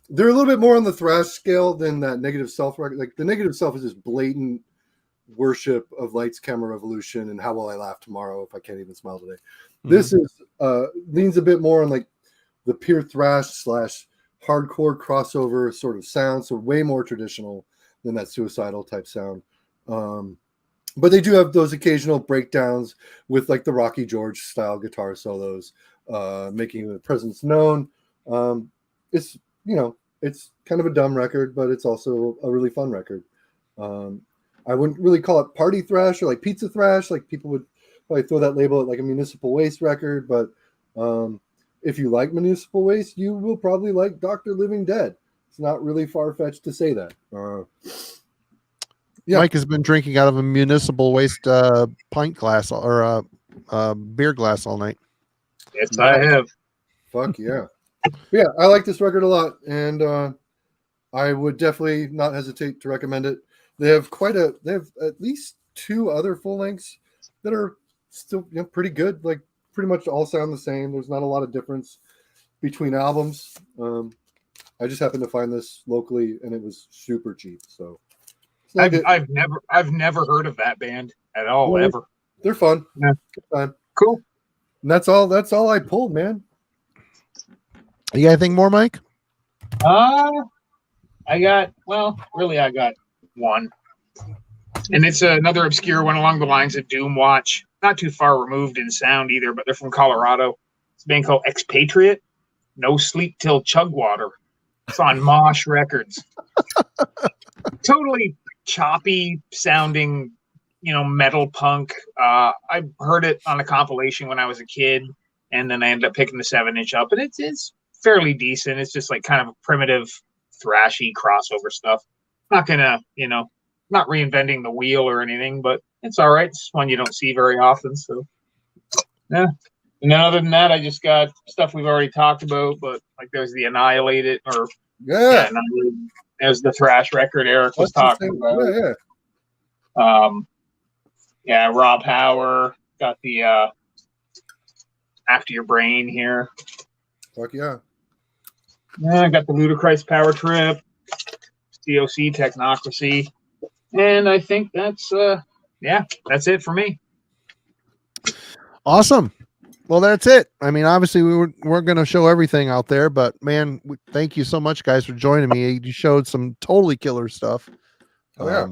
They're a little bit more on the thrash scale than that Negative Self record. Like the Negative Self is just blatant worship of Lights, Camera, Revolution and How Will I Laugh Tomorrow If I Can't Even Smile Today. Mm-hmm. This is leans a bit more on like the pure thrash / hardcore crossover sort of sound, so way more traditional than that Suicidal type sound. But they do have those occasional breakdowns with like the Rocky George style guitar solos, making the presence known. It's, you know, it's kind of a dumb record, but it's also a really fun record. I wouldn't really call it party thrash or like pizza thrash. Like people would probably throw that label at like a Municipal Waste record. But if you like Municipal Waste, you will probably like Dr. Living Dead. It's not really far-fetched to say that. Yeah. Mike has been drinking out of a Municipal Waste pint glass or a beer glass all night. Yes, I have. Fuck yeah. Yeah, I like this record a lot, and I would definitely not hesitate to recommend it. They have at least 2 other full lengths that are still, you know, pretty good. Like pretty much all sound the same. There's not a lot of difference between albums. I just happened to find this locally, and it was super cheap. So I've never heard of that band at all, ever. They're fun. Yeah. Good time. Cool. And that's all I pulled, man. You got anything more, Mike? I got one. And it's another obscure one along the lines of Doom Watch. Not too far removed in sound either, but they're from Colorado. It's a band called Expatriate. No Sleep Till Chugwater. It's on Mosh Records. Totally choppy sounding, you know, metal punk. I heard it on a compilation when I was a kid, and then I ended up picking the 7-inch up, and it's fairly decent. It's just like kind of a primitive, thrashy crossover stuff. Not gonna, you know, not reinventing the wheel or anything, but it's all right. It's one you don't see very often. So, yeah. And then other than that, I just got stuff we've already talked about, but like there's the Annihilated, or there's the thrash record Eric was talking about. Yeah, Raw Power. Got the After Your Brain here. Fuck yeah. Yeah, I got the Ludicrous Power Trip, COC Technocracy, and I think that's it for me. Awesome. Well, that's it. I mean, obviously we're going to show everything out there, but man, thank you so much, guys, for joining me. You showed some totally killer stuff. Oh yeah,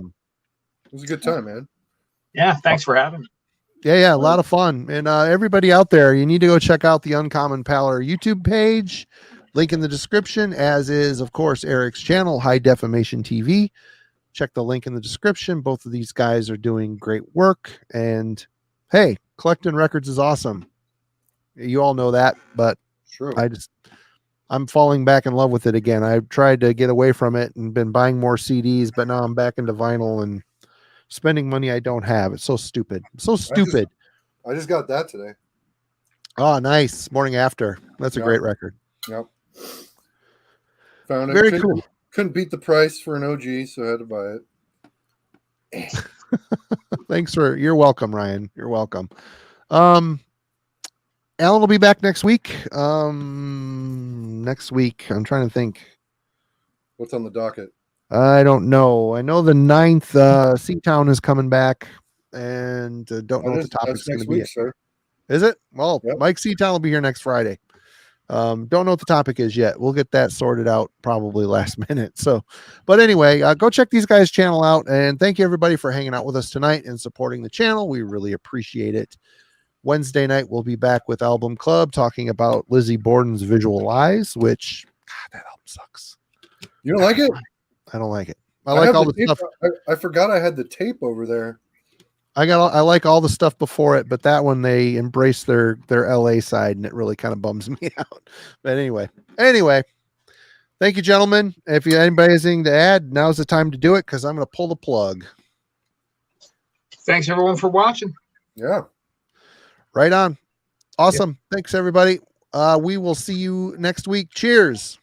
it was a good time, man. Yeah, thanks for having me. Yeah, a lot of fun. And everybody out there, you need to go check out the Uncommon Pallor YouTube page. Link in the description, as is, of course, Eric's channel, High Defamation TV. Check the link in the description. Both of these guys are doing great work. And hey, collecting records is awesome. You all know that, but True. I'm falling back in love with it again. I've tried to get away from it and been buying more CDs, but now I'm back into vinyl and spending money I don't have. It's so stupid. So stupid. I just got that today. Oh, nice. Morning After. That's a great record. Yep. Found it. Very cool. Couldn't beat the price for an OG, so I had to buy it. You're welcome, Ryan. You're welcome. Alan will be back next week. Next week, I'm trying to think. What's on the docket? I don't know. I know the 9th Seatown is coming back, and don't know what the topic's going to be. Sir. Is it? Well, yep. Mike Seatown will be here next Friday. Don't know what the topic is yet. We'll get that sorted out probably last minute. So, but anyway, go check these guys' channel out, and thank you everybody for hanging out with us tonight and supporting the channel. We really appreciate it. Wednesday night, we'll be back with Album Club talking about Lizzie Borden's Visual Eyes, which, God, that album sucks. You don't like it? I don't like it. I like all the stuff. I forgot I had the tape over there. I like all the stuff before it, but that one, they embrace their LA side, and it really kind of bums me out. But anyway, thank you, gentlemen. If anybody has anything to add, now's the time to do it, because I'm going to pull the plug. Thanks everyone for watching. Yeah. Right on. Awesome. Thanks, everybody. We will see you next week. Cheers.